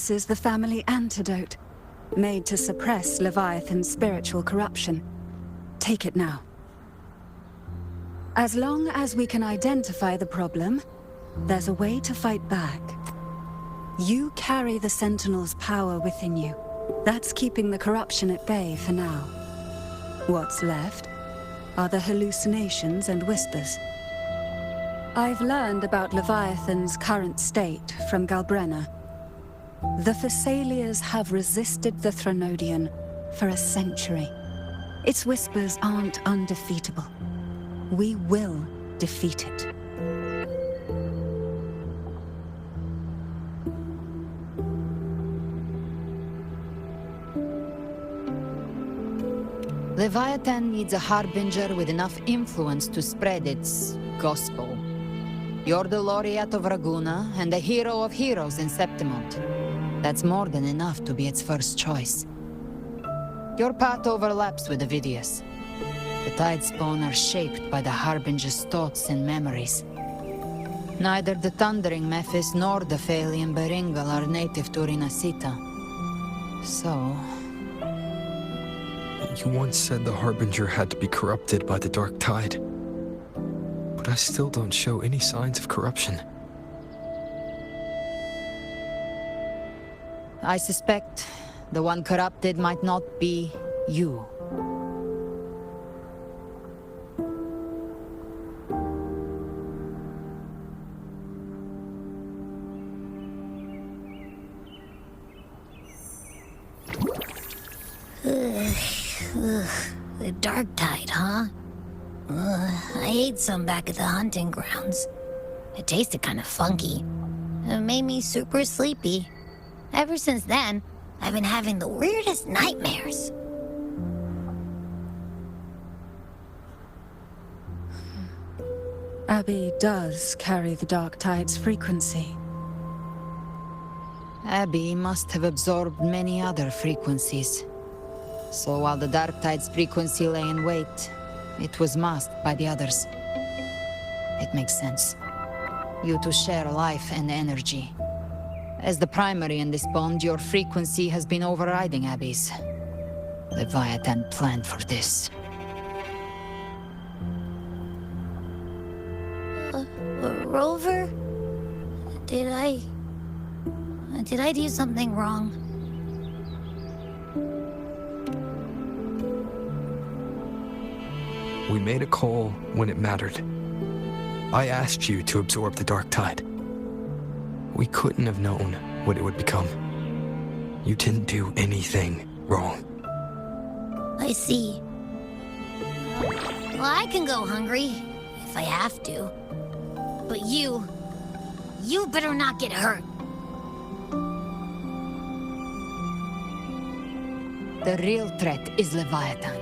This is the family antidote, made to suppress Leviathan's spiritual corruption. Take it now. As long as we can identify the problem, there's a way to fight back. You carry the Sentinel's power within you. That's keeping the corruption at bay for now. What's left are the hallucinations and whispers. I've learned about Leviathan's current state from Galbrena. The Thessalians have resisted the Threnodian for a century. Its whispers aren't undefeatable. We will defeat it. Leviathan needs a harbinger with enough influence to spread its gospel. You're the laureate of Raguna and the hero of heroes in Septimont. That's more than enough to be its first choice. Your path overlaps with Ovidius. The Tidespawn are shaped by the harbinger's thoughts and memories. Neither the Thundering Mephis nor the Phalian Beringal are native to Rinasita. So... You once said the Harbinger had to be corrupted by the Darktide. But I still don't show any signs of corruption. I suspect the one corrupted might not be you. The darktide, huh? I ate some back at the hunting grounds. It tasted kind of funky. It made me super sleepy. Ever since then, I've been having the weirdest nightmares. Abby does carry the Darktide's frequency. Abby must have absorbed many other frequencies. So while the Darktide's frequency lay in wait, it was masked by the others. It makes sense. You two share life and energy. As the primary in this bond, your frequency has been overriding Abby's. Leviathan planned for this. Rover? Did I do something wrong? We made a call when it mattered. I asked you to absorb the Darktide. We couldn't have known what it would become. You didn't do anything wrong. I see. Well, I can go hungry, if I have to. But you better not get hurt. The real threat is Leviathan.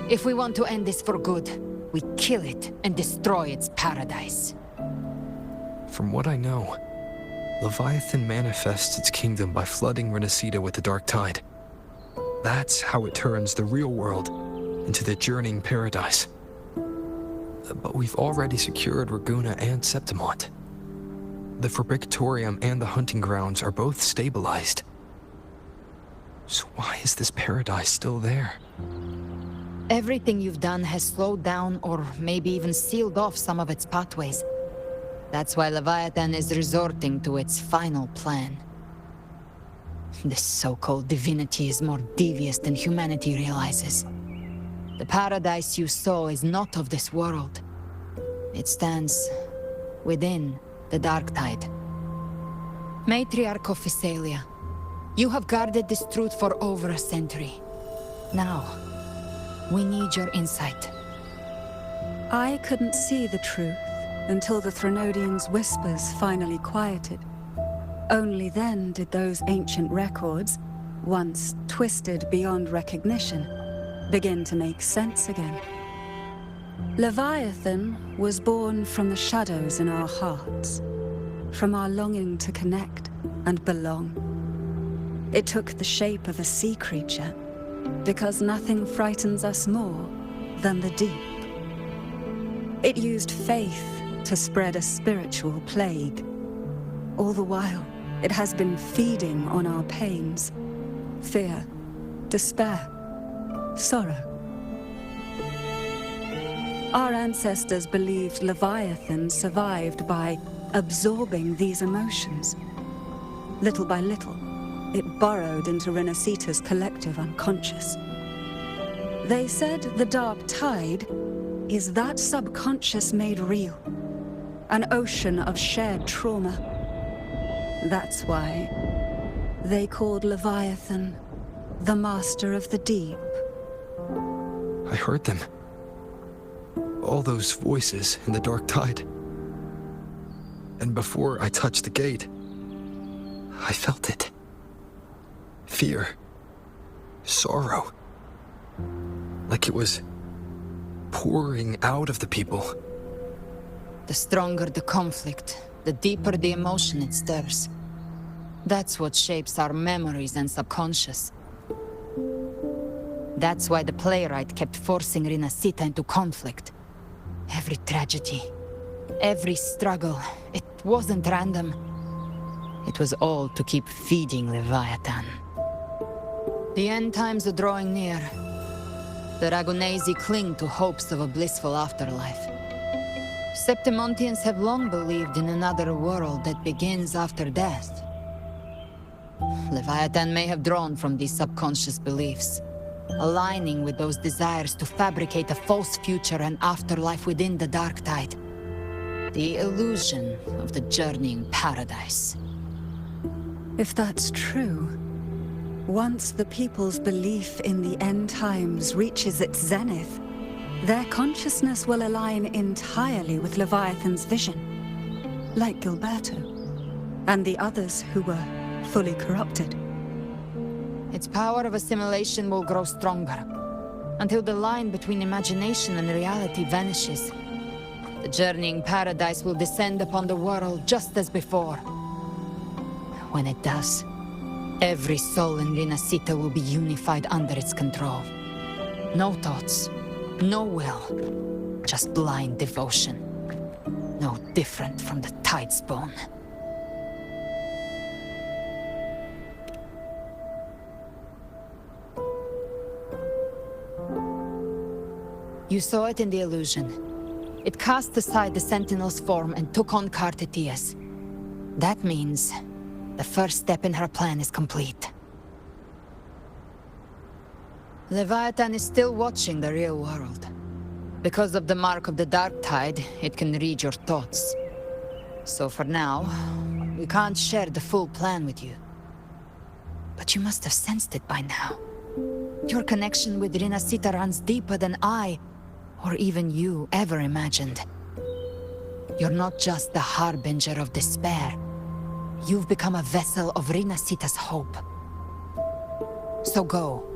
If we want to end this for good, we kill it and destroy its paradise. From what I know, Leviathan manifests its kingdom by flooding Renacida with the Darktide. That's how it turns the real world into the journeying paradise. But we've already secured Raguna and Septimont. The Fabricatorium and the hunting grounds are both stabilized. So why is this paradise still there? Everything you've done has slowed down or maybe even sealed off some of its pathways. That's why Leviathan is resorting to its final plan. This so-called divinity is more devious than humanity realizes. The paradise you saw is not of this world. It stands within the darktide. Matriarch of Thessalia, you have guarded this truth for over a century. Now, we need your insight. I couldn't see the truth until the Threnodians' whispers finally quieted. Only then did those ancient records, once twisted beyond recognition, begin to make sense again. Leviathan was born from the shadows in our hearts, from our longing to connect and belong. It took the shape of a sea creature, because nothing frightens us more than the deep. It used faith to spread a spiritual plague. All the while, It has been feeding on our pains, fear, despair, sorrow. Our ancestors believed Leviathan survived by absorbing these emotions. Little by little, it burrowed into Renacita's collective unconscious. They said the darktide is that subconscious made real, an ocean of shared trauma. That's why they called Leviathan the master of the deep. I heard them. All those voices in the darktide. And before I touched the gate, I felt it. Fear. Sorrow. Like it was pouring out of the people. The stronger the conflict, the deeper the emotion it stirs. That's what shapes our memories and subconscious. That's why the playwright kept forcing Renacita into conflict. Every tragedy, every struggle, it wasn't random. It was all to keep feeding Leviathan. The end times are drawing near. The Ragonesi cling to hopes of a blissful afterlife. Septimontians have long believed in another world that begins after death. Leviathan may have drawn from these subconscious beliefs, aligning with those desires to fabricate a false future and afterlife within the darktide. The illusion of the journeying paradise. If that's true, once the people's belief in the end times reaches its zenith, their consciousness will align entirely with Leviathan's vision, like Gilberto, and the others who were fully corrupted. Its power of assimilation will grow stronger, until the line between imagination and reality vanishes. The journeying paradise will descend upon the world just as before. When it does, every soul in Renacita will be unified under its control. No thoughts, no will, just blind devotion. No different from the Tidespawn. You saw it in the illusion. It cast aside the Sentinel's form and took on Cartetias. That means the first step in her plan is complete. Leviathan is still watching the real world. Because of the mark of the darktide, it can read your thoughts. So for now, we can't share the full plan with you. But you must have sensed it by now. Your connection with Renacita runs deeper than I, or even you, ever imagined. You're not just the harbinger of despair. You've become a vessel of Renacita's hope. So go.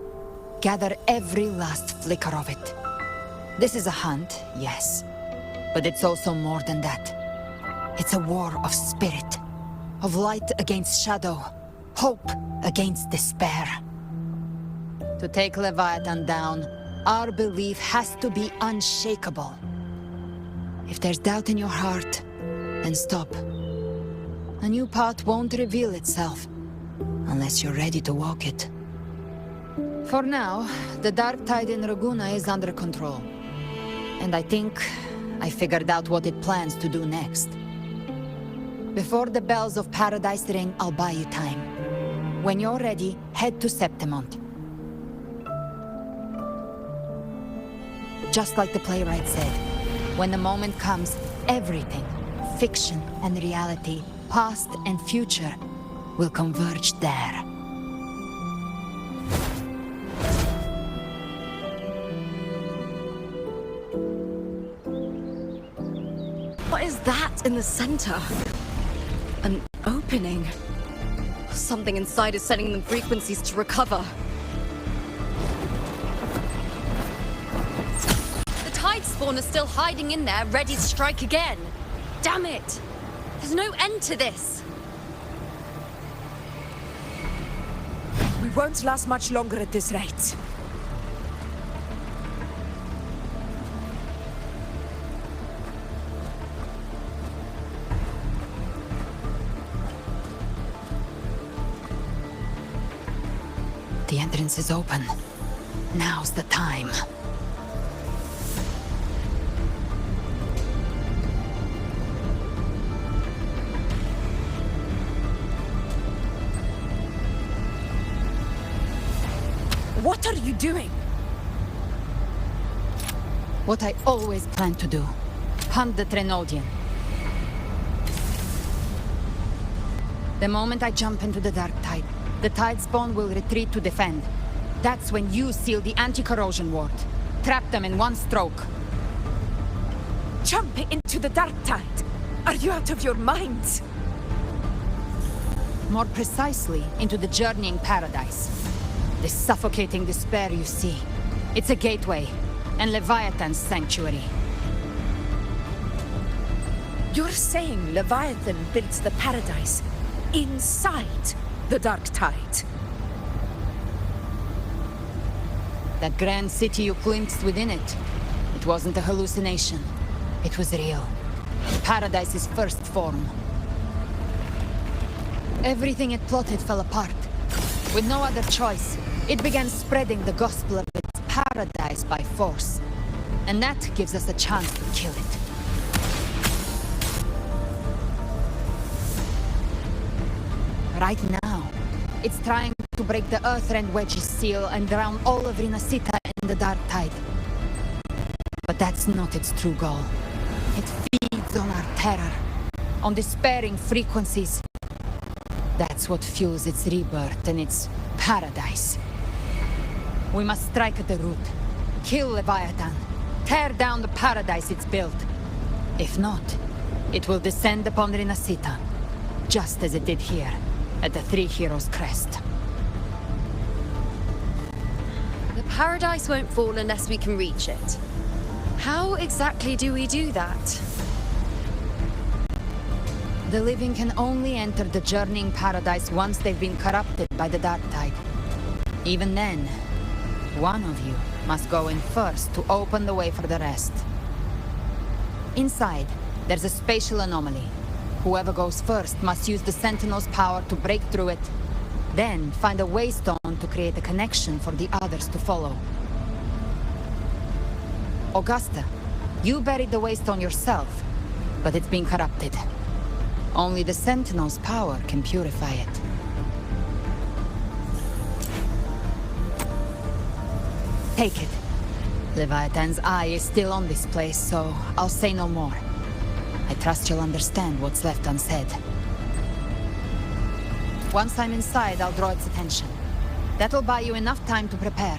Gather every last flicker of it. This is a hunt, yes. But it's also more than that. It's a war of spirit. Of light against shadow. Hope against despair. To take Leviathan down, our belief has to be unshakable. If there's doubt in your heart, then stop. A new path won't reveal itself, unless you're ready to walk it. For now, the darktide in Raguna is under control. And I think I figured out what it plans to do next. Before the bells of Paradise ring, I'll buy you time. When you're ready, head to Septimont. Just like the playwright said, when the moment comes, everything, fiction and reality, past and future, will converge there. What is that in the center? An opening. Something inside is sending them frequencies to recover. The tide spawn is still hiding in there, ready to strike again. Damn it! There's no end to this. We won't last much longer at this rate. entrance is open. Now's the time. What are you doing? What I always planned to do. Hunt the Trenodian. The moment I jump into the darktide, the tide spawn will retreat to defend. That's when you seal the anti-corrosion ward. Trap them in one stroke. Jump into the darktide! Are you out of your minds? More precisely, into the journeying paradise. The suffocating despair you see. It's a gateway, and Leviathan's sanctuary. You're saying Leviathan builds the paradise inside the darktide? That grand city you glimpsed within it, it wasn't a hallucination. It was real. Paradise's first form. Everything it plotted fell apart. With no other choice, it began spreading the gospel of its paradise by force. And that gives us a chance to kill it. Right now, it's trying to break the Earthrend Wedge's seal and drown all of Rinasita in the darktide. But that's not its true goal. It feeds on our terror, on despairing frequencies. That's what fuels its rebirth and its paradise. We must strike at the root, kill Leviathan, tear down the paradise it's built. If not, it will descend upon Rinasita, just as it did here, at the Three Heroes' Crest. The paradise won't fall unless we can reach it. How exactly do we do that? The living can only enter the journeying paradise once they've been corrupted by the darktide. Even then, one of you must go in first to open the way for the rest. Inside, there's a spatial anomaly. Whoever goes first must use the Sentinel's power to break through it, then find a waystone to create a connection for the others to follow. Augusta, you buried the waystone yourself, but it's been corrupted. Only the Sentinel's power can purify it. Take it. Leviathan's eye is still on this place, so I'll say no more. I trust you'll understand what's left unsaid. Once I'm inside, I'll draw its attention. That'll buy you enough time to prepare.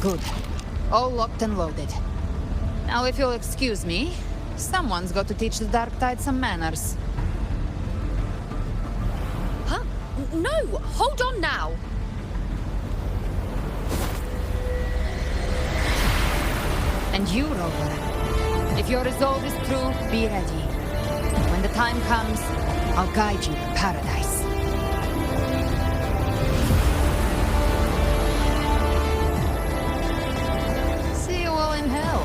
Good. All locked and loaded. Now, if you'll excuse me, someone's got to teach the Darktide some manners. Huh? No! Hold on now! And you, Rover, if your resolve is true, be ready. When the time comes, I'll guide you to paradise. See you all in hell.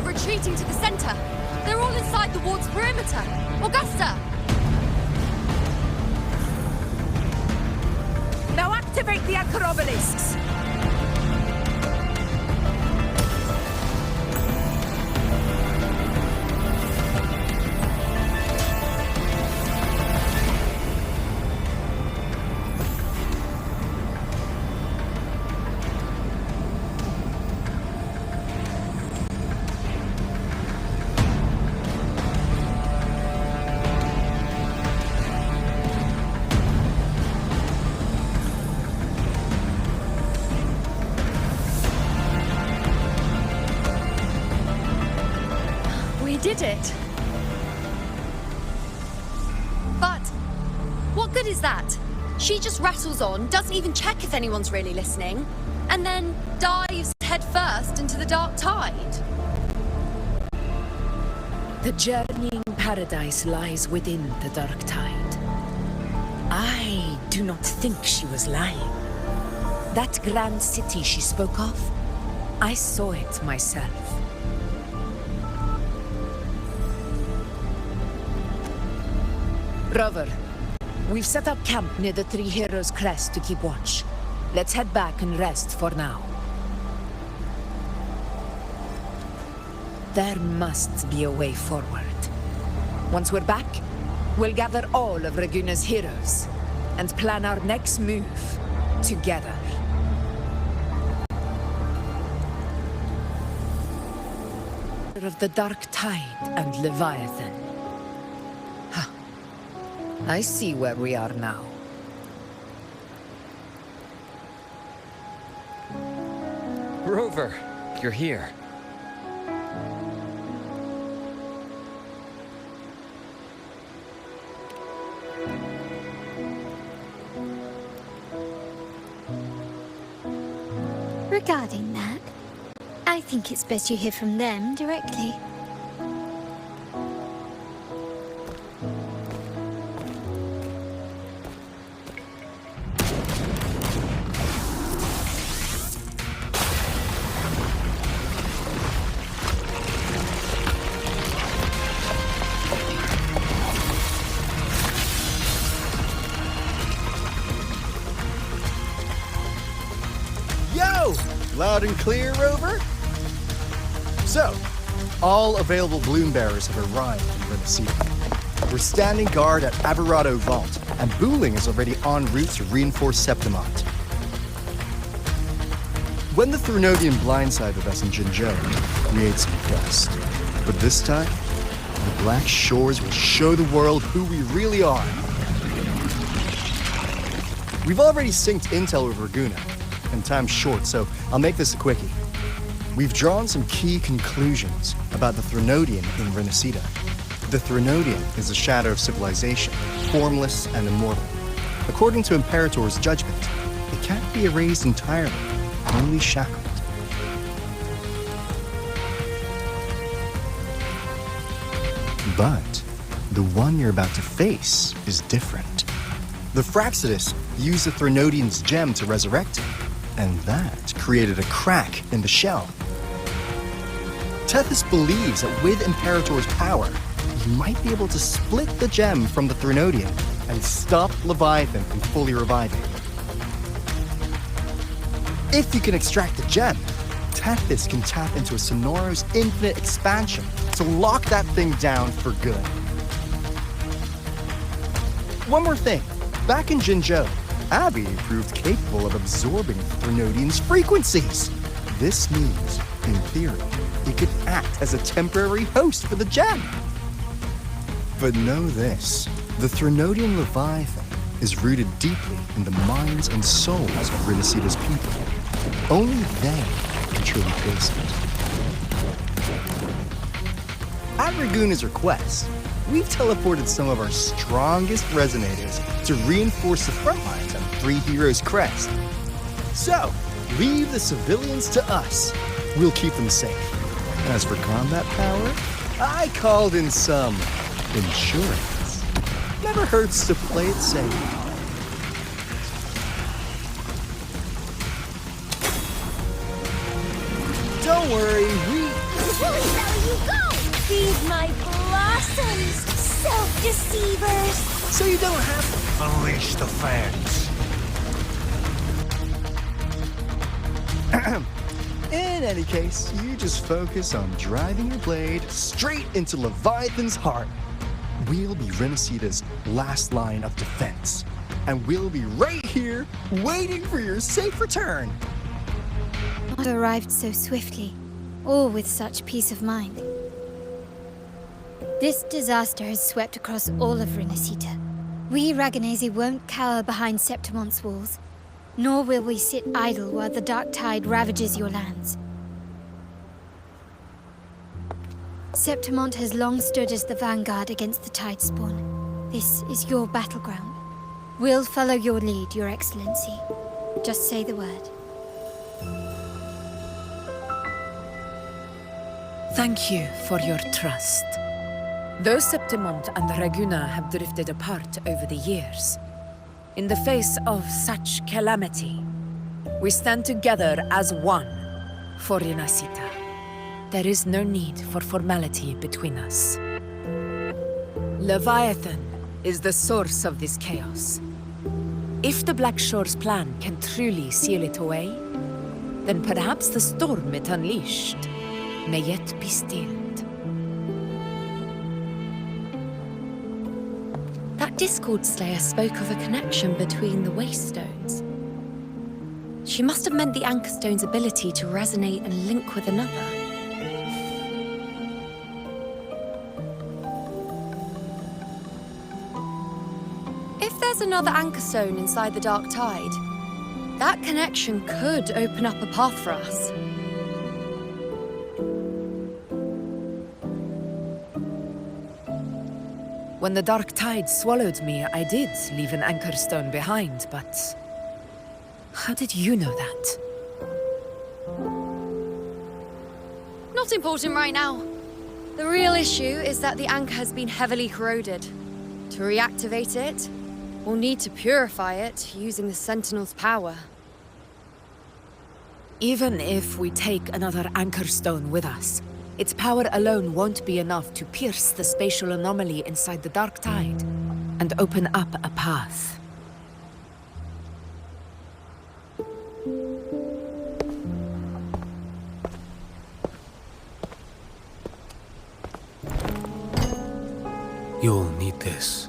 Retreating to the center. They're all inside the ward's perimeter. Augusta! Now activate the anchor obelisks! Did it. But what good is that? She just rattles on, doesn't even check if anyone's really listening, and then dives headfirst into the dark tide. The journeying paradise lies within the darktide. I do not think she was lying. That grand city she spoke of, I saw it myself. Rover, we've set up camp near the Three Heroes Crest to keep watch. Let's head back and rest for now. There must be a way forward. Once we're back, we'll gather all of Raguna's heroes and plan our next move together. Of the Darktide and Leviathan. Huh. I see where we are now. Rover, you're here. Regarding that, I think it's best you hear from them directly. Yo! Loud and clear, Rover? So, all available bloom bearers have arrived in Renacida. We're standing guard at Averado Vault, and Booling is already en route to reinforce Septimont. When the Threnodian blindsided us in Jinzhou, we ate some dust. But this time, the Black Shores will show the world who we really are. We've already synced intel with Raguna, and time's short, so I'll make this a quickie. We've drawn some key conclusions about the Threnodian in Renacida. The Threnodian is a shadow of civilization, formless and immortal. According to Imperator's judgment, it can't be erased entirely, only shackled. But the one you're about to face is different. The Fraxidus used the Threnodian's gem to resurrect him, and that created a crack in the shell. Tethys believes that with Imperator's power, he might be able to split the gem from the Threnodian and stop Leviathan from fully reviving. If you can extract the gem, Tethys can tap into a Sonoro's infinite expansion to lock that thing down for good. One more thing. Back in Jinzhou, Abby proved capable of absorbing Threnodian's frequencies. This means, in theory, it could act as a temporary host for the gem. But know this, the Threnodian Leviathan is rooted deeply in the minds and souls of Renacida's people. Only they can truly face it. At Raguna's request, we've teleported some of our strongest resonators to reinforce the front lines on Three Heroes Crest. So, leave the civilians to us. We'll keep them safe. As for combat power, I called in some insurance. Never hurts to play it safe. Don't worry, Where you go? Feed my blossoms, self-deceivers! so you don't have to. Unleash the fans. In any case, you just focus on driving your blade straight into Leviathan's heart. We'll be Renacida's last line of defense. And we'll be right here, waiting for your safe return. Not arrived so swiftly, or with such peace of mind. This disaster has swept across all of Renacida. We Raganese won't cower behind Septimont's walls, nor will we sit idle while the darktide ravages your lands. Septimont has long stood as the vanguard against the Tidespawn. This is your battleground. We'll follow your lead, Your Excellency. Just say the word. Thank you for your trust. Though Septimont and Raguna have drifted apart over the years, in the face of such calamity, we stand together as one for Renacita. There is no need for formality between us. Leviathan is the source of this chaos. If the Black Shore's plan can truly seal it away, then perhaps the storm it unleashed may yet be stilled. That Discord Slayer spoke of a connection between the Wastestones. She must have meant the Anchorstone's ability to resonate and link with another. If there's another Anchorstone inside the Darktide, that connection could open up a path for us. When the Darktide swallowed me, I did leave an Anchorstone behind, but... how did you know that? Not important right now. The real issue is that the anchor has been heavily corroded. To reactivate it, we'll need to purify it using the Sentinel's power. Even if we take another Anchorstone with us, its power alone won't be enough to pierce the spatial anomaly inside the Darktide and open up a path. You'll need this.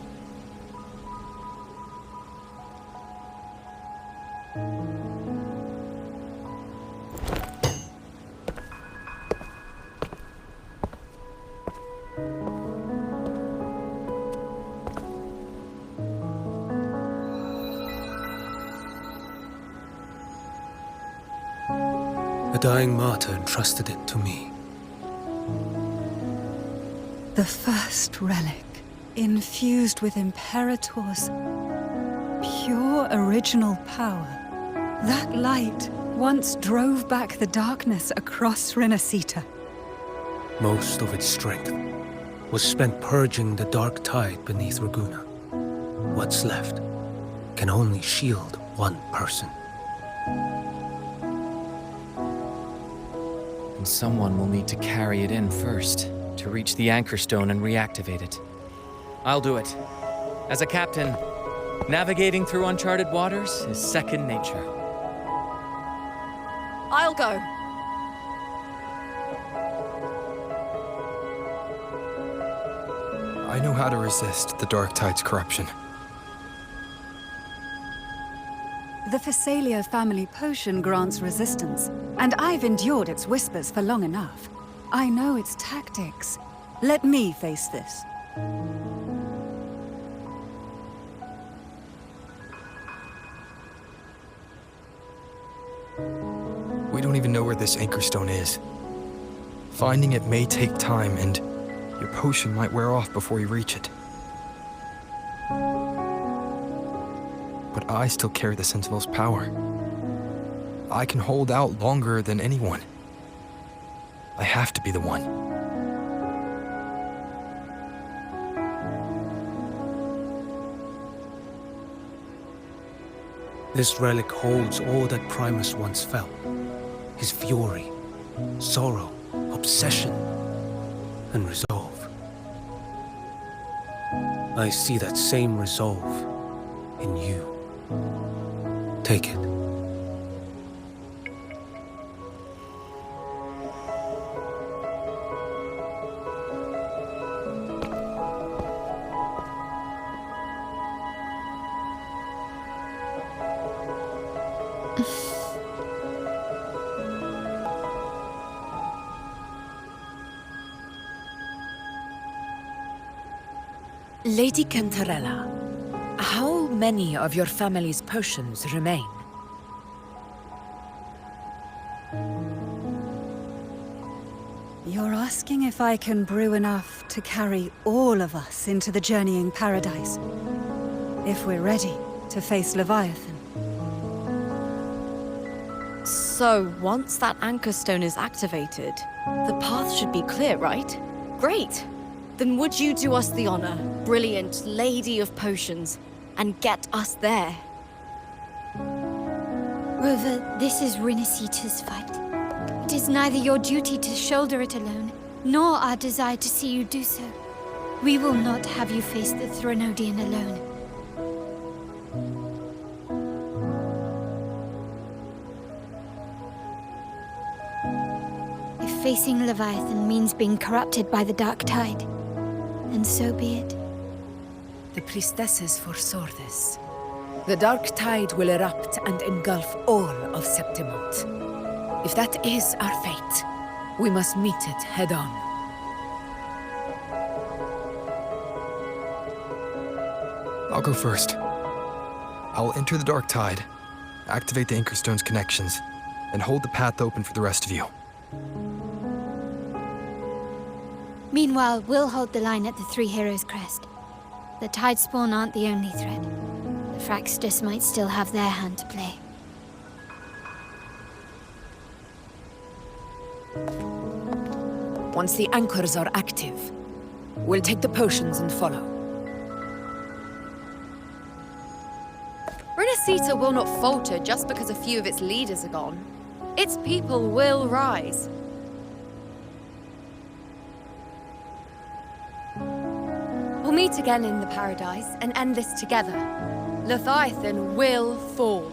A dying martyr entrusted it to me. The first relic, infused with Imperator's pure original power. That light once drove back the darkness across Renacita. Most of its strength was spent purging the dark tide beneath Raguna. What's left can only shield one person. And someone will need to carry it in first, to reach the Anchorstone and reactivate it. I'll do it. As a captain, navigating through uncharted waters is second nature. I'll go. I know how to resist the Darktide's corruption. The Phasalia family potion grants resistance, and I've endured its whispers for long enough. I know its tactics. Let me face this. We don't even know where this Anchorstone is. Finding it may take time, and your potion might wear off before you reach it. But I still carry the Sentinel's power. I can hold out longer than anyone. I have to be the one. This relic holds all that Primus once felt. His fury, sorrow, obsession, and resolve. I see that same resolve in you. Take it. Lady Cantarella, how many of your family's potions remain? You're asking if I can brew enough to carry all of us into the journeying paradise. If we're ready to face Leviathan. So, once that Anchorstone is activated, the path should be clear, right? Great! Then would you do us the honor, brilliant lady of potions, and get us there? Rover, this is Rinasita's fight. It is neither your duty to shoulder it alone, nor our desire to see you do so. We will not have you face the Threnodian alone. If facing Leviathan means being corrupted by the Darktide, then so be it. The priestesses foresaw this. The darktide will erupt and engulf all of Septimont. If that is our fate, we must meet it head-on. I'll go first. I'll enter the Darktide, activate the Anchorstone's connections, and hold the path open for the rest of you. Meanwhile, we'll hold the line at the Three Heroes Crest. The Tidespawn aren't the only threat. The Fraxtus might still have their hand to play. Once the anchors are active, we'll take the potions and follow. Rinasita will not falter just because a few of its leaders are gone. Its people will rise. We'll meet again in the Paradise and end this together. Leviathan will fall.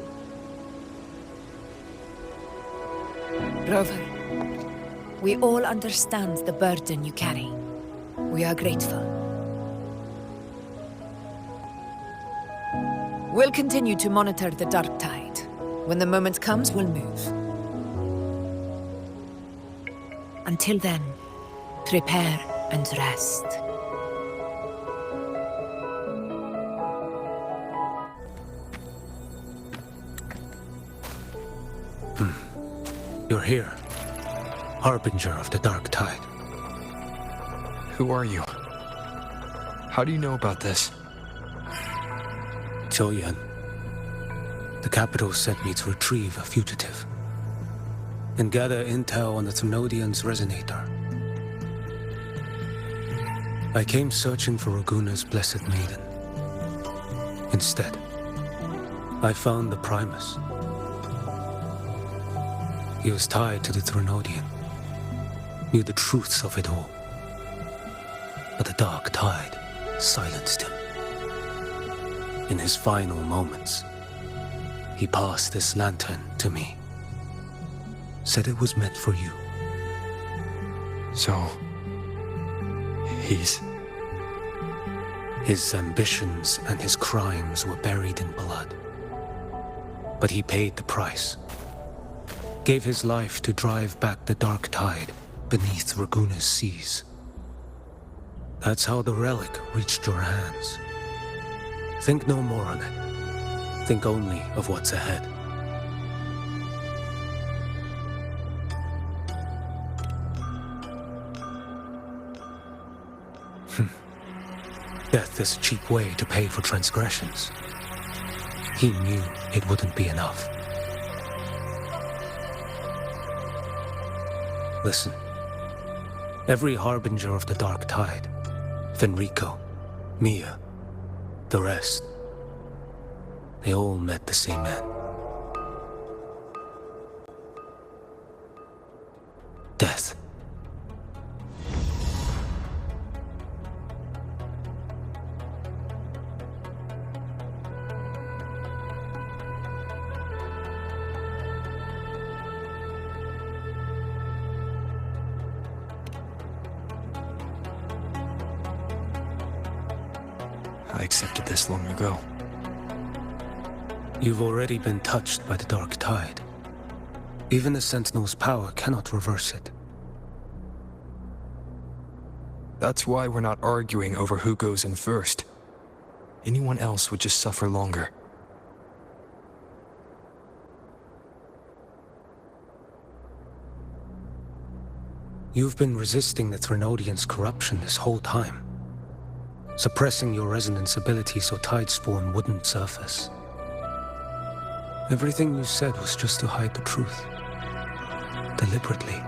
Rover, we all understand the burden you carry. We are grateful. We'll continue to monitor the Darktide. When the moment comes, we'll move. Until then, prepare and rest. You're here, Harbinger of the Darktide. Who are you? How do you know about this? Choyan. The capital sent me to retrieve a fugitive and gather intel on the Thenodian's resonator. I came searching for Raguna's blessed maiden. Instead, I found the Primus. He was tied to the Threnodian, knew the truths of it all. But the Darktide silenced him. In his final moments, he passed this lantern to me. Said it was meant for you. So... His ambitions and his crimes were buried in blood. But he paid the price. Gave his life to drive back the Darktide beneath Raguna's seas. That's how the relic reached your hands. Think no more on it. Think only of what's ahead. Death is a cheap way to pay for transgressions. He knew it wouldn't be enough. Listen. Every Harbinger of the Darktide, Fenrico, Mia, the rest, they all met the same end. Death. I accepted this long ago. You've already been touched by the Darktide. Even the Sentinel's power cannot reverse it. That's why we're not arguing over who goes in first. Anyone else would just suffer longer. You've been resisting the Threnodian's corruption this whole time. Suppressing your resonance ability so Tidespawn wouldn't surface. Everything you said was just to hide the truth. Deliberately.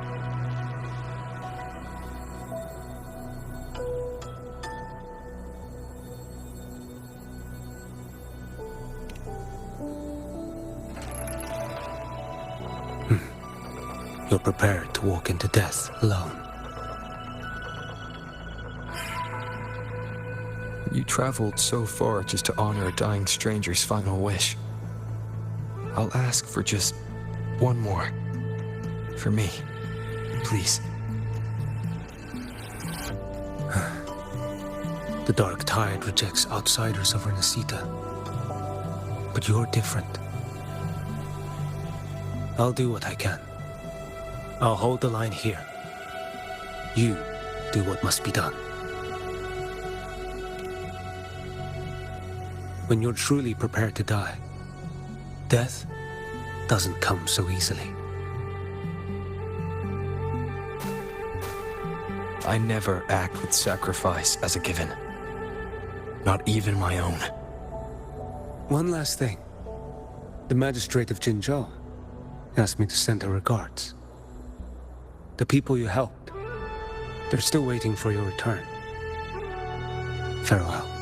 You're prepared to walk into death alone. You traveled so far just to honor a dying stranger's final wish. I'll ask for just one more. For me. Please. The darktide rejects outsiders of Renesita. But you're different. I'll do what I can. I'll hold the line here. You do what must be done. When you're truly prepared to die, death doesn't come so easily. I never act with sacrifice as a given. Not even my own. One last thing. The magistrate of Jinzhou asked me to send her regards. The people you helped, they're still waiting for your return. Farewell.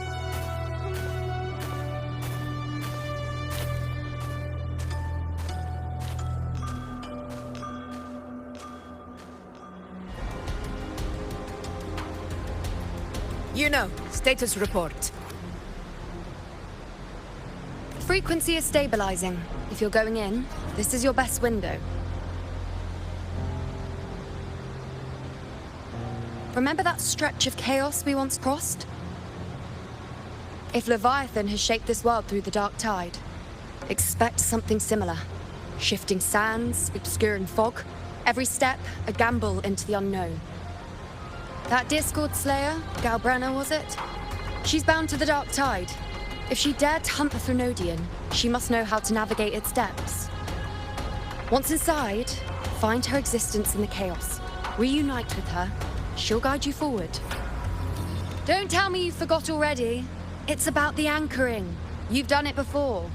You know, status report. Frequency is stabilizing. If you're going in, this is your best window. Remember that stretch of chaos we once crossed? If Leviathan has shaped this world through the darktide, expect something similar. Shifting sands, obscuring fog, every step a gamble into the unknown. That Discord Slayer, Galbrena was it? She's bound to the darktide. If she dared to hunt the Threnodian, she must know how to navigate its depths. Once inside, find her existence in the chaos. Reunite with her. She'll guide you forward. Don't tell me you forgot already. It's about the anchoring. You've done it before.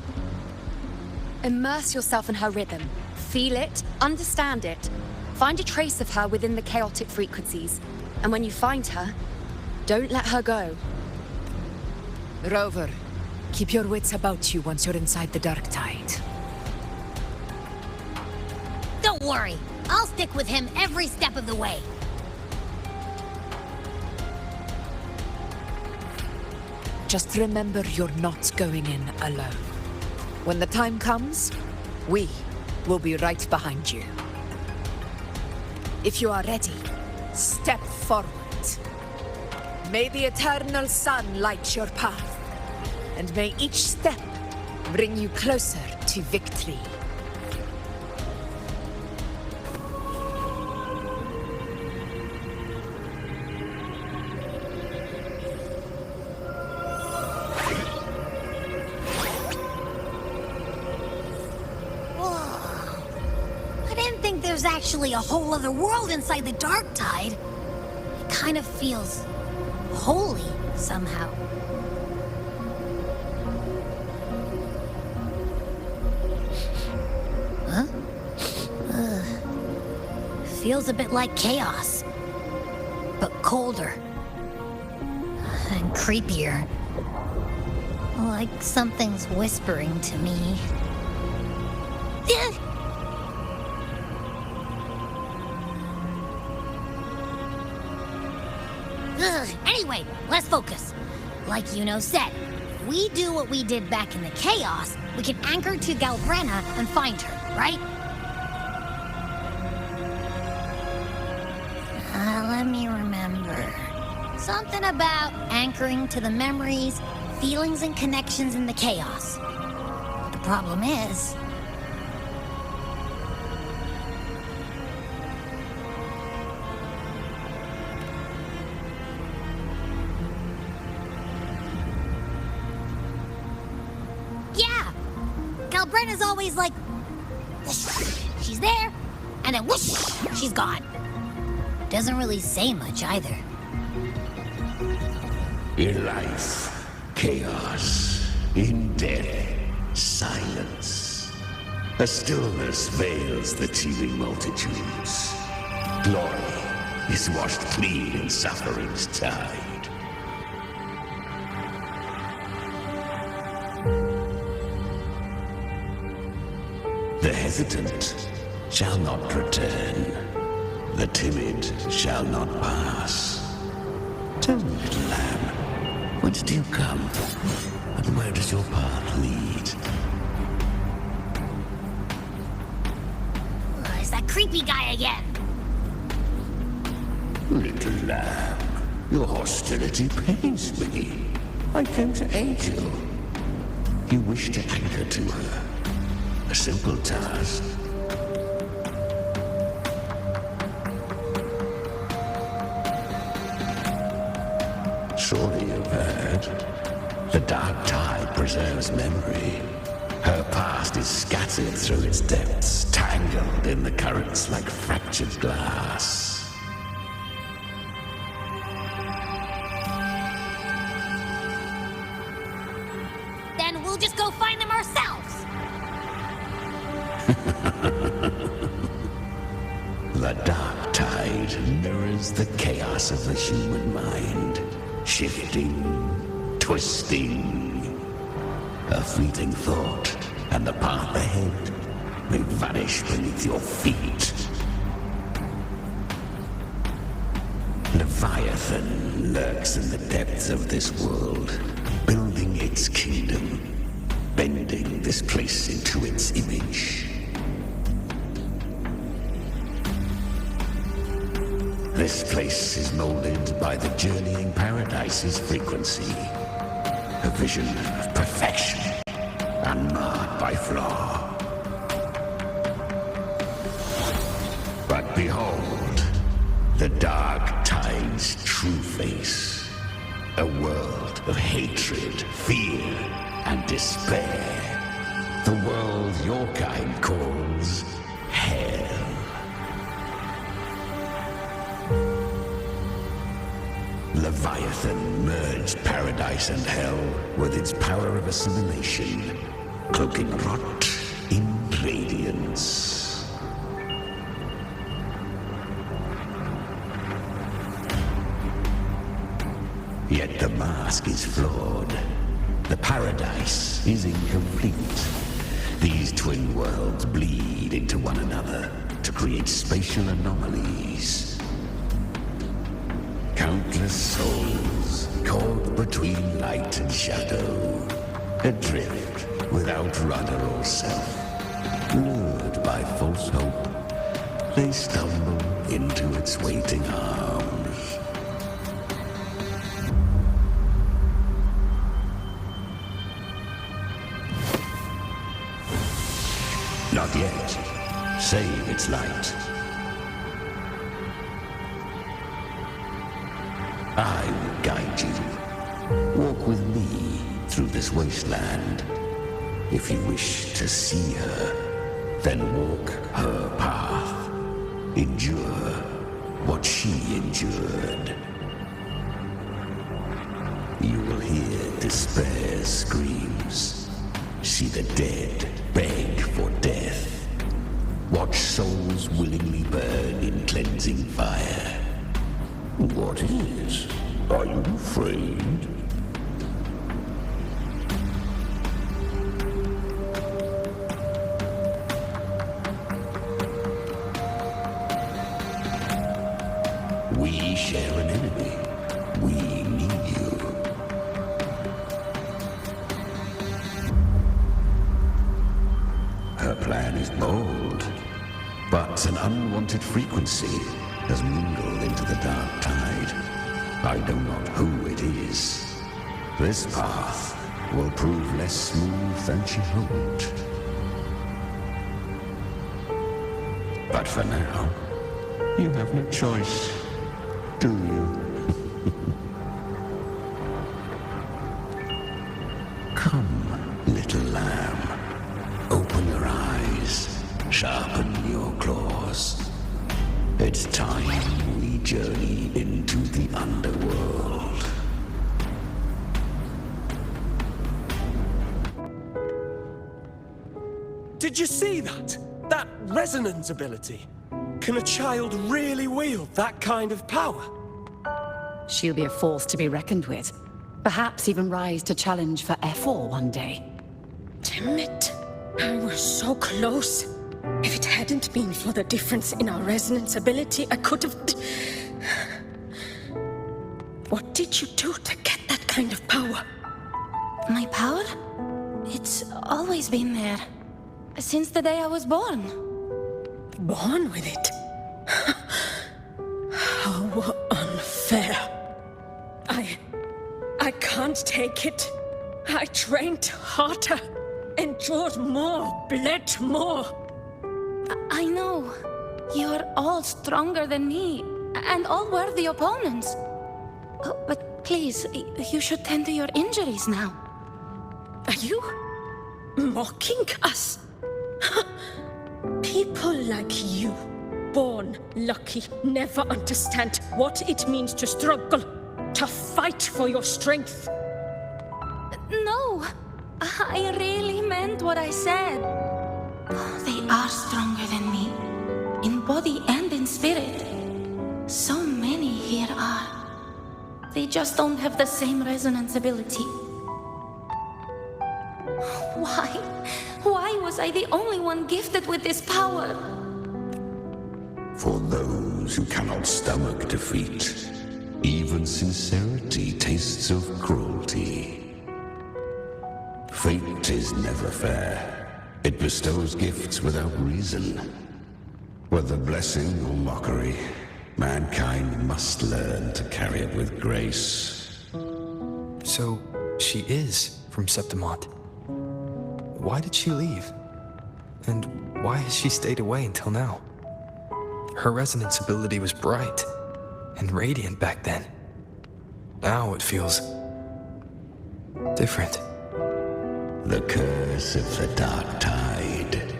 Immerse yourself in her rhythm. Feel it, understand it. Find a trace of her within the chaotic frequencies. And when you find her, don't let her go. Rover, keep your wits about you once you're inside the darktide. Don't worry. I'll stick with him every step of the way. Just remember you're not going in alone. When the time comes, we will be right behind you. If you are ready, step forward. May the eternal sun light your path, and may each step bring you closer to victory. There's actually a whole other world inside the darktide. It kind of feels holy somehow. Huh? Feels a bit like chaos, but colder and creepier. Like something's whispering to me. Anyway, let's focus. Like Yuno said, if we do what we did back in the chaos, we can anchor to Galbrena and find her, right? Let me remember. Something about anchoring to the memories, feelings, and connections in the chaos. The problem is... Galbrena's always like, whoosh, she's there, and then whoosh, she's gone. Doesn't really say much either. In life, chaos. In death, silence. A stillness veils the teeming multitudes. Glory is washed clean in suffering's tide. The hesitant shall not return. The timid shall not pass. Tell me, little lamb, whence do you come? And where does your path lead? It's that creepy guy again. Little lamb, your hostility pains me. I came to aid you. You wish to anchor to her. A simple task. Surely you've heard. The dark tide preserves memory. Her past is scattered through its depths, tangled in the currents like fractured glass. Then we'll just go find them ourselves. The dark tide mirrors the chaos of the human mind. Shifting, twisting. A fleeting thought, and the path ahead may vanish beneath your feet. Leviathan lurks in the depths of this world, building its kingdom, bending this place into its image. This place is molded by the journeying paradise's frequency, a vision of perfection, unmarred by flaw. But behold, the dark tide's true face, a world of hatred, fear, and despair. The world your kind calls hell. Leviathan merged paradise and hell with its power of assimilation, cloaking rot in radiance. Yet the mask is flawed. The paradise is incomplete. These twin worlds bleed into one another to create spatial anomalies. Countless souls caught between light and shadow, adrift without rudder or self, lured by false hope, they stumble into its waiting arms. Not yet, save its light. I will guide you. Walk with me through this wasteland. If you wish to see her, then walk her path. Endure what she endured. You will hear despair's screams. See the dead beg for death. Watch souls willingly burn in cleansing fire. What is? Are you afraid? We share an enemy. We need you. Her plan is bold, but an unwanted frequency has mingled into the dark tide. I know not who it is. This path will prove less smooth than she hoped. But for now, you have no choice, do you? Come, little lamb. Open your eyes, sharpen your claws. It's time we journey into the underworld. Did you see that? That resonance ability? Can a child really wield that kind of power? She'll be a force to be reckoned with. Perhaps even rise to challenge for F4 one day. Damn it. We were so close. If it hadn't been for the difference in our resonance ability, I could have... What did you do to get that kind of power? My power? It's always been there. Since the day I was born. Born with it? How unfair. I can't take it. I trained harder, endured more, bled more. I know. You're all stronger than me, and all worthy opponents. Oh, but please, you should tend to your injuries now. Are you mocking us? People like you, born lucky, never understand what it means to struggle, to fight for your strength. No, I really meant what I said. They are stronger than me, in body and in spirit. So many here are. They just don't have the same resonance ability. Why was I the only one gifted with this power? For those who cannot stomach defeat, even sincerity tastes of cruelty. Fate is never fair. It bestows gifts without reason. Whether blessing or mockery, mankind must learn to carry it with grace. So, she is from Septimont. Why did she leave? And why has she stayed away until now? Her resonance ability was bright and radiant back then. Now it feels different. The curse of the darktide.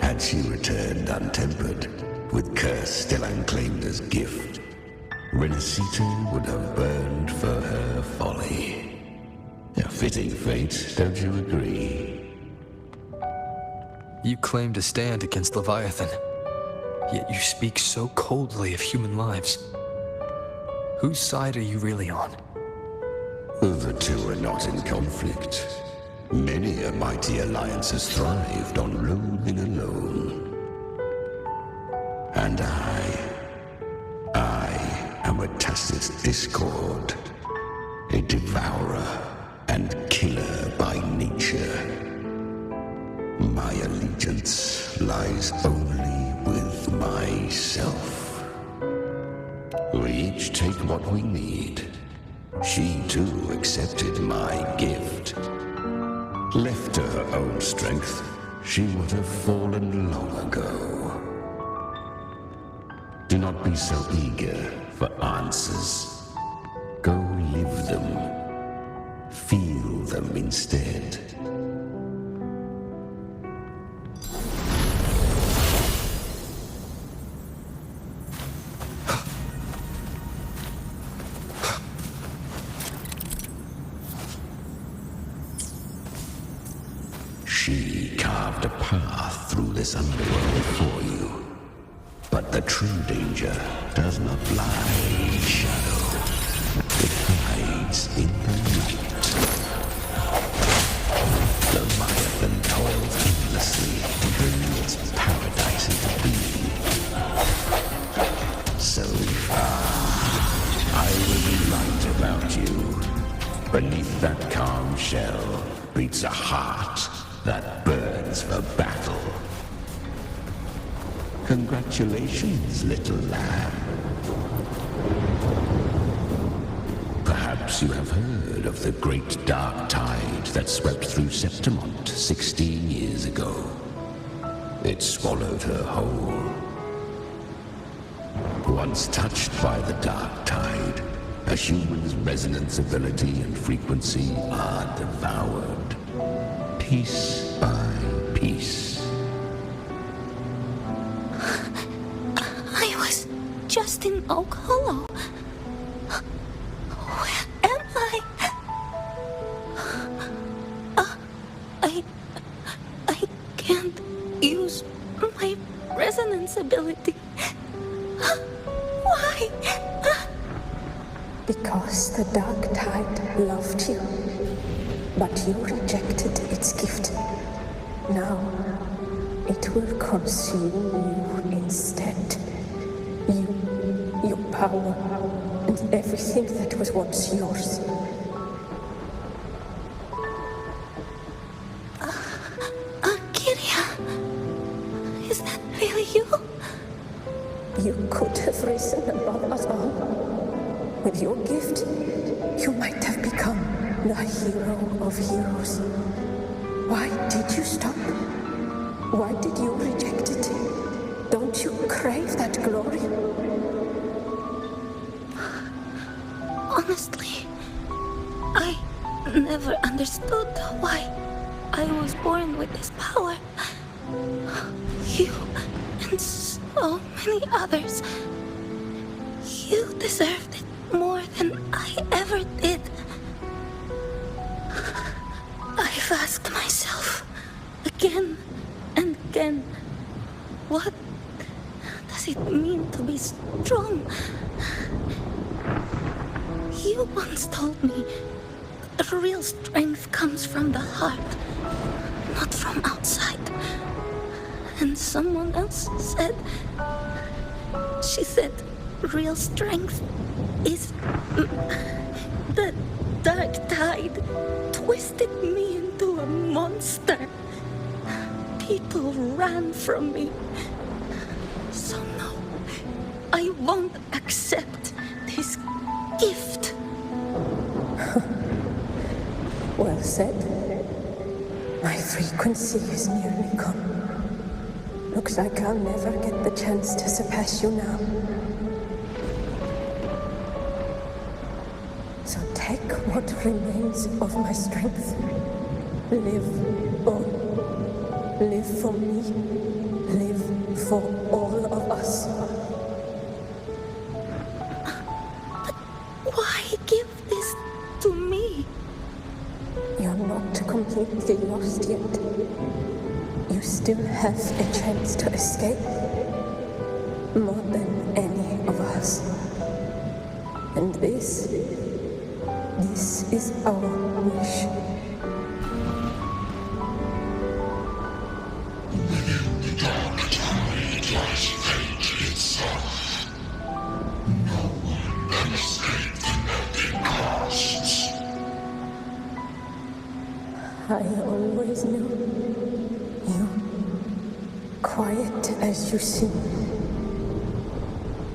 Had she returned untempered, with curse still unclaimed as gift, Renacita would have burned for her folly. A fitting fate, don't you agree? You claim to stand against Leviathan, yet you speak so coldly of human lives. Whose side are you really on? The two are not in conflict. Many a mighty alliance has thrived on loathing alone. And I am a tacit discord, a devourer and killer by nature. My allegiance lies only with myself. We each take what we need. She too accepted my gift. Left to her own strength, she would have fallen long ago. Do not be so eager for answers. Go live them. Feel them instead. She carved a path through this underworld for you. But the true danger does not lie in shadow. It hides in the light. Leviathan toils endlessly to bring its paradise into being. So I will be right about you. Beneath that calm shell beats a heart that burns for battle. Congratulations, little lamb. Perhaps you have heard of the great dark tide that swept through Septimont 16 years ago. It swallowed her whole. Once touched by the dark tide, a human's resonance ability and frequency are devoured, piece by piece. I was just in Oak Hollow. Where am I? I can't use my resonance ability. Why? Because the darktide loved you, but you rejected its gift. Now, It will consume you instead. You, your power, and everything that was once yours. Is that really you? You could have risen above us all. With your gift, you might have become the hero of heroes. Why did you stop? Why did you reject it? Don't you crave that glory? Honestly, I never understood why I was born with this power. You and so many others. You deserved it more than I ever did. I've asked myself again and again, what does it mean to be strong? You once told me that real strength comes from the heart, not from outside. And someone else said, she said, real strength is the darktide twisted me into a monster. People ran from me. So no, I won't accept this gift. Well said. My frequency is nearly gone. Looks like I'll never get the chance to surpass you now. So take what remains of my strength. Live on. Live for me. Live for all of us. But why give this to me? You're not completely lost yet. You still have a chance to escape. More than any of us. And this is our wish. Within the darktide lies fate itself. No one can escape the net it casts. I always knew. You, quiet as you seem.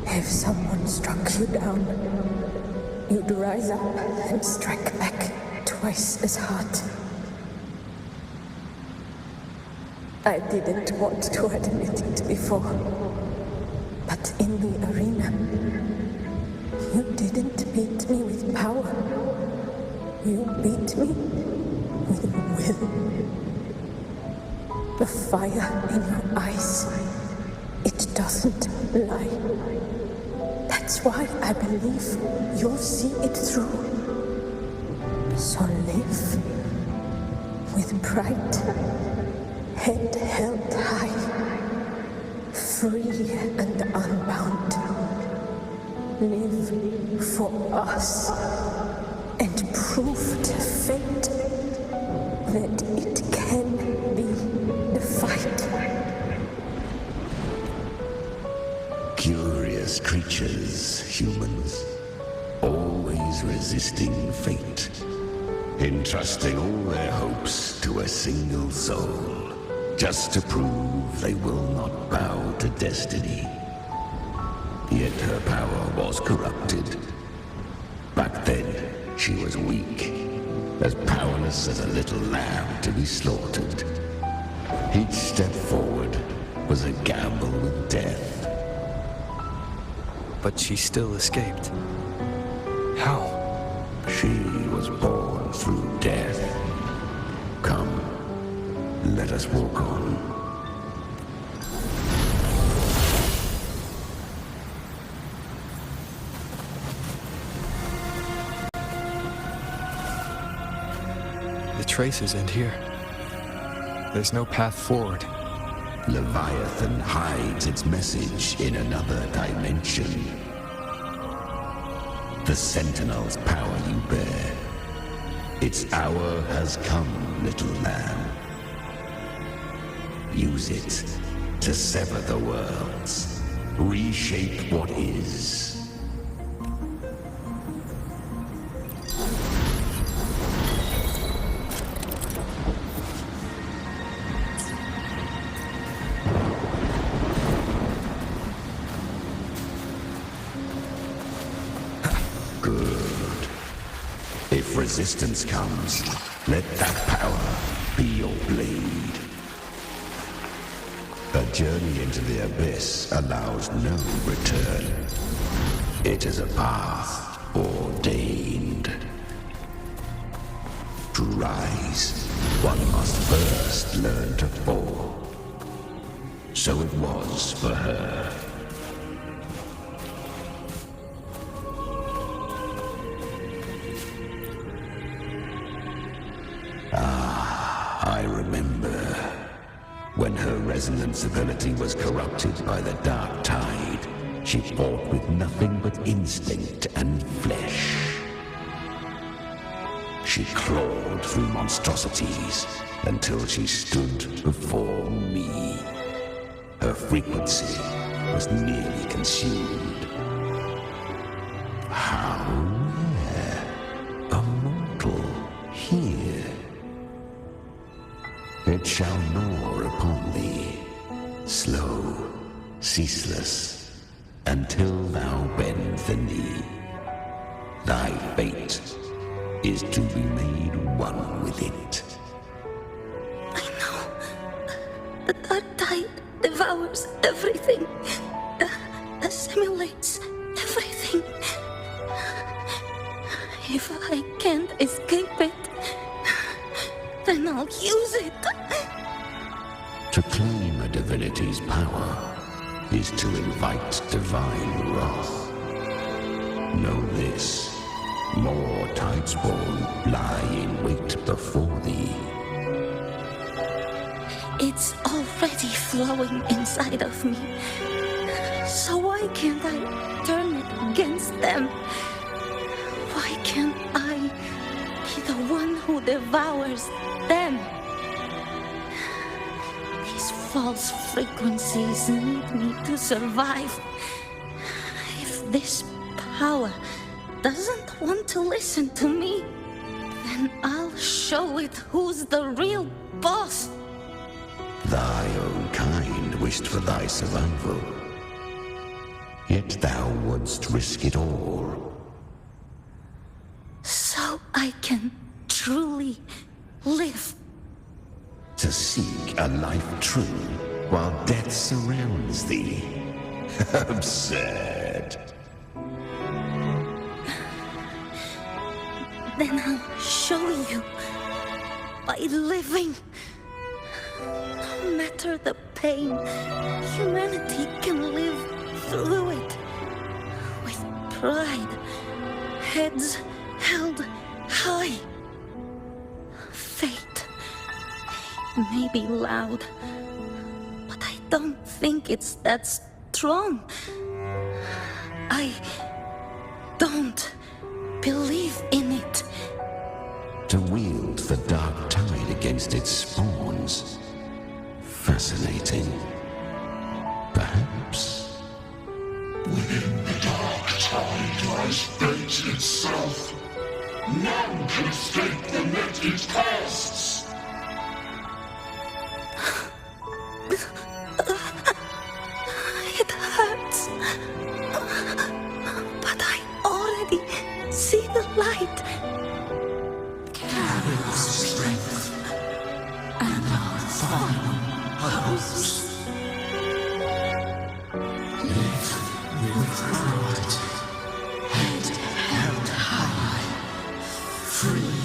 If someone struck you down, you'd rise up and strike back twice as hard. I didn't want to admit it before, but in the arena, you didn't beat me with power. You beat me with will. The fire in your eyes, it doesn't lie. That's why I believe you'll see it through. So live with pride, head held high, free and unbound. Live for us and prove to fate that it can be defied. Curious creatures, humans, always resisting fate, entrusting all their hopes to a single soul, just to prove they will not bow to destiny. Yet her power was corrupted. Back then, she was weak, as powerless as a little lamb to be slaughtered. Each step forward was a gamble with death. But she still escaped. How? She was born through death. Come, let us walk on. The traces end here. There's no path forward. Leviathan hides its message in another dimension. The Sentinel's power you bear. Its hour has come, little lamb. Use it to sever the worlds. Reshape what is. Good. If resistance comes, let that power be your blade. A journey into the abyss allows no return. It is a path ordained. To rise, one must first learn to fall. So it was for her. I remember when her resonance ability was corrupted by the darktide. She fought with nothing but instinct and flesh. She clawed through monstrosities until she stood before me. Her frequency was nearly consumed. How rare a mortal here. It shall gnaw upon thee, slow, ceaseless, until thou bend the knee. Thy fate is to be made one with it. I know. The darktide devours everything, assimilates everything. If I can't escape it, then I'll use it. To claim a divinity's power is to invite divine wrath. Know this, more tidesborn lie in wait before thee. It's already flowing inside of me. So why can't I turn it against them? Why can't I be the one who devours them? These false frequencies need me to survive. If this power doesn't want to listen to me, then I'll show it who's the real boss. Thy own kind wished for thy survival. Yet thou wouldst risk it all. So I can truly live. To seek a life true while death surrounds thee. Absurd. Then I'll show you by living. No matter the pain, humanity can live through it with pride, heads held high. Fate may be loud, but I don't think it's that strong. I don't believe in it. To wield the dark tide against its spawns. Fascinating. Perhaps. Within the dark tide lies fate itself. None can escape the net it casts. It hurts. But I already see the light. Carry our strength and our final hopes. Live with pride, head held high, free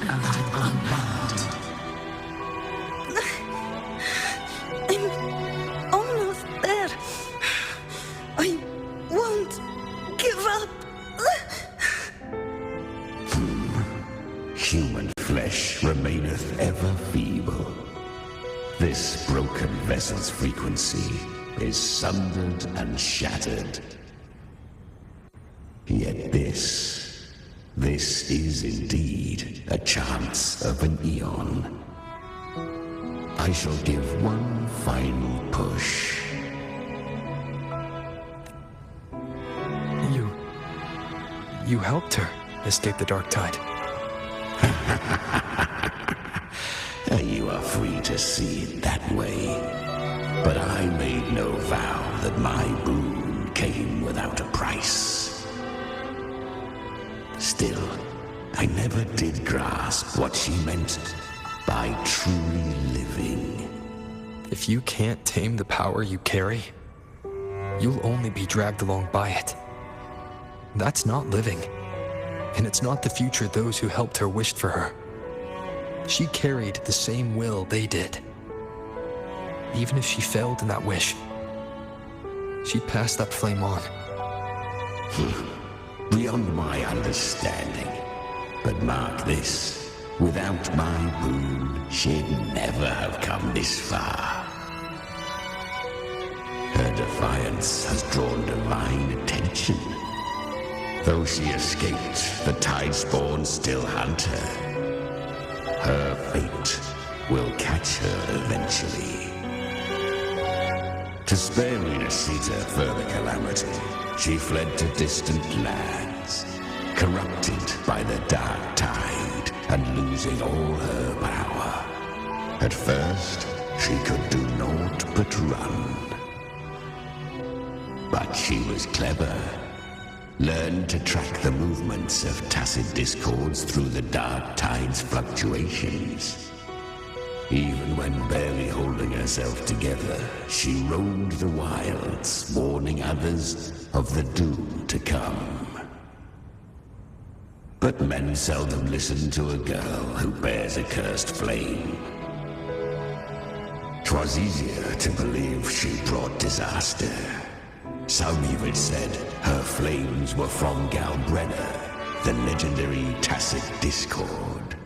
and unbound. I'm almost there. I won't give up. Human flesh remaineth ever feeble. This broken vessel's frequency is sundered and shattered. Yet this is indeed a chance of an eon. I shall give one final push. You helped her escape the darktide. You are free to see it that way. But I made no vow that my boon came without a price. Still, I never did grasp what she meant by truly living. If you can't tame the power you carry, you'll only be dragged along by it. That's not living, and it's not the future those who helped her wished for her. She carried the same will they did. Even if she failed in that wish, she passed that flame on. Beyond my understanding. But mark this, without my boon, she'd never have come this far. Her defiance has drawn divine attention. Though she escaped, the Tidespawn still hunt her. Her fate will catch her eventually. To spare Renacita further calamity, she fled to distant lands, corrupted by the darktide and losing all her power. At first, she could do naught but run. But she was clever. Learned to track the movements of tacit discords through the darktide's fluctuations. Even when barely holding herself together, she roamed the wilds, warning others of the doom to come. But men seldom listen to a girl who bears a cursed flame. 'Twas easier to believe she brought disaster. Some even said her flames were from Galbrena, the legendary tacit discord.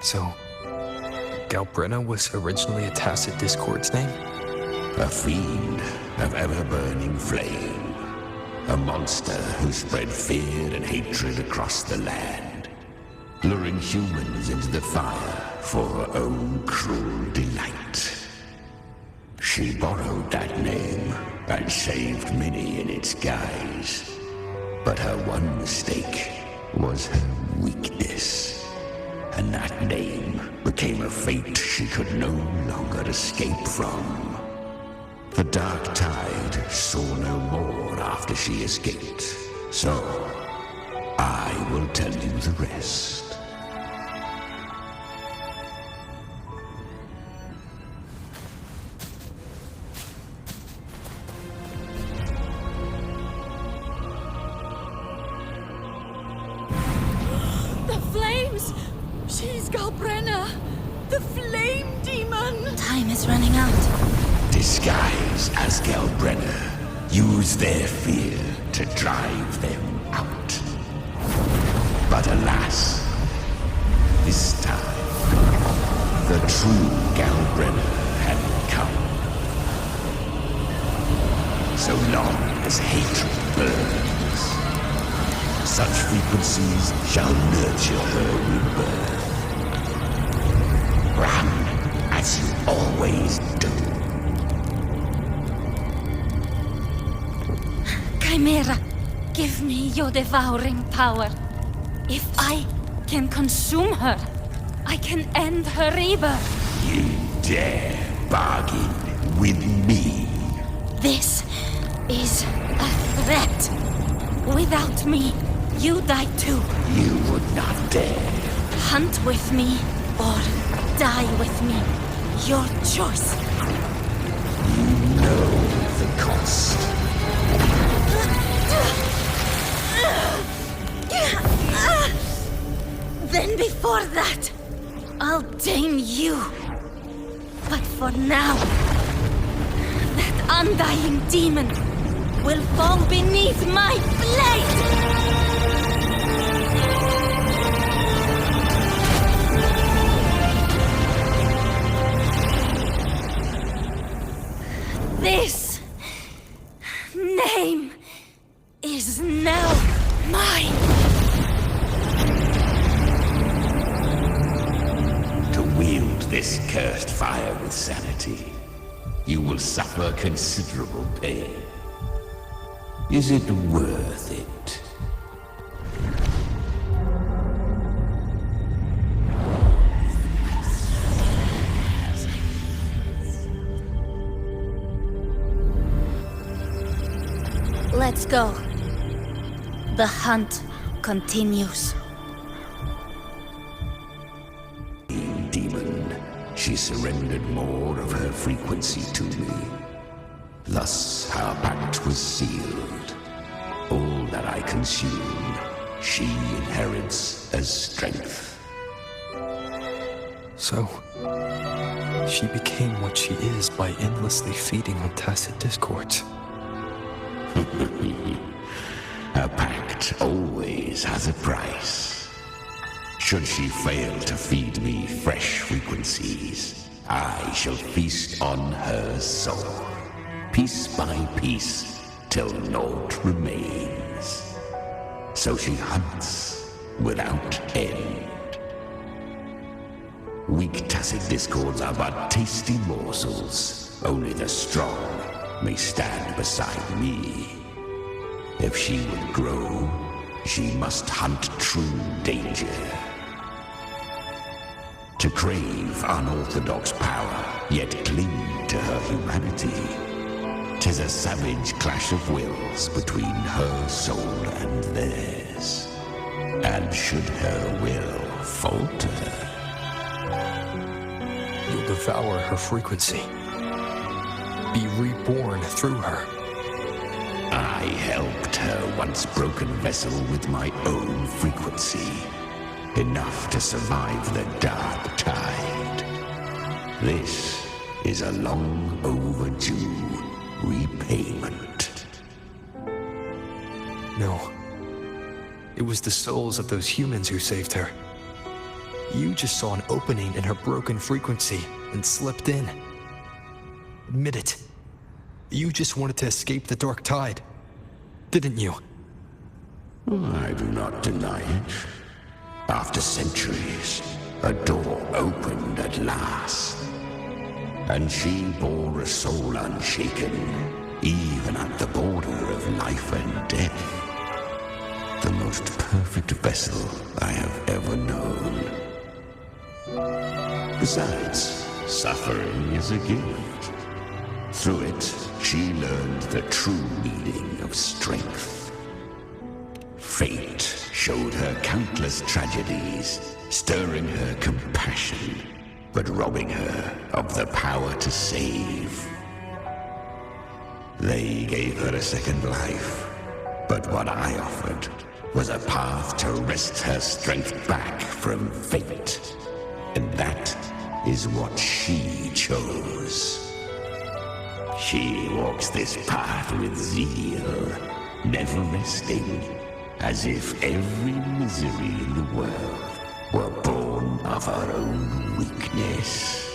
So, Galbrena was originally a tacit discord's name? A fiend of ever-burning flame. A monster who spread fear and hatred across the land, luring humans into the fire for her own cruel delight. She borrowed that name and saved many in its guise. But her one mistake was her weakness. And that name became a fate she could no longer escape from. The darktide saw no more after she escaped. So, I will tell you the rest. She's Galbrena, the flame demon! Time is running out. Disguise as Galbrena. Use their fear to drive them out. But alas, this time, the true Galbrena hadn't come. So long as hatred burns, such frequencies shall nurture her rebirth. Run, as you always do. Chimera, give me your devouring power. If I can consume her, I can end her rebirth. You dare bargain with me? This is a threat. Without me, you die too. You would not dare. Hunt with me, or die with me. Your choice. You know the cost. Then before that, I'll tame you. But for now, that undying demon will fall beneath my blade! This name is now mine. To wield this cursed fire with sanity, you will suffer considerable pain. Is it worth it? Let's go. The hunt continues. Demon, she surrendered more of her frequency to me. Thus our pact was sealed. All that I consume, she inherits as strength. So, she became what she is by endlessly feeding on tacit discords. A pact always has a price. Should she fail to feed me fresh frequencies, I shall feast on her soul, piece by piece, till naught remains. So she hunts without end. Weak tacit discords are but tasty morsels. Only the strong may stand beside me. If she would grow, she must hunt true danger. To crave unorthodox power, yet cling to her humanity, 'tis a savage clash of wills between her soul and theirs. And should her will falter, you'll devour her frequency. Be reborn through her. I helped her once broken vessel with my own frequency. Enough to survive the darktide. This is a long overdue repayment. No. It was the souls of those humans who saved her. You just saw an opening in her broken frequency and slipped in. Admit it. You just wanted to escape the darktide, didn't you? I do not deny it. After centuries, a door opened at last. And she bore a soul unshaken, even at the border of life and death. The most perfect vessel I have ever known. Besides, suffering is a gift. Through it, she learned the true meaning of strength. Fate showed her countless tragedies, stirring her compassion, but robbing her of the power to save. They gave her a second life, but what I offered was a path to wrest her strength back from fate. And that is what she chose. She walks this path with zeal, never resting, as if every misery in the world were born of her own weakness.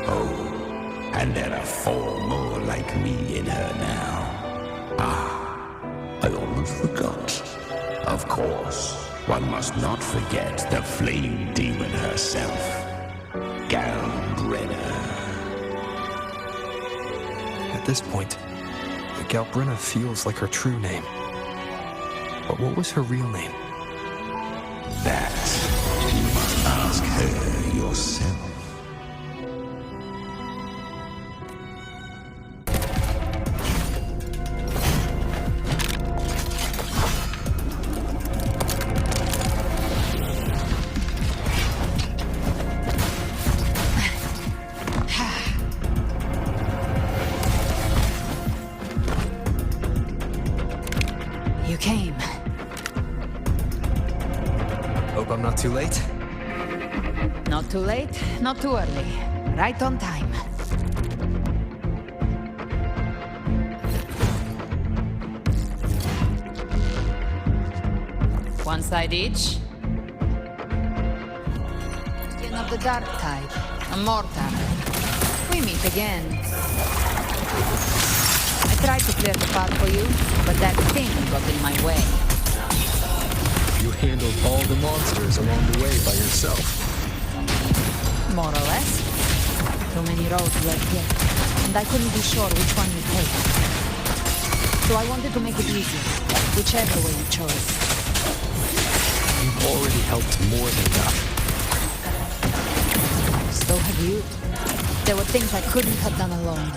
Oh, and there are 4 more like me in her now. I almost forgot. Of course, one must not forget the flame demon herself, Galbrena. At this point, the Galbrena feels like her true name. But what was her real name? That you must ask her yourself. You came. Hope I'm not too late? Not too late, not too early. Right on time. One side each. Skin of the darktide. A mortar. We meet again. I tried to clear the path for you, but that thing got in my way. You handled all the monsters along the way by yourself. More or less. Too many roads led here, and I couldn't be sure which one you'd take. So I wanted to make it easier, whichever way you chose. You've already helped more than enough. So have you. There were things I couldn't have done alone.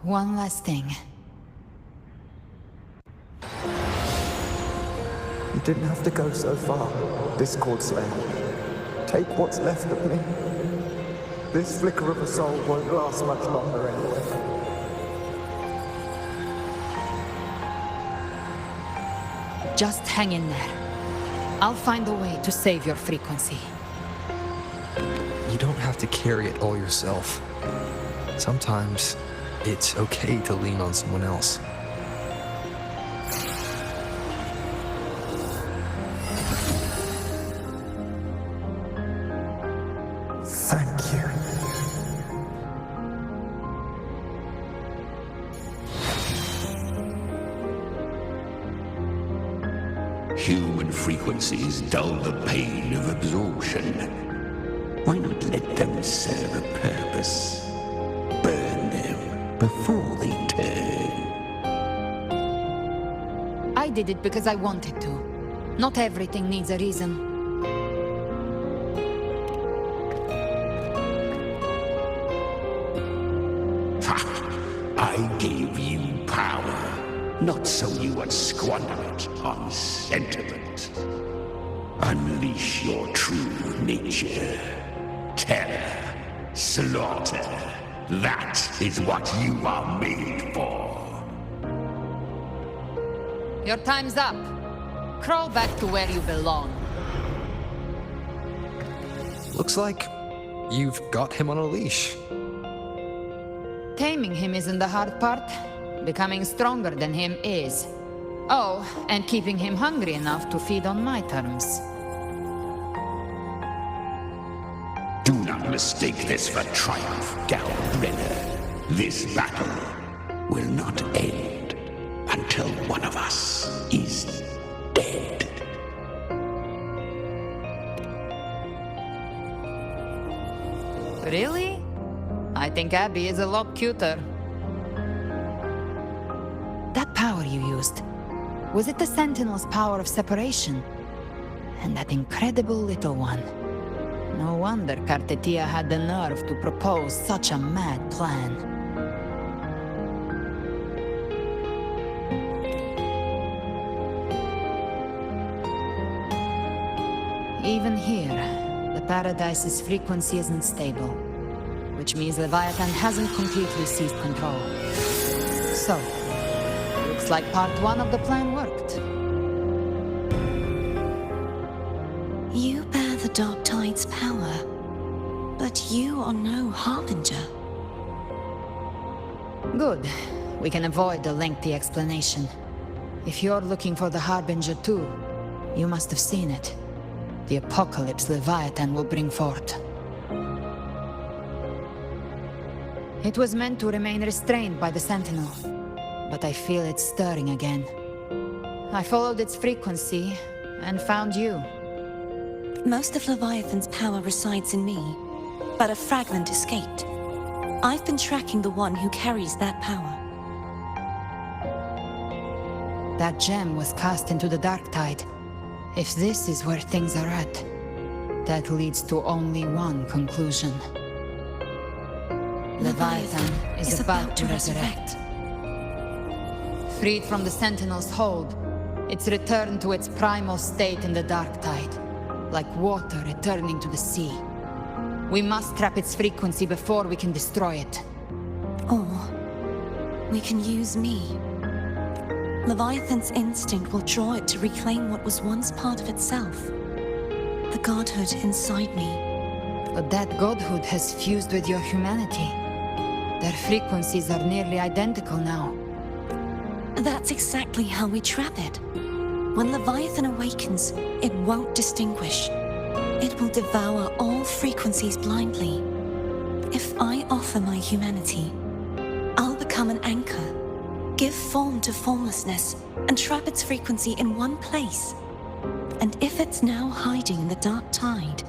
One last thing. You didn't have to go so far, Discord Slayer. Take what's left of me. This flicker of a soul won't last much longer anyway. Just hang in there. I'll find a way to save your frequency. You don't have to carry it all yourself. Sometimes it's okay to lean on someone else. Thank you. Human frequencies dull the pain of absorption. Why not let them serve a purpose? Burn them before they turn. I did it because I wanted to. Not everything needs a reason. I gave you power, not so you would squander it on sentiment. Unleash your true nature. Terror, slaughter. That is what you are made for. Your time's up. Crawl back to where you belong. Looks like you've got him on a leash. Taming him isn't the hard part. Becoming stronger than him is. Oh, and keeping him hungry enough to feed on my terms. Do not mistake this for triumph, Galbrena. This battle will not end until one of us is dead. Really? I think Abby is a lot cuter. That power you used, was it the Sentinel's power of separation? And that incredible little one. No wonder Kartetia had the nerve to propose such a mad plan. Even here, the Paradise's frequency isn't stable, which means Leviathan hasn't completely seized control. So, looks like part one of the plan worked. You bear the Darktide's power, but you are no Harbinger. Good. We can avoid a lengthy explanation. If you're looking for the Harbinger too, you must have seen it. The apocalypse Leviathan will bring forth. It was meant to remain restrained by the Sentinel, but I feel it stirring again. I followed its frequency and found you. Most of Leviathan's power resides in me, but a fragment escaped. I've been tracking the one who carries that power. That gem was cast into the darktide. If this is where things are at, that leads to only one conclusion. Leviathan is about to resurrect. Freed from the Sentinel's hold, it's returned to its primal state in the darktide, like water returning to the sea. We must trap its frequency before we can destroy it. Or we can use me. Leviathan's instinct will draw it to reclaim what was once part of itself. The godhood inside me. But that godhood has fused with your humanity. Their frequencies are nearly identical now. That's exactly how we trap it. When Leviathan awakens, it won't distinguish. It will devour all frequencies blindly. If I offer my humanity, become an anchor, give form to formlessness, and trap its frequency in one place. And if it's now hiding in the darktide,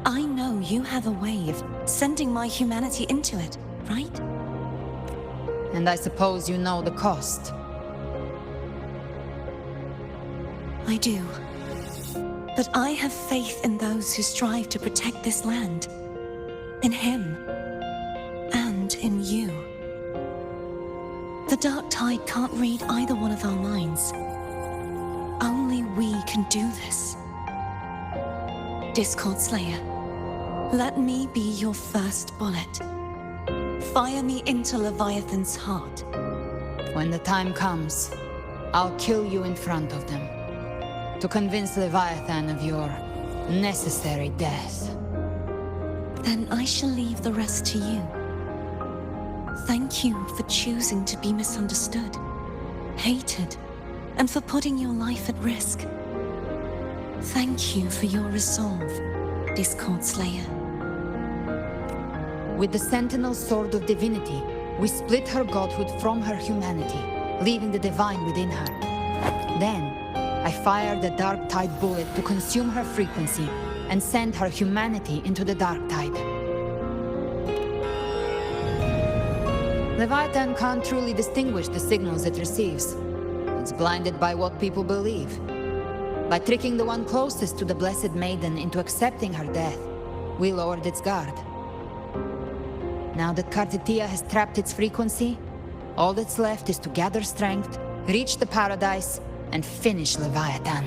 I know you have a way of sending my humanity into it, right? And I suppose you know the cost. I do. But I have faith in those who strive to protect this land. In him. And in you. The darktide can't read either one of our minds. Only we can do this. Discord Slayer, let me be your first bullet. Fire me into Leviathan's heart. When the time comes, I'll kill you in front of them. To convince Leviathan of your necessary death. Then I shall leave the rest to you. Thank you for choosing to be misunderstood, hated, and for putting your life at risk. Thank you for your resolve, Discord Slayer. With the Sentinel Sword of Divinity, we split her godhood from her humanity, leaving the divine within her. Then, I fired the darktide bullet to consume her frequency and send her humanity into the darktide. Leviathan can't truly distinguish the signals it receives. It's blinded by what people believe. By tricking the one closest to the Blessed Maiden into accepting her death, we lowered its guard. Now that Kartitia has trapped its frequency, all that's left is to gather strength, reach the paradise, and finish Leviathan.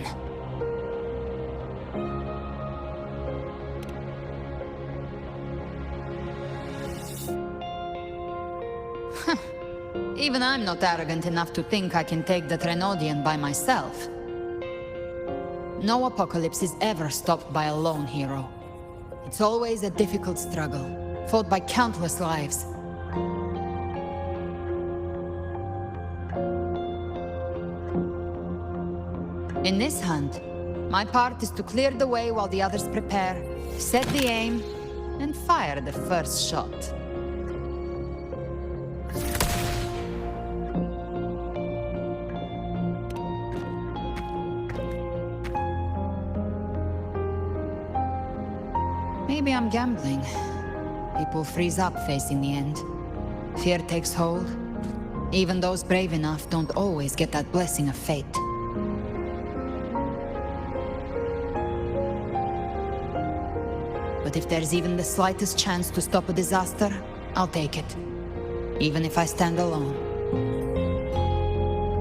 Even I'm not arrogant enough to think I can take the Trenodian by myself. No apocalypse is ever stopped by a lone hero. It's always a difficult struggle, fought by countless lives. In this hunt, my part is to clear the way while the others prepare, set the aim, and fire the first shot. Maybe I'm gambling. People freeze up facing the end. Fear takes hold. Even those brave enough don't always get that blessing of fate. But if there's even the slightest chance to stop a disaster, I'll take it. Even if I stand alone.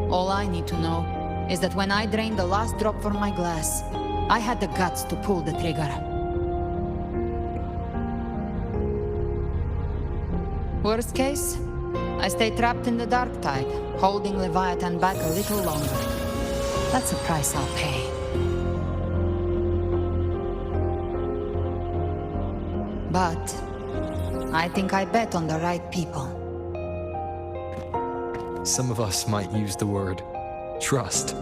All I need to know is that when I drained the last drop from my glass, I had the guts to pull the trigger. Worst case, I stay trapped in the darktide, holding Leviathan back a little longer. That's a price I'll pay. But I think I bet on the right people. Some of us might use the word trust.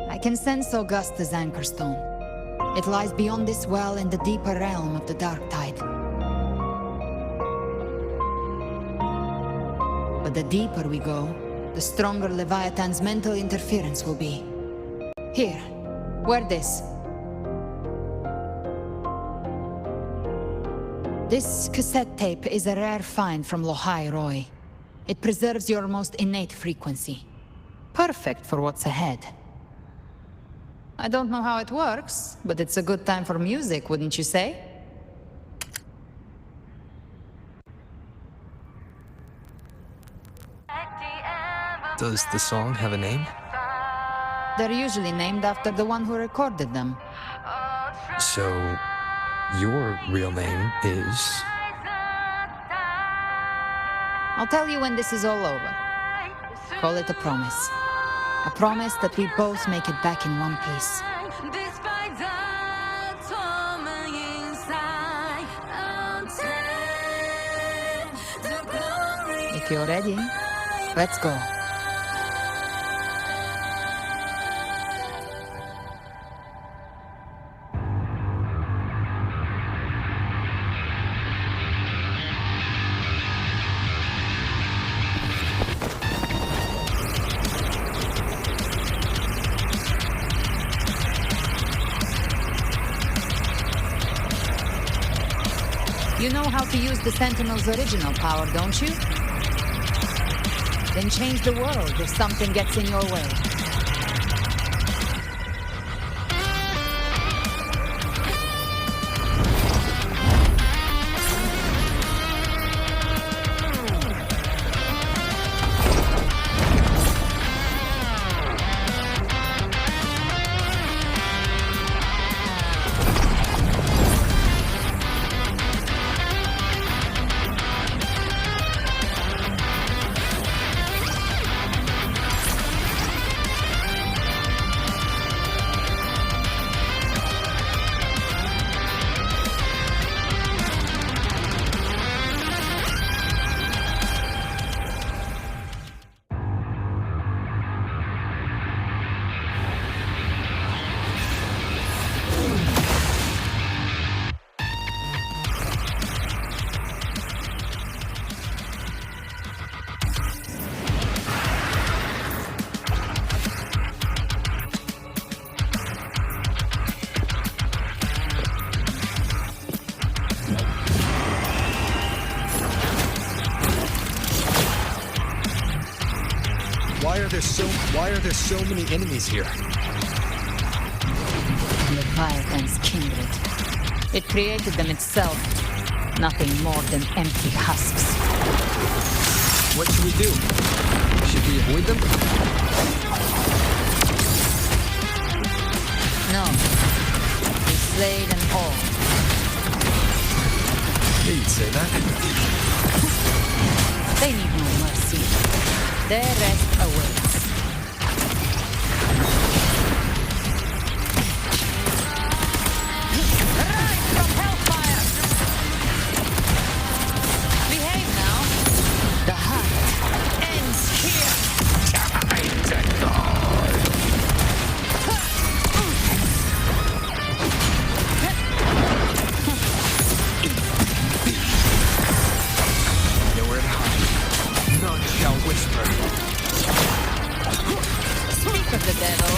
I can sense Augusta's anchorstone. It lies beyond this well in the deeper realm of the darktide. But the deeper we go, the stronger Leviathan's mental interference will be. Here, wear this. This cassette tape is a rare find from Lohai Roy. It preserves your most innate frequency. Perfect for what's ahead. I don't know how it works, but it's a good time for music, wouldn't you say? Does the song have a name? They're usually named after the one who recorded them. So, your real name is... I'll tell you when this is all over. Call it a promise. A promise that we both make it back in one piece. If you're ready, let's go. You know how to use the Sentinel's original power, don't you? Then change the world if something gets in your way. Why are there so many enemies here? Leviathan's kindred. It created them itself. Nothing more than empty husks. What should we do? Should we avoid them? No. We slay them all. Yeah, you'd say that. They need no mercy. Their rest awaits. Rise from hellfire! Behave now. The hunt ends here. Time to die. Nowhere to hide. None shall whisper. Speak of the devil.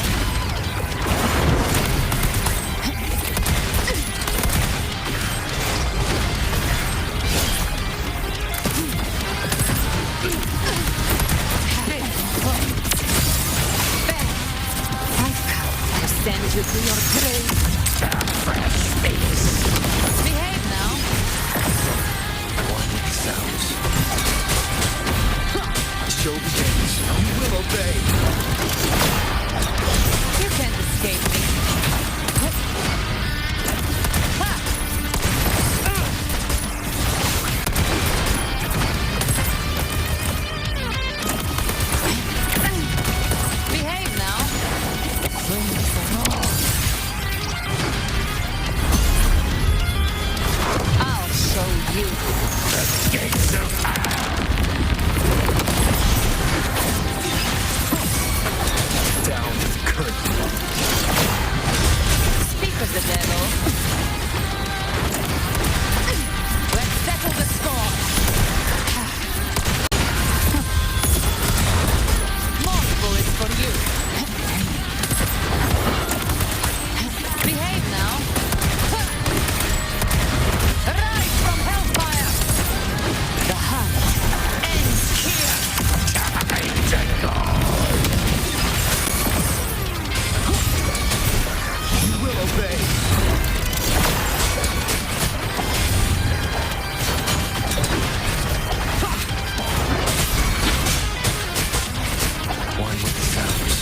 Send you to your grave. Fresh space. Behave now. One with sounds. Show begins. You will obey. You can't escape me. Behave now. I'll show you. The gates of Down with curtain. Speak of the devil. Let's settle the score. More bullets for you. Behave now. Rise from hellfire. The hunt ends here. time to die. You will obey. One with the sounds.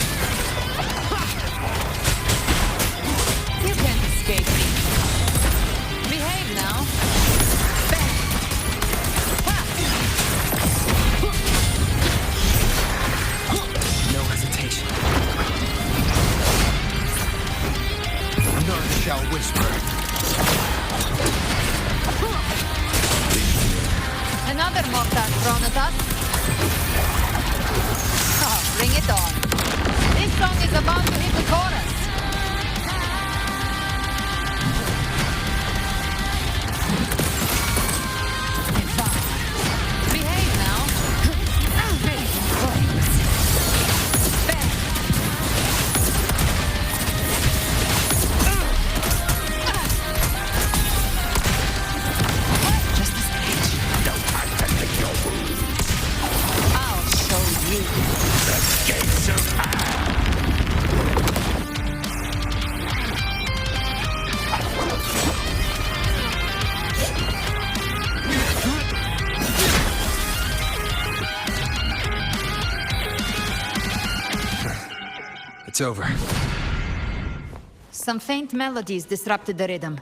You can't escape me. Behave now. Bang. No hesitation. None shall whisper. Another mortar thrown at us. Oh, bring it on. This song is about to hit the chorus. Behave now. It's over. Some faint melodies disrupted the rhythm.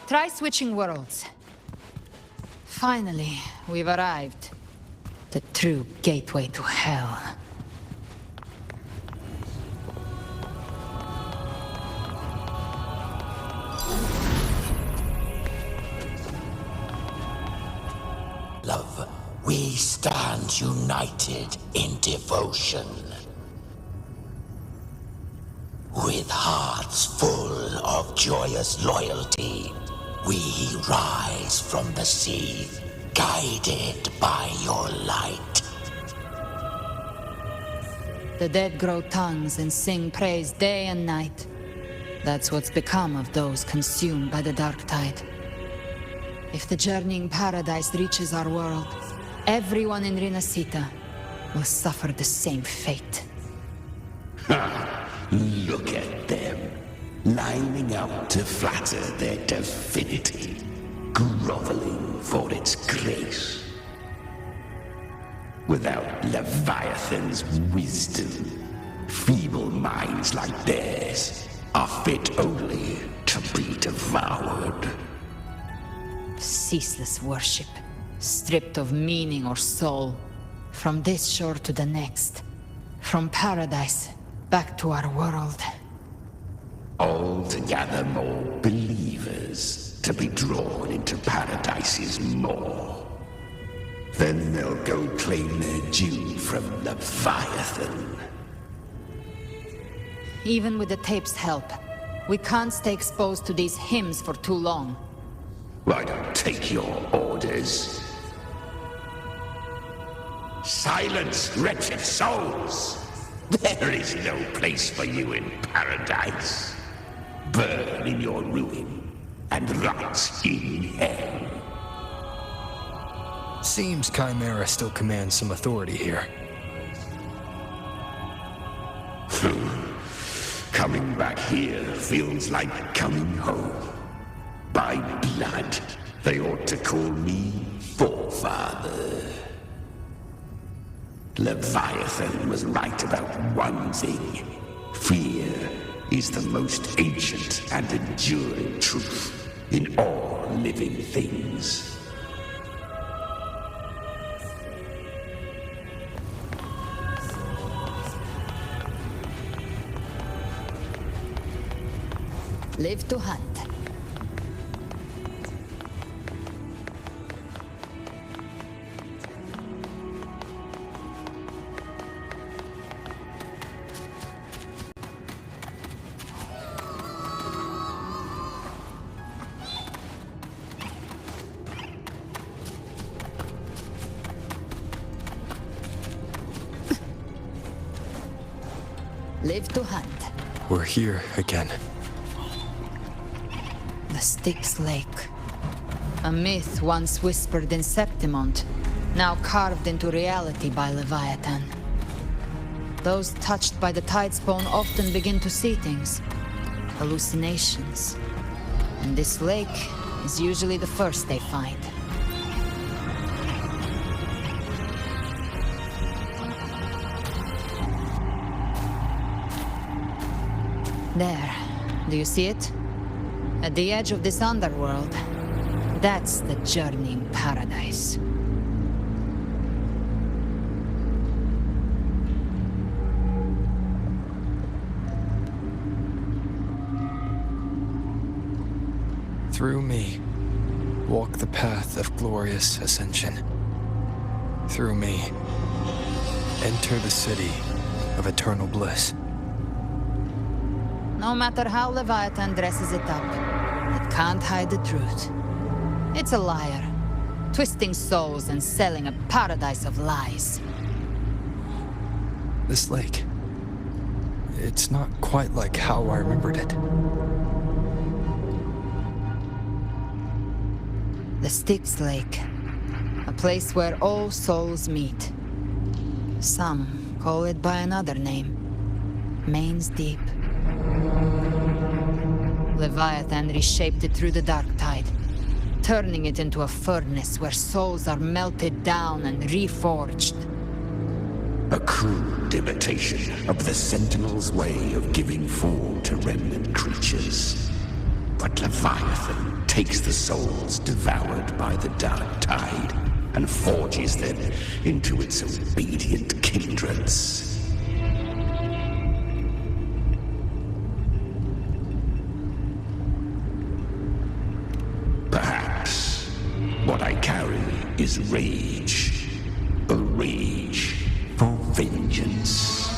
Try switching worlds. Finally, we've arrived. The true gateway to hell. Love, we stand united in devotion. With hearts full of joyous loyalty, we rise from the sea, guided by your light. The dead grow tongues and sing praise day and night. That's what's become of those consumed by the darktide. If the journeying paradise reaches our world, everyone in Renacita will suffer the same fate. Ha! Look at them, lining up to flatter their divinity, groveling for its grace. Without Leviathan's wisdom, feeble minds like theirs are fit only to be devoured. Ceaseless worship, stripped of meaning or soul, from this shore to the next, from paradise back to our world. All to gather more believers to be drawn into Paradise's maw. Then they'll go claim their due from Leviathan. Even with the tape's help, we can't stay exposed to these hymns for too long. I don't take your orders. Silence, wretched souls! There is no place for you in paradise. Burn in your ruin, and rot in hell. Seems Chimera still commands some authority here. Coming back here feels like coming home. By blood, they ought to call me Forefather. Leviathan was right about one thing. Fear is the most ancient and enduring truth in all living things. Live to hunt. Live to hunt. We're here again. The Styx Lake. A myth once whispered in Septimont, now carved into reality by Leviathan. Those touched by the tidespawn often begin to see things. Hallucinations. And this lake is usually the first they find. There. Do you see it? At the edge of this underworld, that's the journeying paradise. Through me, walk the path of glorious ascension. Through me, enter the city of eternal bliss. No matter how Leviathan dresses it up, it can't hide the truth. It's a liar, twisting souls and selling a paradise of lies. This lake, it's not quite like how I remembered it. The Styx Lake, a place where all souls meet. Some call it by another name, Main's Deep. Leviathan reshaped it through the darktide, turning it into a furnace where souls are melted down and reforged. A crude imitation of the Sentinel's way of giving form to remnant creatures. But Leviathan takes the souls devoured by the darktide and forges them into its obedient kindreds. Perhaps what I carry is rage. A rage for vengeance.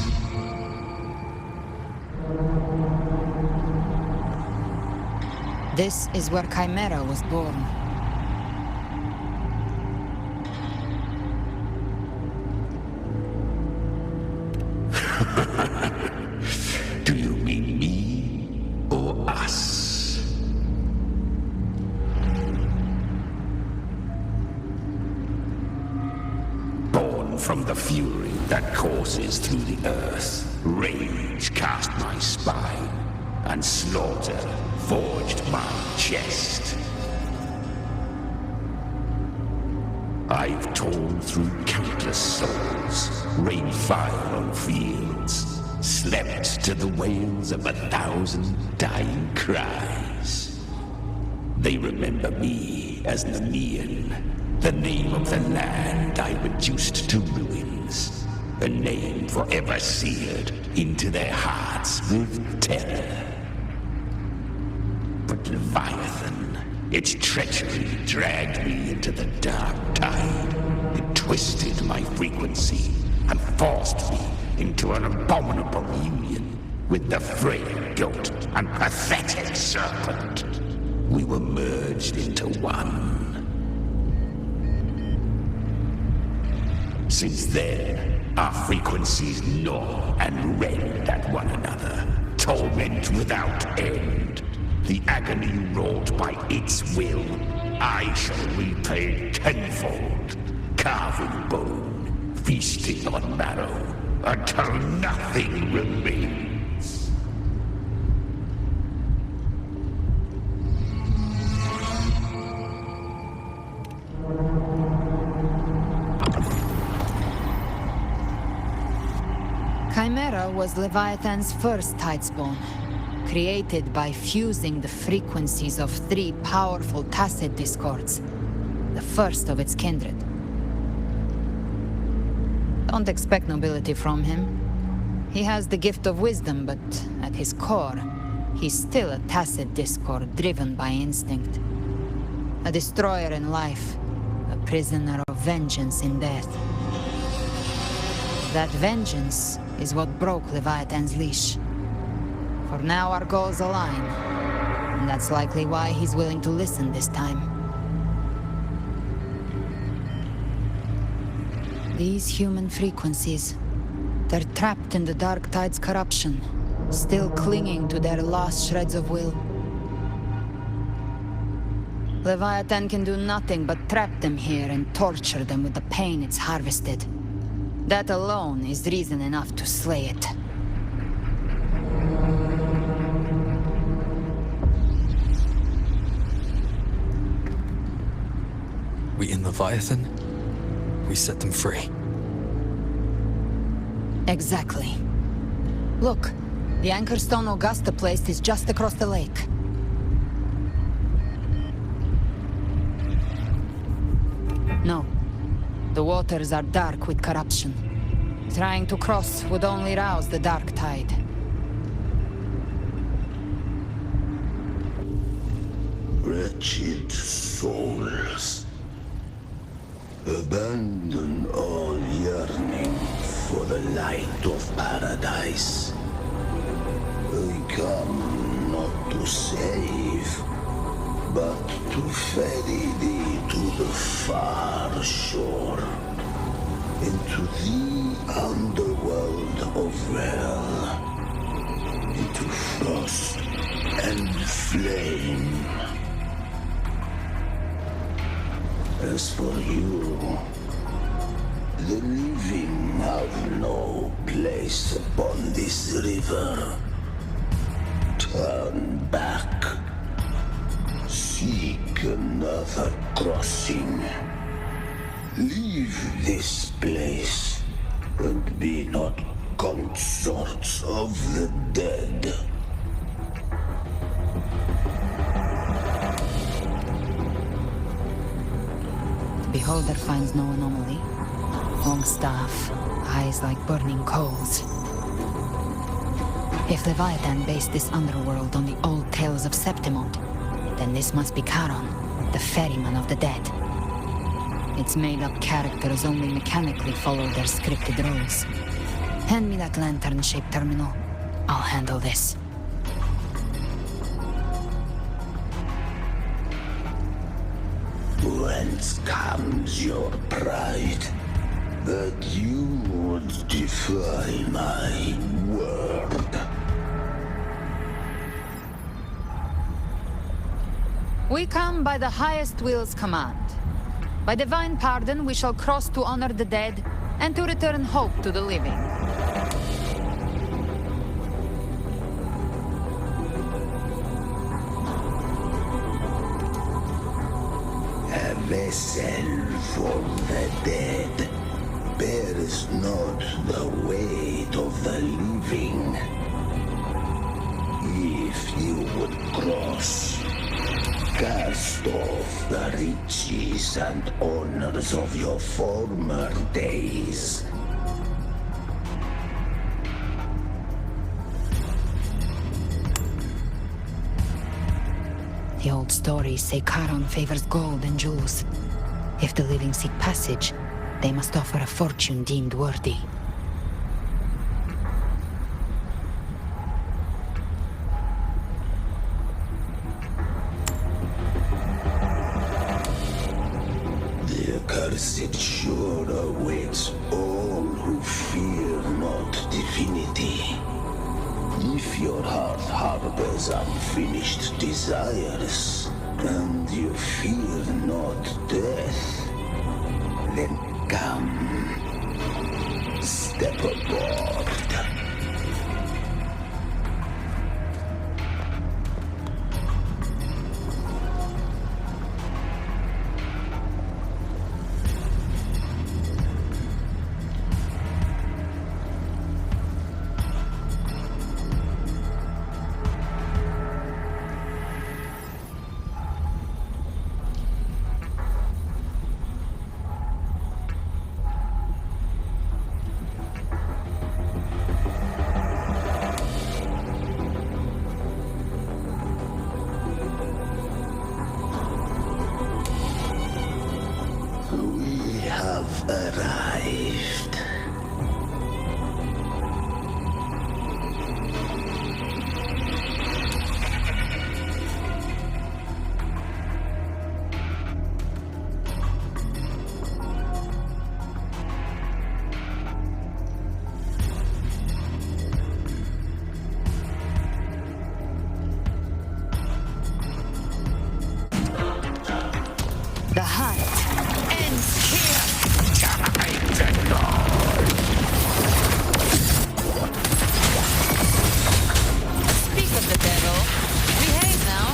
This is where Chimera was born. Do you mean me or us? Born from the fury that courses through the earth, rage cast my spine, and slaughter forged my chest. I've torn through countless souls, rained fire on fields, slept to the wails of 1,000 dying cries. They remember me as Nemean, the name of the land I reduced to ruins, a name forever seared into their hearts with terror. But Leviathan, its treachery dragged me into the darktide. It twisted my frequency and forced me into an abominable union with the frail goat and pathetic serpent. We were merged into one. Since then, our frequencies gnaw and rend at one another, torment without end. The agony wrought by its will, I shall repay tenfold, carving bone, feasting on marrow, until nothing remains. Chimera was Leviathan's first tidespawn, created by fusing the frequencies of 3 powerful tacit discords, the first of its kindred. Don't expect nobility from him. He has the gift of wisdom, but at his core, he's still a tacit discord driven by instinct. A destroyer in life, a prisoner of vengeance in death. That vengeance is what broke Leviathan's leash. For now our goals align, and that's likely why he's willing to listen this time. These human frequencies, they're trapped in the Darktide's corruption, still clinging to their last shreds of will. Leviathan can do nothing but trap them here and torture them with the pain it's harvested. That alone is reason enough to slay it. We in Leviathan, we set them free. Exactly. Look, the anchor stone Augusta placed is just across the lake. No. The waters are dark with corruption. Trying to cross would only rouse the darktide. Wretched souls, abandon all yearning for the light of paradise. I come not to save, but to ferry thee to the far shore, into the underworld of Rel, into frost and flame. As for you, the living have no place upon this river. Turn back. Seek another crossing. Leave this place and be not consorts of the dead. The beholder finds no anomaly. Long staff, eyes like burning coals. If Leviathan based this underworld on the old tales of Septimont, then this must be Charon, the ferryman of the dead. Its made-up characters only mechanically follow their scripted roles. Hand me that lantern-shaped terminal. I'll handle this. Whence comes your pride? That you would defy my word? We come by the highest will's command. By divine pardon, we shall cross to honor the dead and to return hope to the living. A vessel for the dead bears not the weight of the living. If you would cross, cast off the riches and honors of your former days. The old stories say Charon favors gold and jewels. If the living seek passage, they must offer a fortune deemed worthy. The accursed shore awaits all who fear not divinity. If your heart harbors unfinished desires, and you fear not death, then come, step aboard. Arrived. The hunt ends here! Speak of the devil. Behave now.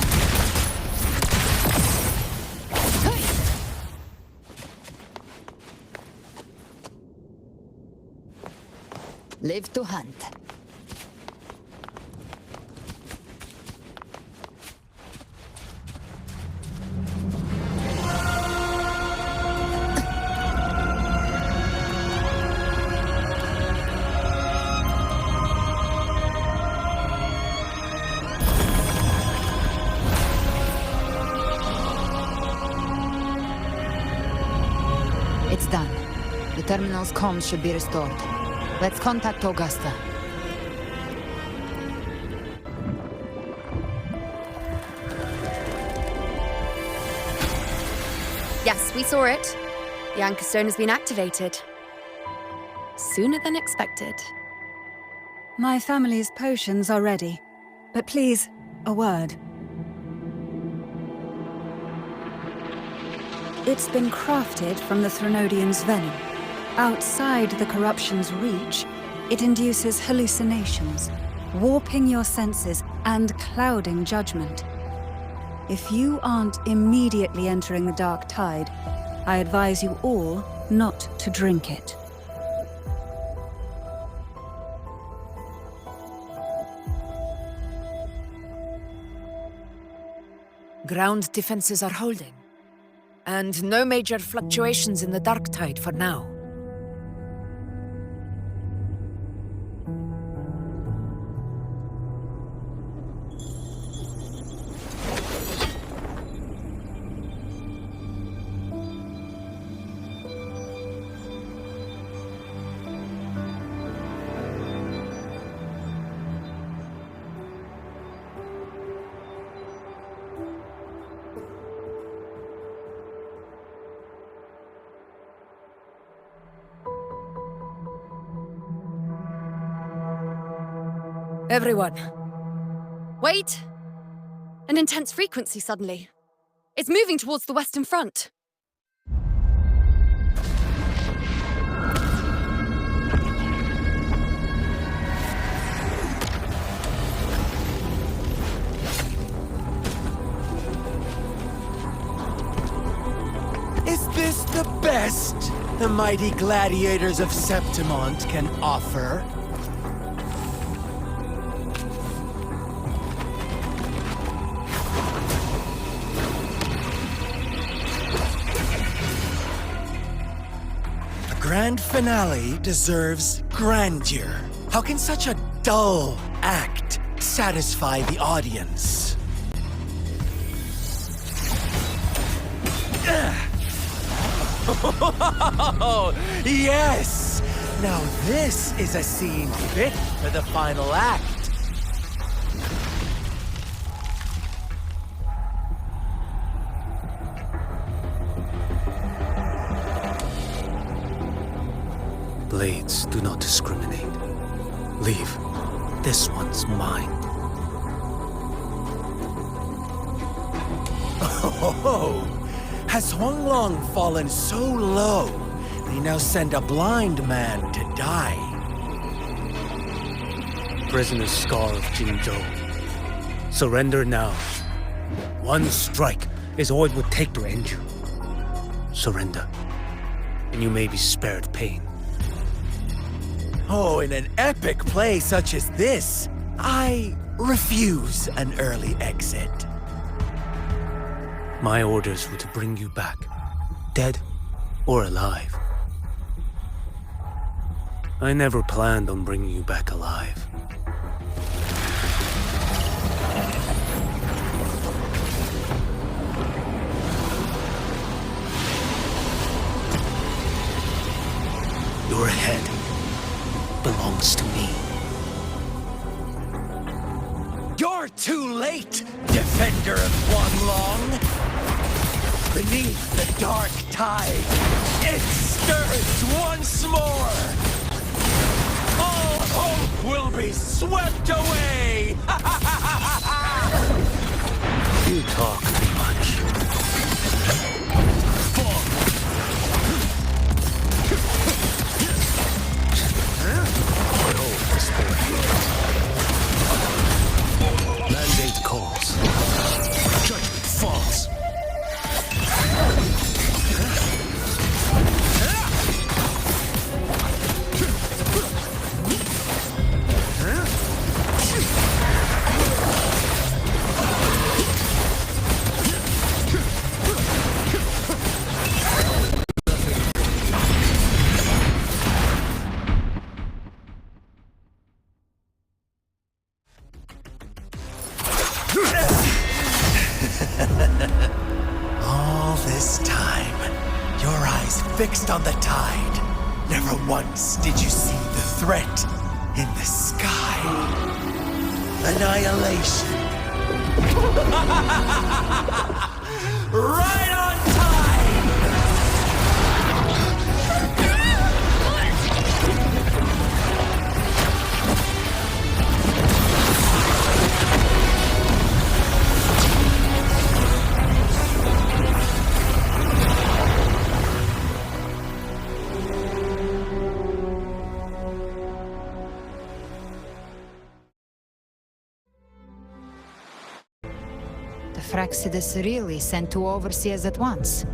Live to hunt. It's done. The terminal's comms should be restored. Let's contact Augusta. Yes, we saw it. The anchor stone has been activated. Sooner than expected. My family's potions are ready. But please, a word. It's been crafted from the Threnodian's venom. Outside the corruption's reach, it induces hallucinations, warping your senses and clouding judgment. If you aren't immediately entering the dark tide, I advise you all not to drink it. Ground defenses are holding. And no major fluctuations in the darktide for now. Everyone. Wait! An intense frequency suddenly. It's moving towards the Western Front. Is this the best the mighty gladiators of Septimont can offer? Grand finale deserves grandeur. How can such a dull act satisfy the audience? Oh, yes! Now this is a scene fit for the final act. Blades do not discriminate. Leave. This one's mine. Oh, has Huanglong fallen so low, they now send a blind man to die? Prisoner Scar of Jinzhou. Surrender now. One strike is all it would take to end you. Surrender, and you may be spared pain. Oh, in an epic play such as this, I refuse an early exit. My orders were to bring you back, dead or alive. I never planned on bringing you back alive. Your head belongs to me. You're too late, defender of Huanglong! Beneath the dark tide, it stirs once more! All hope will be swept away! You talk too much. Mandate calls. Judgment falls. All this time, your eyes fixed on the tide. Never once did you see the threat in the sky. Annihilation. Right on time! Fraxidus really sent two overseers at once.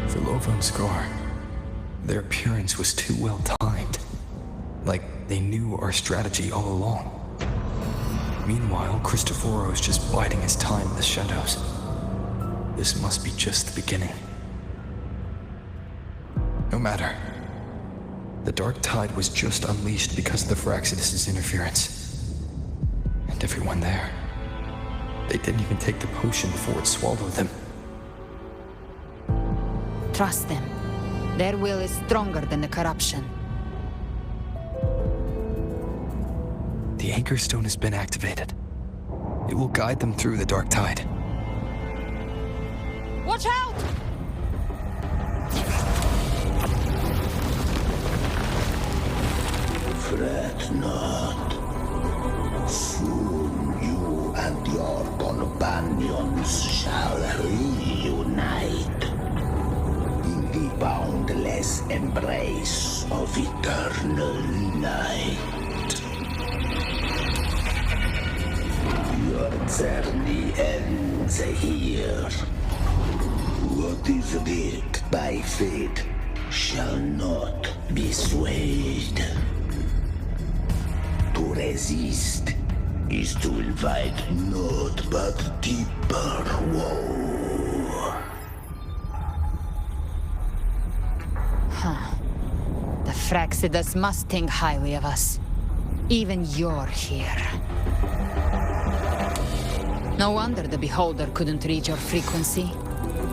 Vilova and Scar, their appearance was too well timed. Like they knew our strategy all along. Meanwhile, Christophero's just biding his time in the shadows. This must be just the beginning. No matter. The dark tide was just unleashed because of the Fraxidus' interference. And everyone there, they didn't even take the potion before it swallowed them. Trust them. Their will is stronger than the corruption. The Anchor Stone has been activated. It will guide them through the dark tide. Watch out! Fret not. Soon you and your companions shall reunite in the boundless embrace of eternal night. Your journey ends here. What is writ by fate shall not be swayed. To resist is to invite naught but deeper woe. Huh. The Fraxidus must think highly of us. Even you're here. No wonder the Beholder couldn't read your frequency.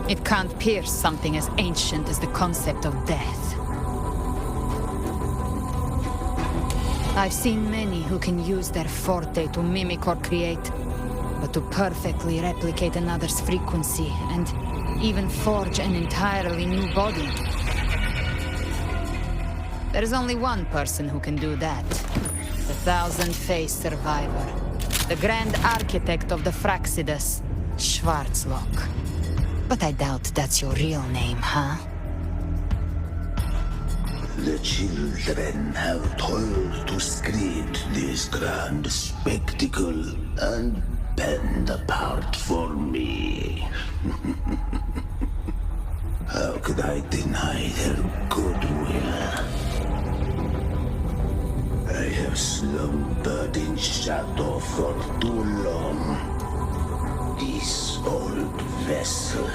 It can't pierce something as ancient as the concept of death. I've seen many who can use their forte to mimic or create, but to perfectly replicate another's frequency and even forge an entirely new body. There's only one person who can do that. The thousand-faced survivor. The grand architect of the Fraxidus, Schwarzlock. But I doubt that's your real name, huh? The children have toiled to create this grand spectacle and bend apart for me. How could I deny their goodwill? I have slumbered in shadow for too long. This old vessel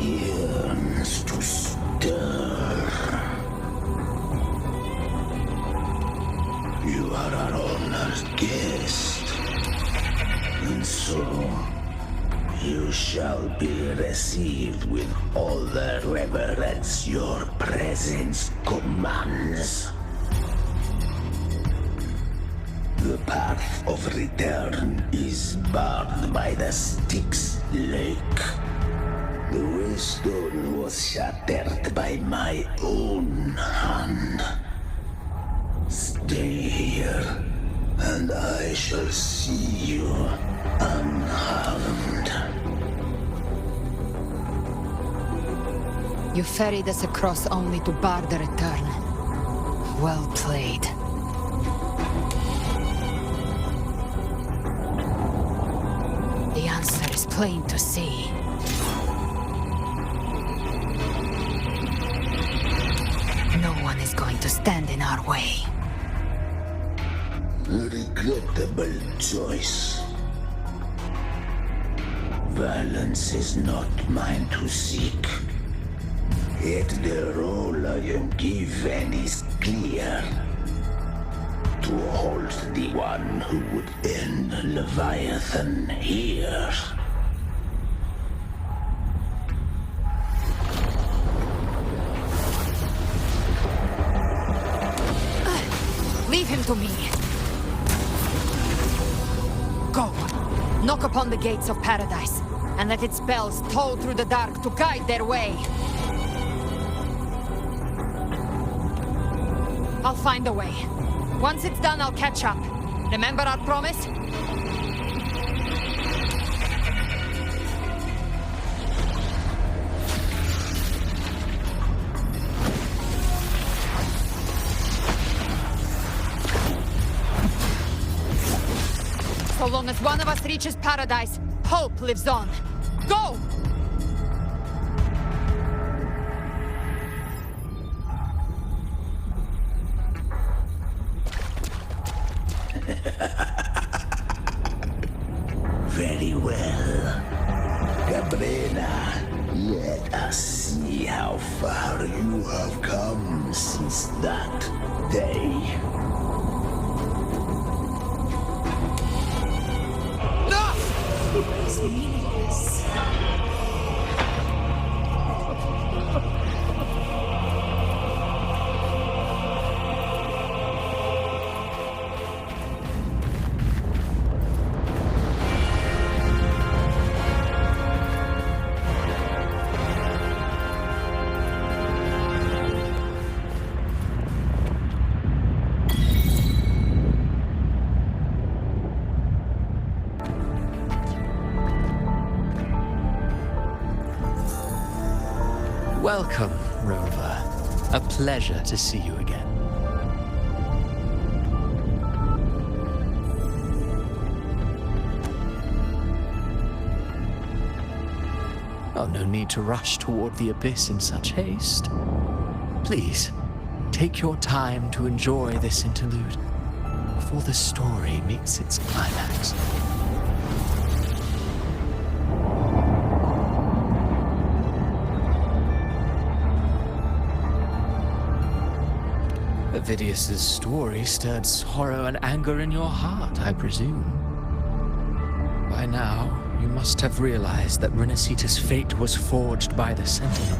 yearns to stir. You are our honored guest, and so you shall be received with all the reverence your presence commands. The path of return is barred by the Styx Lake. The waystone was shattered by my own hand. Stay here, and I shall see you unharmed. You ferried us across only to bar the return. Well played. The answer is plain to see. No one is going to stand in our way. A regrettable choice. Violence is not mine to seek. Yet the role I am given is clear. To hold the one who would end Leviathan here. Leave him to me. Go. Knock upon the gates of paradise, and let its bells toll through the dark to guide their way. I'll find a way. Once it's done, I'll catch up. Remember our promise? So long as one of us reaches paradise, hope lives on. Go! far you have come since that day. It's meaningless. Welcome, Rover. A pleasure to see you again. Oh, no need to rush toward the abyss in such haste. Please, take your time to enjoy this interlude before the story meets its climax. Avidius's story stirred sorrow and anger in your heart, I presume. By now, you must have realized that Renacita's fate was forged by the Sentinel.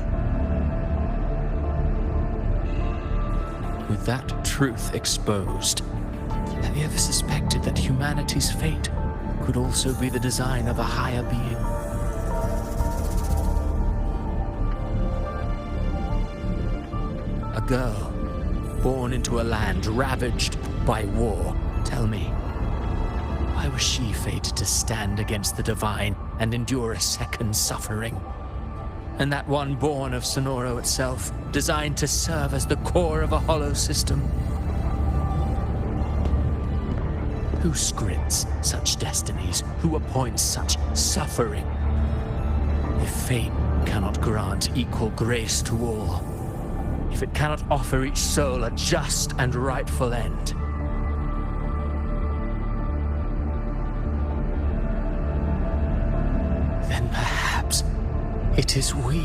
With that truth exposed, have you ever suspected that humanity's fate could also be the design of a higher being? A girl born into a land ravaged by war. Tell me, why was she fated to stand against the divine and endure a second suffering? And that one born of Sonoro itself, designed to serve as the core of a hollow system? Who scripts such destinies? Who appoints such suffering? If fate cannot grant equal grace to all, if it cannot offer each soul a just and rightful end, then perhaps it is we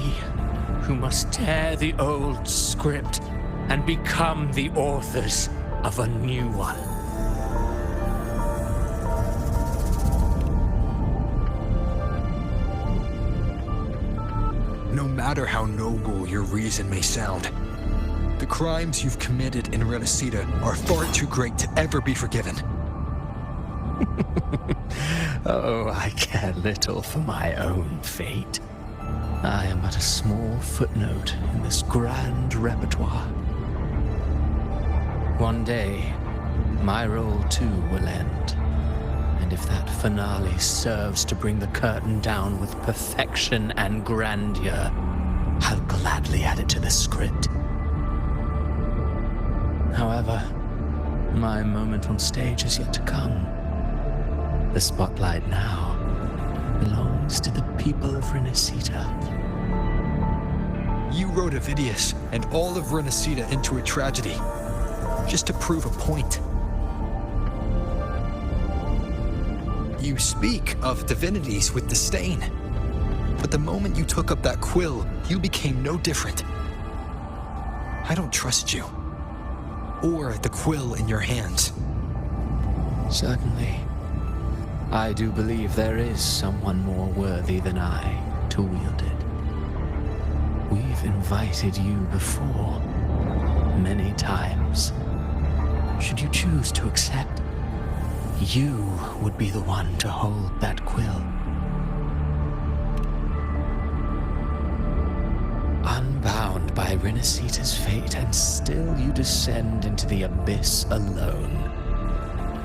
who must tear the old script and become the authors of a new one. No matter how noble your reason may sound, the crimes you've committed in Renacita are far too great to ever be forgiven. Oh, I care little for my own fate. I am but a small footnote in this grand repertoire. One day, my role too will end. And if that finale serves to bring the curtain down with perfection and grandeur, I'll gladly add it to the script. However, my moment on stage is yet to come. The spotlight now belongs to the people of Renacita. You wrote Avidius and all of Renacita into a tragedy, just to prove a point. You speak of divinities with disdain, but the moment you took up that quill, you became no different. I don't trust you, or the quill in your hands. Certainly. I do believe there is someone more worthy than I to wield it. We've invited you before, many times. Should you choose to accept, you would be the one to hold that quill. Unbound by Renacita's fate, and still you descend into the abyss alone,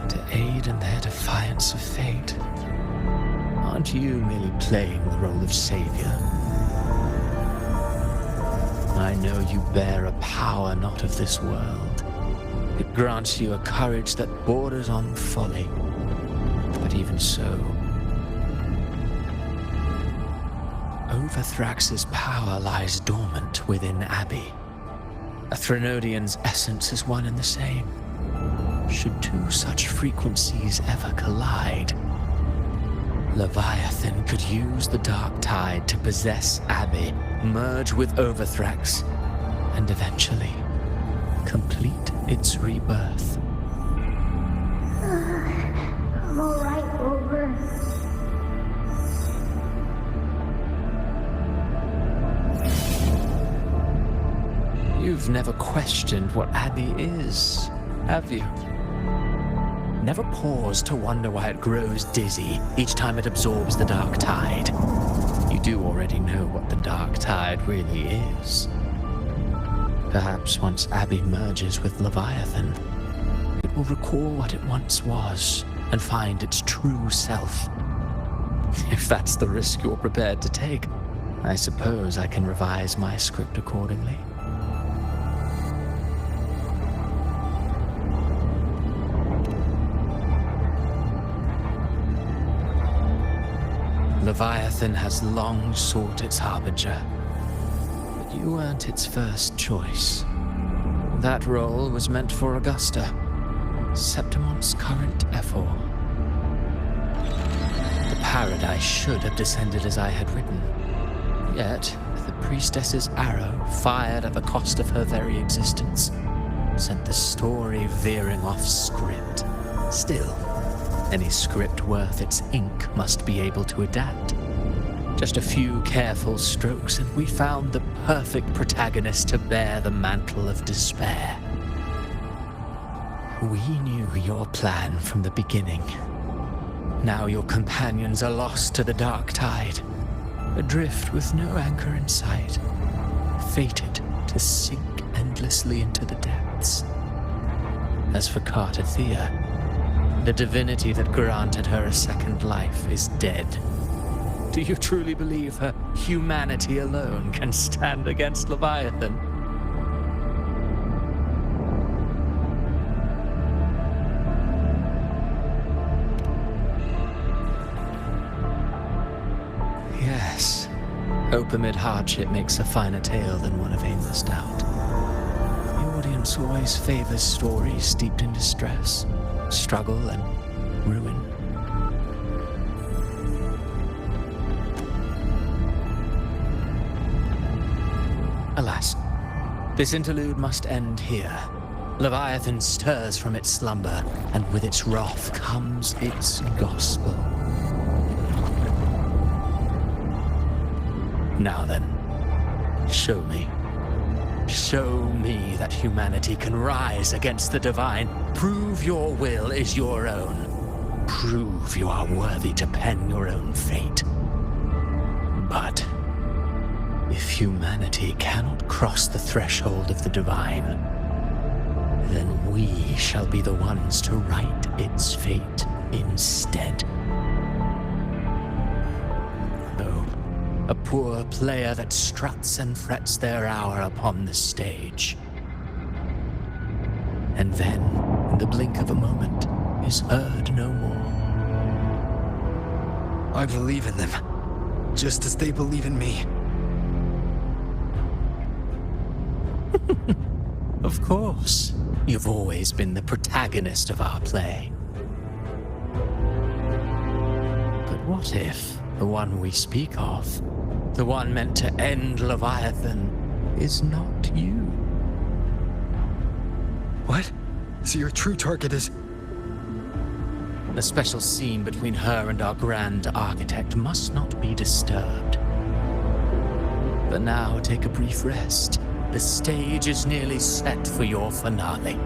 to aid in their defiance of fate. Aren't you merely playing the role of savior? I know you bear a power not of this world. It grants you a courage that borders on folly. But even so, Overthrax's power lies dormant within Abbey. A Threnodian's essence is one and the same. Should two such frequencies ever collide, Leviathan could use the darktide to possess Abby, merge with Overthrax, and eventually complete its rebirth. I'm alright, Rover. You've never questioned what Abby is, have you? Never paused to wonder why it grows dizzy each time it absorbs the darktide. You do already know what the darktide really is. Perhaps once Abby merges with Leviathan, it will recall what it once was and find its true self. If that's the risk you're prepared to take, I suppose I can revise my script accordingly. Leviathan has long sought its harbinger, but you weren't its first choice. That role was meant for Augusta, Septimon's current Ephor. The paradise should have descended as I had written, yet the priestess's arrow, fired at the cost of her very existence, sent the story veering off script. Still, any script worth its ink must be able to adapt. Just a few careful strokes and we found the perfect protagonist to bear the mantle of despair. We knew your plan from the beginning. Now your companions are lost to the darktide, adrift with no anchor in sight, fated to sink endlessly into the depths. As for Cartathea, the divinity that granted her a second life is dead. Do you truly believe her humanity alone can stand against Leviathan? Yes, hope amid hardship makes a finer tale than one of aimless doubt. The audience always favors stories steeped in distress, struggle, and ruin. Alas, this interlude must end here. Leviathan stirs from its slumber, and with its wrath comes its gospel. Now then, show me. Show me that humanity can rise against the divine. Prove your will is your own. Prove you are worthy to pen your own fate. But if humanity cannot cross the threshold of the divine, then we shall be the ones to write its fate instead. A poor player that struts and frets their hour upon the stage. And then, in the blink of a moment, is heard no more. I believe in them, just as they believe in me. Of course. You've always been the protagonist of our play. But what if the one we speak of, the one meant to end Leviathan, is not you? What? So your true target is... The special scene between her and our grand architect must not be disturbed. But now take a brief rest. The stage is nearly set for your finale.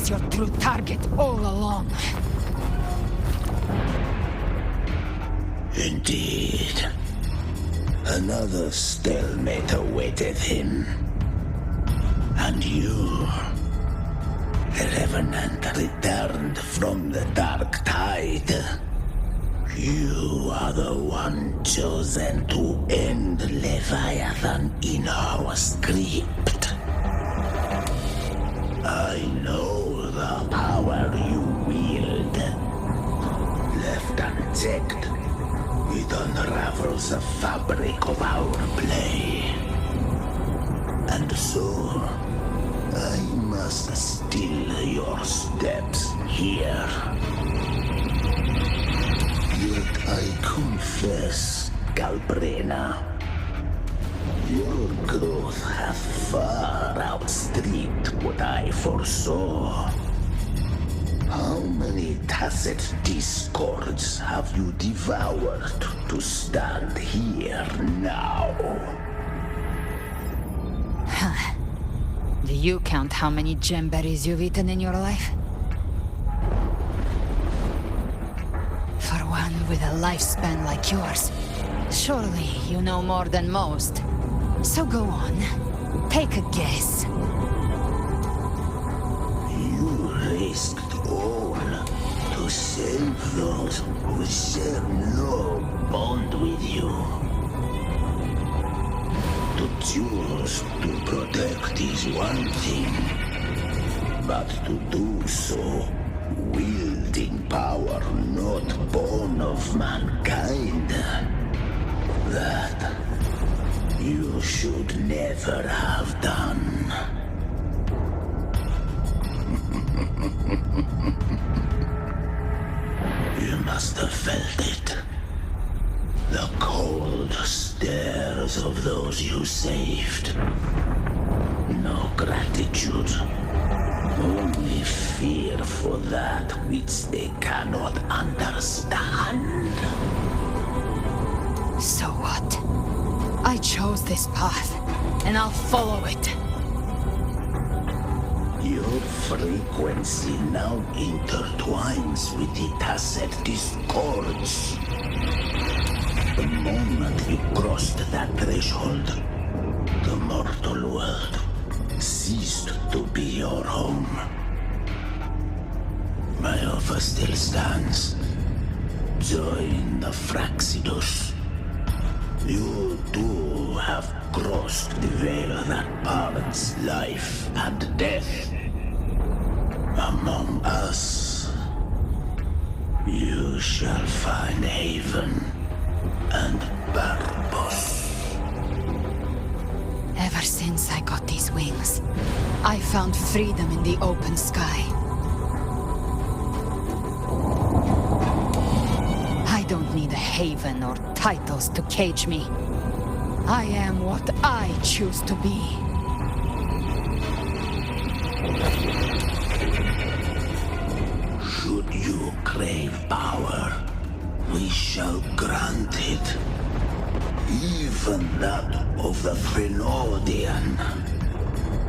Your true target all along. Indeed. Another stalemate awaited him. And you, the Revenant, returned from the Darktide. You are the one chosen to end Leviathan in our script. I know the power you wield. Left unchecked, it unravels the fabric of our play. And so, I must still your steps here. Yet I confess, Galbrena, your growth hath far outstripped what I foresaw. How many tacit discords have you devoured to stand here now? Do you count how many gemberries you've eaten in your life? For one with a lifespan like yours, surely you know more than most. So go on, take a guess. You risked all to save those who share no bond with you. To choose to protect is one thing, but to do so wielding power not born of mankind, that you should never have done. You must have felt it. The cold stares of those you saved. No gratitude. Only fear for that which they cannot understand. So what? I chose this path, and I'll follow it. Your frequency now intertwines with the tacit discords. The moment you crossed that threshold, the mortal world ceased to be your home. My offer still stands. Join the Fraxidus. You too have crossed the veil that parts life and death. Among us, you shall find haven and purpose. Ever since I got these wings, I found freedom in the open sky. I don't need a haven or titles to cage me. I am what I choose to be. Should you crave power, we shall grant it. Even that of the Frenodian.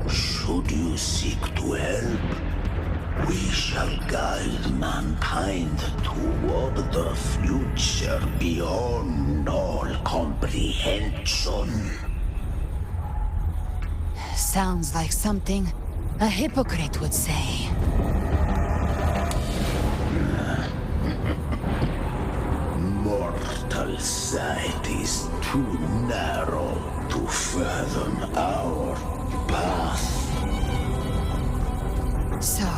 Should you seek to help, we shall guide mankind toward the future beyond all comprehension. Sounds like something a hypocrite would say. Mortal sight is too narrow to fathom our path. So,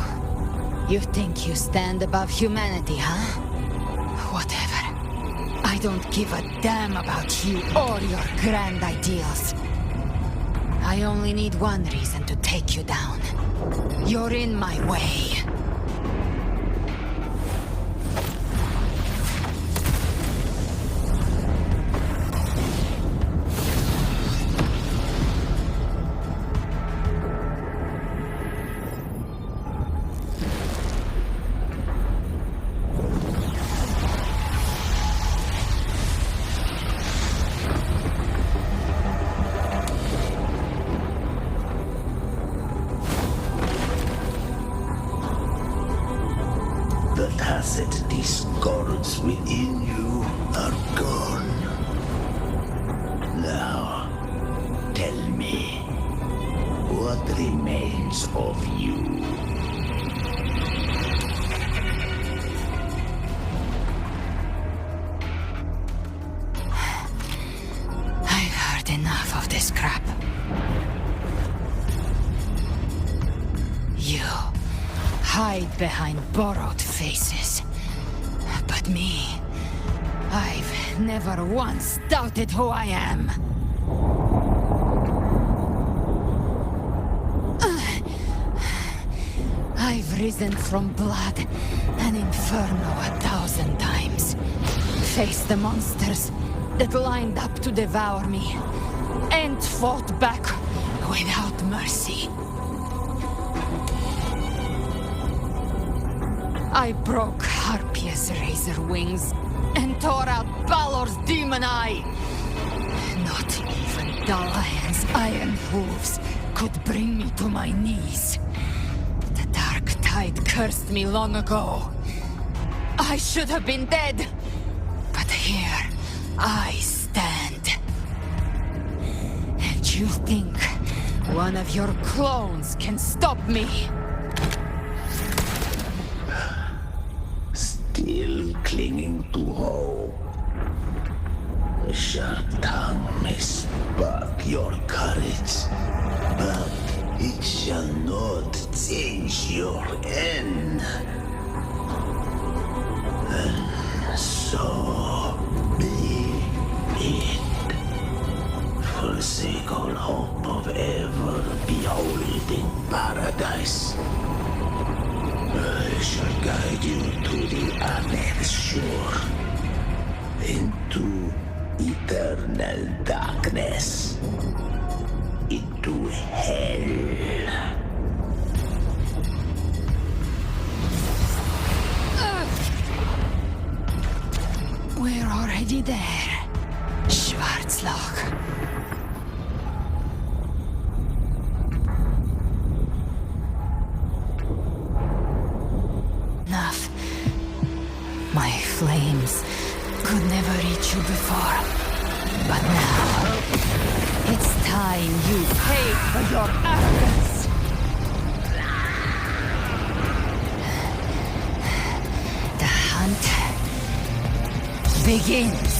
you think you stand above humanity, huh? Whatever. I don't give a damn about you or your grand ideals. I only need one reason to take you down. You're in my way. Tacit discords within you are gone. evidence of you. I've heard enough of this crap. You hide behind borrowed faces. But me, I've never once doubted who I am. I've risen from blood and inferno 1,000 times. Faced the monsters that lined up to devour me, and fought back without mercy. I broke Harpia's razor wings and tore out Balor's demon eye. Not even Dalahan's iron hooves could bring me to my knees. The darktide cursed me long ago. I should have been dead, but here I stand. And you think one of your clones can stop me? Still clinging to hope. The sharp tongue may spark your courage, but it shall not change your end. And so be it. Forsake all hope of ever beholding paradise. I shall guide you to the Akhir shore, into eternal darkness, into hell. We're already there, Schwarzloch. Enough. My flames could never reach you before. But now, it's time you paid for your arrogance. The hunt begins.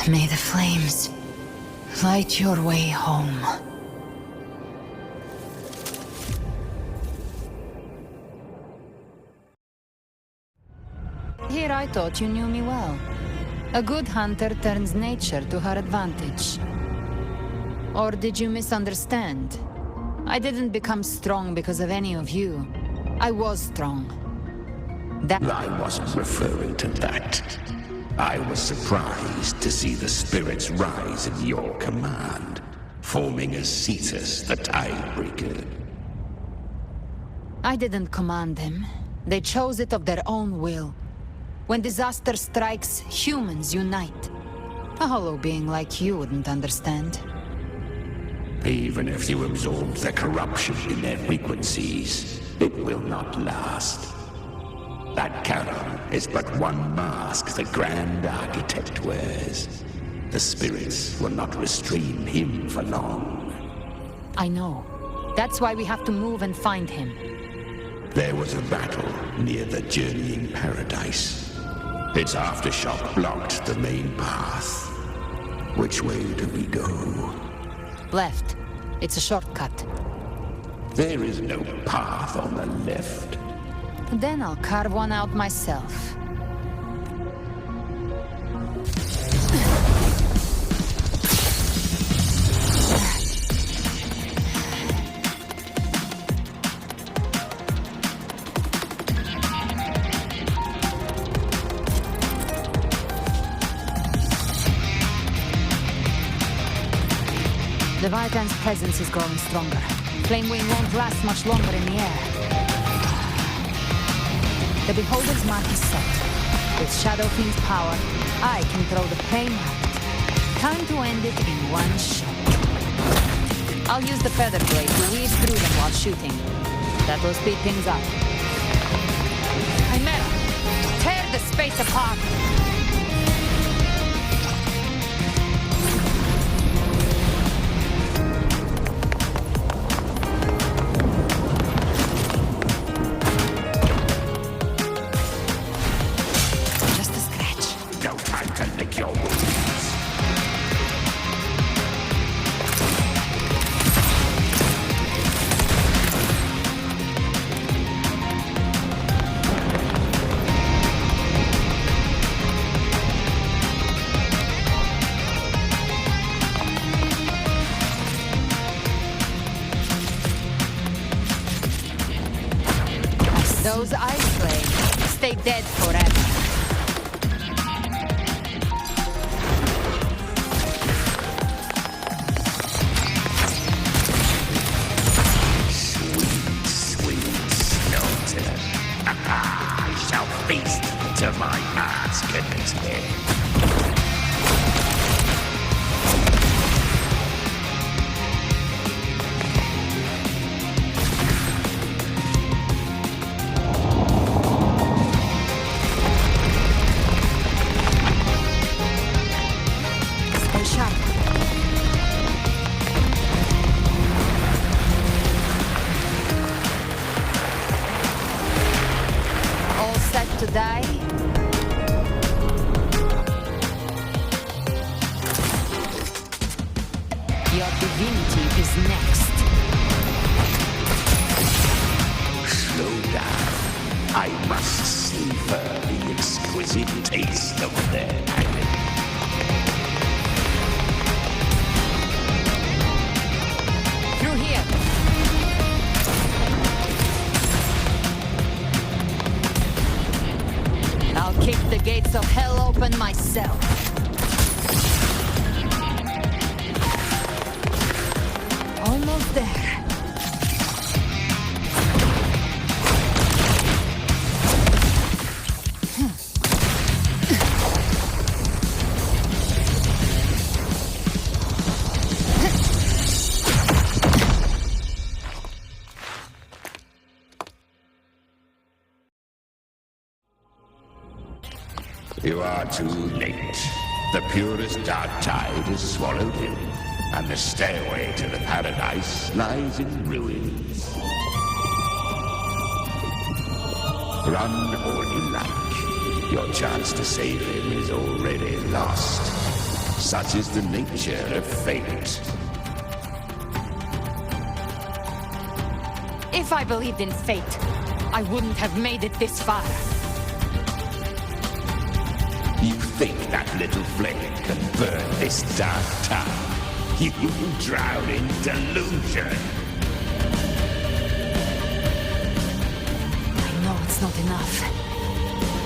May the flames light your way home. Here I thought you knew me well. A good hunter turns nature to her advantage. Or did you misunderstand? I didn't become strong because of any of you. I was strong. I wasn't referring to that. I was surprised to see the spirits rise in your command, forming as Cetus the Tidebreaker. I didn't command them. They chose it of their own will. When disaster strikes, humans unite. A hollow being like you wouldn't understand. Even if you absorb the corruption in their frequencies, it will not last. That Charon is but one mask the Grand Architect wears. The spirits will not restrain him for long. I know. That's why we have to move and find him. There was a battle near the Journeying Paradise. Its aftershock blocked the main path. Which way do we go? Left. It's a shortcut. There is no path on the left. Then I'll carve one out myself. Leviathan's presence is growing stronger. Flame Wing won't last much longer in the air. The Beholder's mark is set. With Shadow Fiend's power, I can throw the pain out. Time to end it in one shot. I'll use the feather blade to weave through them while shooting. That will speed things up. Chimera, tear the space apart! Those ice blades stay dead forever. Sweet slaughter. I shall feast to my heart's content. To die? Your divinity is next. Slow down. I must savor the exquisite taste of their agony. Through here. I'll kick the gates of hell open myself. Almost there. You are too late. The purest darktide is swallowed in, and the stairway to the paradise lies in ruins. Run all you like. Your chance to save him is already lost. Such is the nature of fate. If I believed in fate, I wouldn't have made it this far. You think that little flame can burn this dark town? You drown in delusion. I know it's not enough.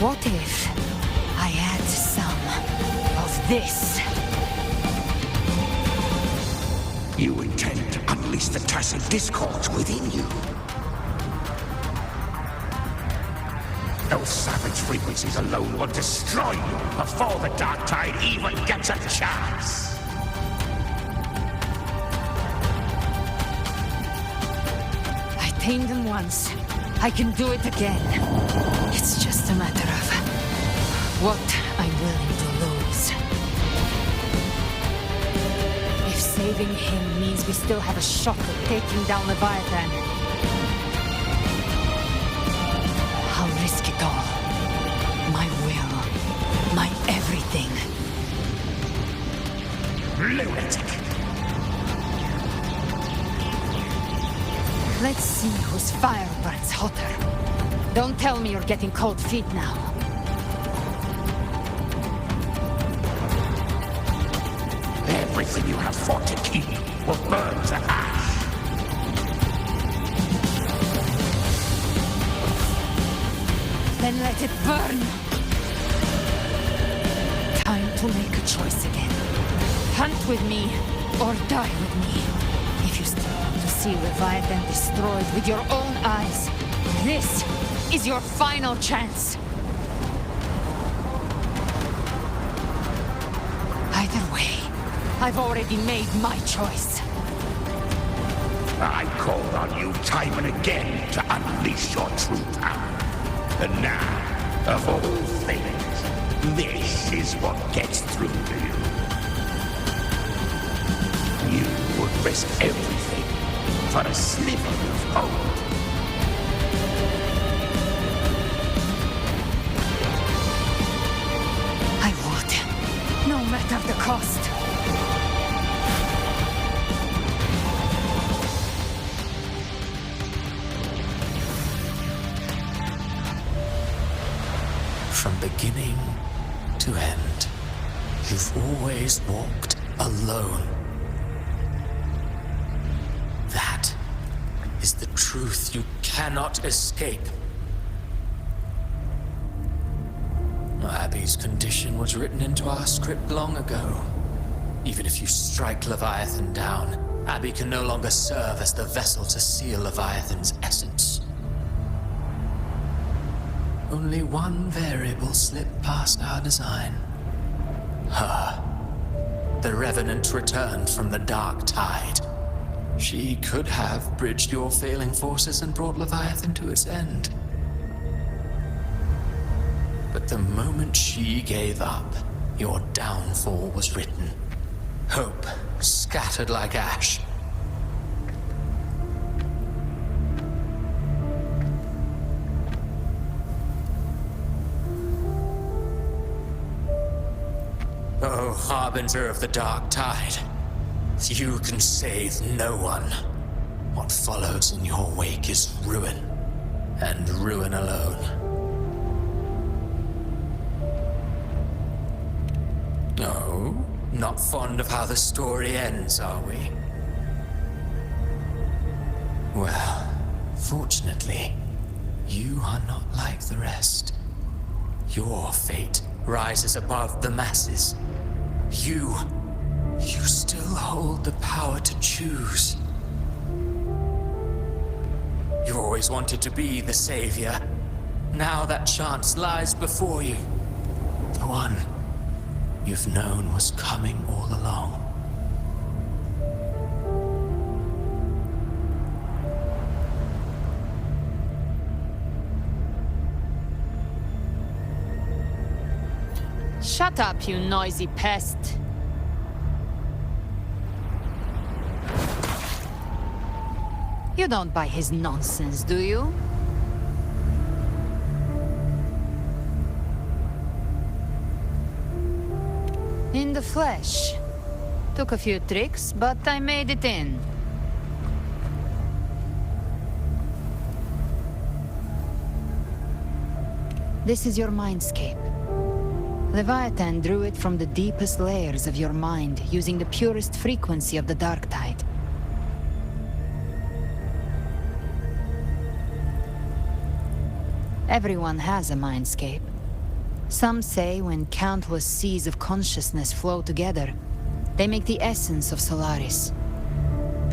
What if I add some of this? You intend to unleash the tacit discords within you. Those savage frequencies alone will destroy you before the darktide even gets a chance. I tamed them once. I can do it again. It's just a matter of what I'm willing to lose. If saving him means we still have a shot at taking down Leviathan, I'll risk it all. My will. My everything. Lunatic! Let's see whose fire burns hotter. Don't tell me you're getting cold feet now. Everything you have fought to keep will burn to ash. Then let it burn! Time to make a choice again. Hunt with me, or die with me. If you still want to see Leviathan destroyed with your own eyes, this is your final chance. Either way, I've already made my choice. I called on you time and again to unleash your true power. And now, of all things, this is what gets through to you. You would risk everything for a sliver of hope. I would, no matter the cost. From beginning to end, you've always walked alone. That is the truth you cannot escape. Abby's condition was written into our script long ago. Even if you strike Leviathan down, Abby can no longer serve as the vessel to seal Leviathan's essence. Only one variable slipped past our design. Her. The Revenant returned from the darktide. She could have bridged your failing forces and brought Leviathan to its end. But the moment she gave up, your downfall was written. Hope scattered like ash. Oh, harbinger of the darktide, you can save no one. What follows in your wake is ruin, and ruin alone. No, not fond of how the story ends, are we? Well, fortunately, you are not like the rest. Your fate rises above the masses. You still hold the power to choose. You always wanted to be the savior. Now that chance lies before you. The one you've known was coming all along. Shut up, you noisy pest. You don't buy his nonsense, do you? In the flesh. Took a few tricks, but I made it in. This is your mindscape. Leviathan drew it from the deepest layers of your mind, using the purest frequency of the darktide. Everyone has a mindscape. Some say when countless seas of consciousness flow together, they make the essence of Solaris.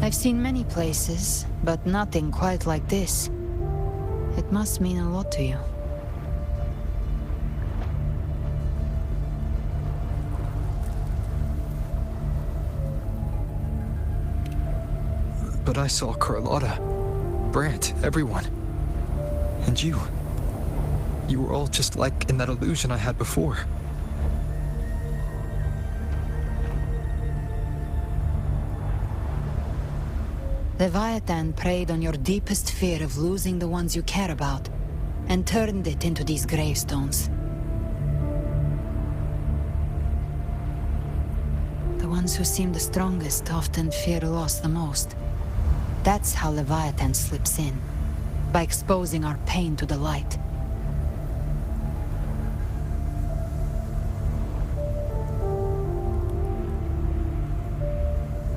I've seen many places, but nothing quite like this. It must mean a lot to you. But I saw Carlotta, Brant, everyone. And you. You were all just like in that illusion I had before. Leviathan preyed on your deepest fear of losing the ones you care about, and turned it into these gravestones. The ones who seem the strongest often fear loss the most. That's how Leviathan slips in, by exposing our pain to the light.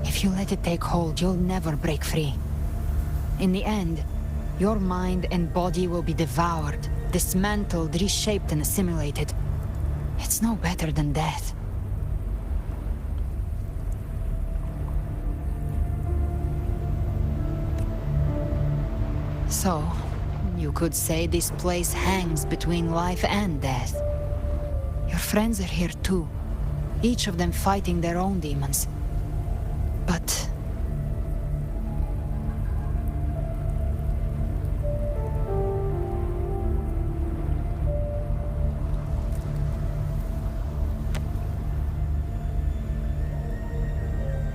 If you let it take hold, you'll never break free. In the end, your mind and body will be devoured, dismantled, reshaped, and assimilated. It's no better than death. So, you could say this place hangs between life and death. Your friends are here too, each of them fighting their own demons. But...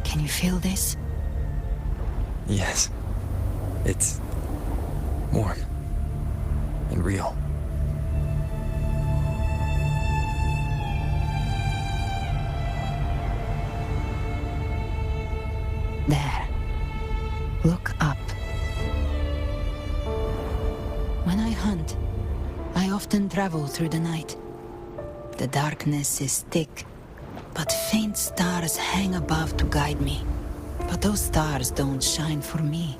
Can you feel this? Yes. It's warm and real. There. Look up. When I hunt, I often travel through the night. The darkness is thick, but faint stars hang above to guide me. But those stars don't shine for me.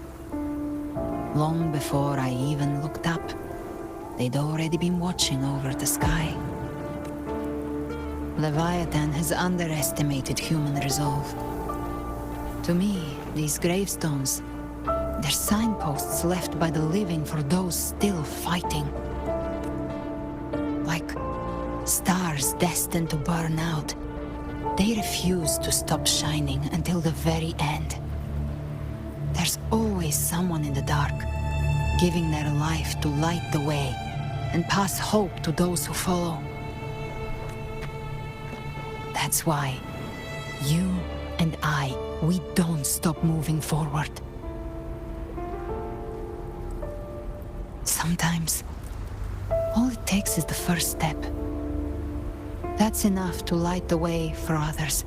Long before I even looked up, they'd already been watching over the sky. Leviathan has underestimated human resolve. To me, these gravestones, they're signposts left by the living for those still fighting. Like stars destined to burn out. They refuse to stop shining until the very end. There's always someone in the dark, giving their life to light the way and pass hope to those who follow. That's why you and I, we don't stop moving forward. Sometimes, all it takes is the first step. That's enough to light the way for others.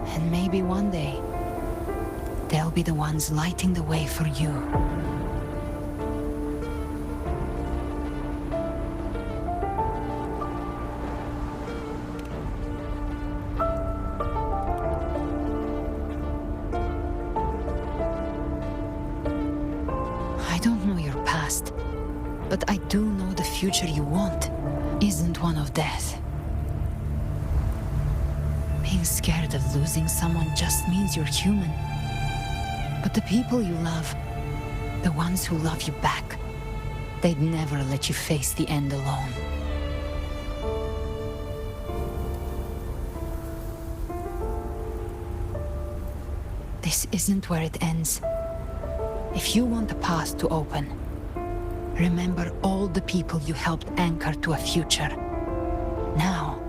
And maybe one day, they'll be the ones lighting the way for you. I don't know your past, but I do know the future you want isn't one of death. Being scared of losing someone just means you're human. But the people you love, the ones who love you back, they'd never let you face the end alone. This isn't where it ends. If you want the path to open, remember all the people you helped anchor to a future. Now,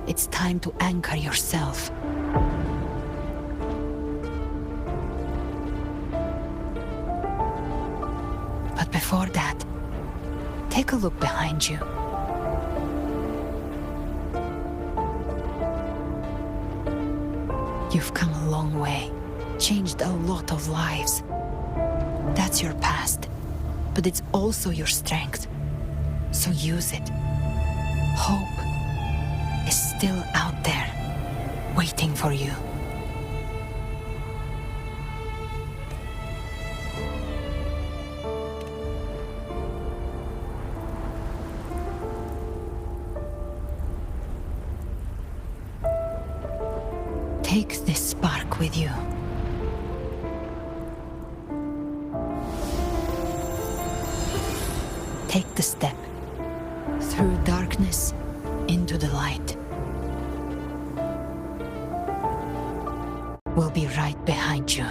it's time to anchor yourself. But before that, take a look behind you. You've come a long way, changed a lot of lives. That's your past, but it's also your strength. So use it. Hope is still out there, waiting for you. Take this spark with you. Take the step through darkness into the light. We'll be right behind you.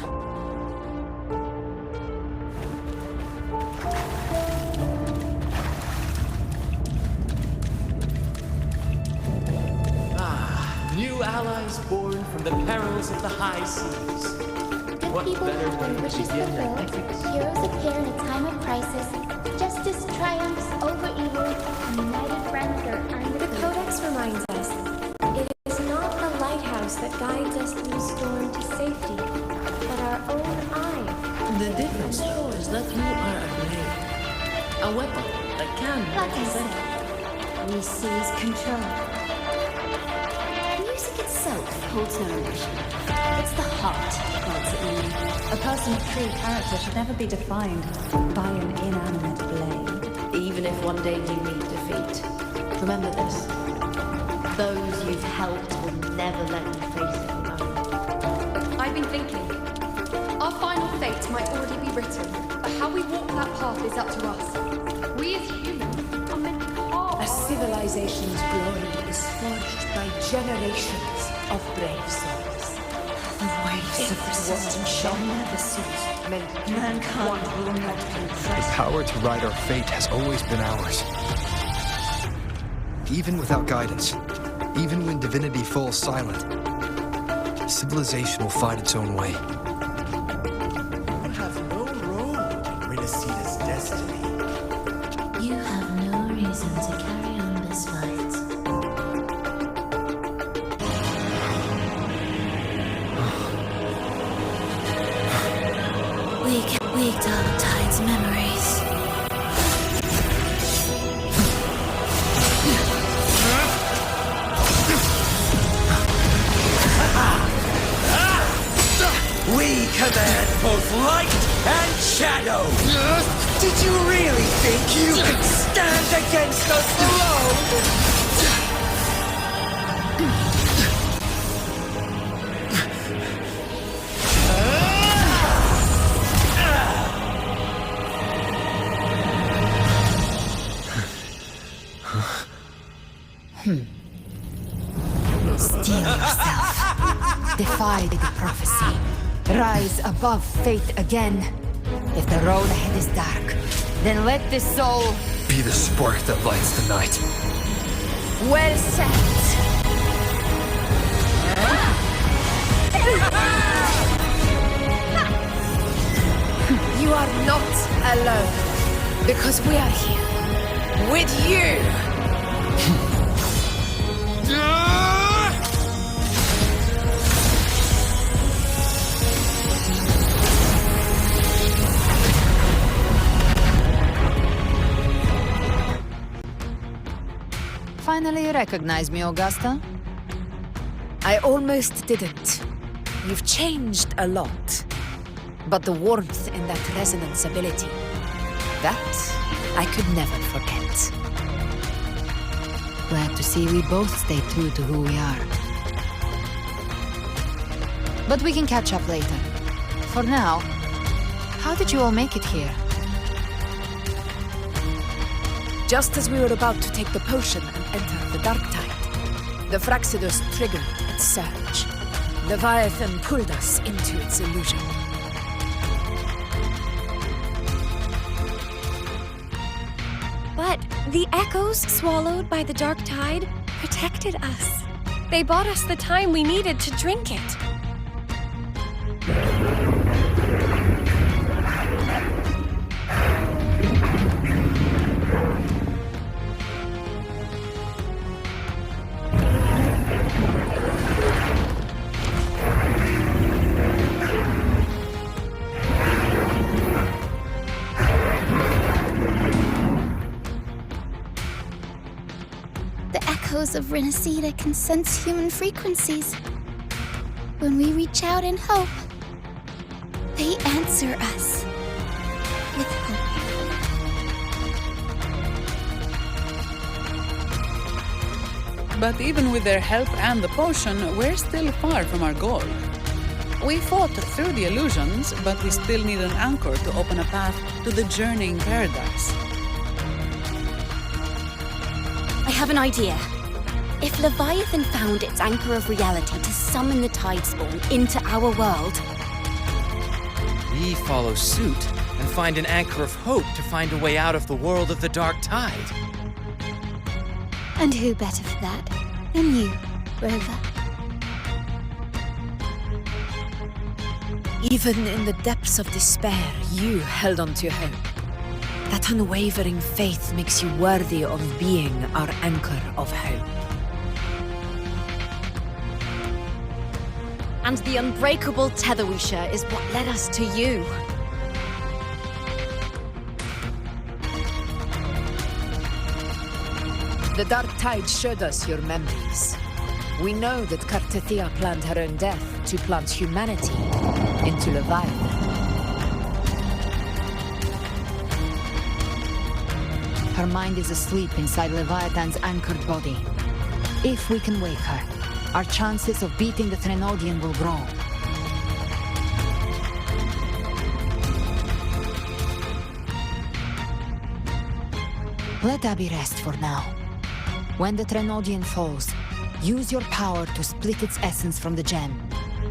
New allies born from the perils of the high seas. What better way to begin their epics? Heroes appear in a time of crisis. Justice triumphs over evil, and united friends are under the Codex reminds us, it is not the lighthouse that guides us through storm to safety, but our own eye. The difference, though, is that you are a blade. A weapon that can be Like I defended. said, we seize control. Music itself holds no emotion. It's the heart that grants it meaning. A person's true character should never be defined by an inanimate blade. Even if one day you meet defeat, remember this. Those you've helped will never let you face it alone. I've been thinking. Our final fate might already be written. How we walk that path is up to us. We as humans are meant to carve. A civilization's glory is forged by generations of brave souls. The waves of resistance shall never cease. Mankind will not be The oppressed. power to ride our fate has always been ours. Even without guidance, even when divinity falls silent, civilization will find its own way. You have no role in Renacita's destiny. You have no reason to carry on this fight. Weak darktides memories. We command both light and shadow! Did you really think you could stand against us alone? Steel yourself. Defy the prophecy. Rise above fate again. If the road ahead is dark, then let the soul Be the spark that lights the night. well set. You are not alone, because we are here with you. Finally recognize me, Augusta? I almost didn't. You've changed a lot. But the warmth in that resonance ability, that I could never forget. Glad to see we both stay true to who we are. But we can catch up later. For now, how did you all make it here? Just as we were about to take the potion and enter the darktide, the Fraxidus triggered its surge. Leviathan pulled us into its illusion. But the echoes swallowed by the darktide protected us. They bought us the time we needed to drink it. Echoes of Renacita can sense human frequencies. When we reach out in hope, they answer us with hope. But even with their help and the potion, we're still far from our goal. We fought through the illusions, but we still need an anchor to open a path to the journeying paradise. I have an idea. If Leviathan found its anchor of reality to summon the tide spawn into our world, We follow suit and find an anchor of hope to find a way out of the world of the darktide. And who better for that than you, Rover? Even in the depths of despair, you held on to hope. That unwavering faith makes you worthy of being our anchor of hope. and the unbreakable tether we share is what led us to you. The darktide showed us your memories. We know that Kartathea planned her own death to plant humanity into Leviathan. Her mind is asleep inside Leviathan's anchored body. If we can wake her, our chances of beating the Threnodian will grow. Let Abby rest for now. When the Trenodian falls, use your power to split its essence from the gem.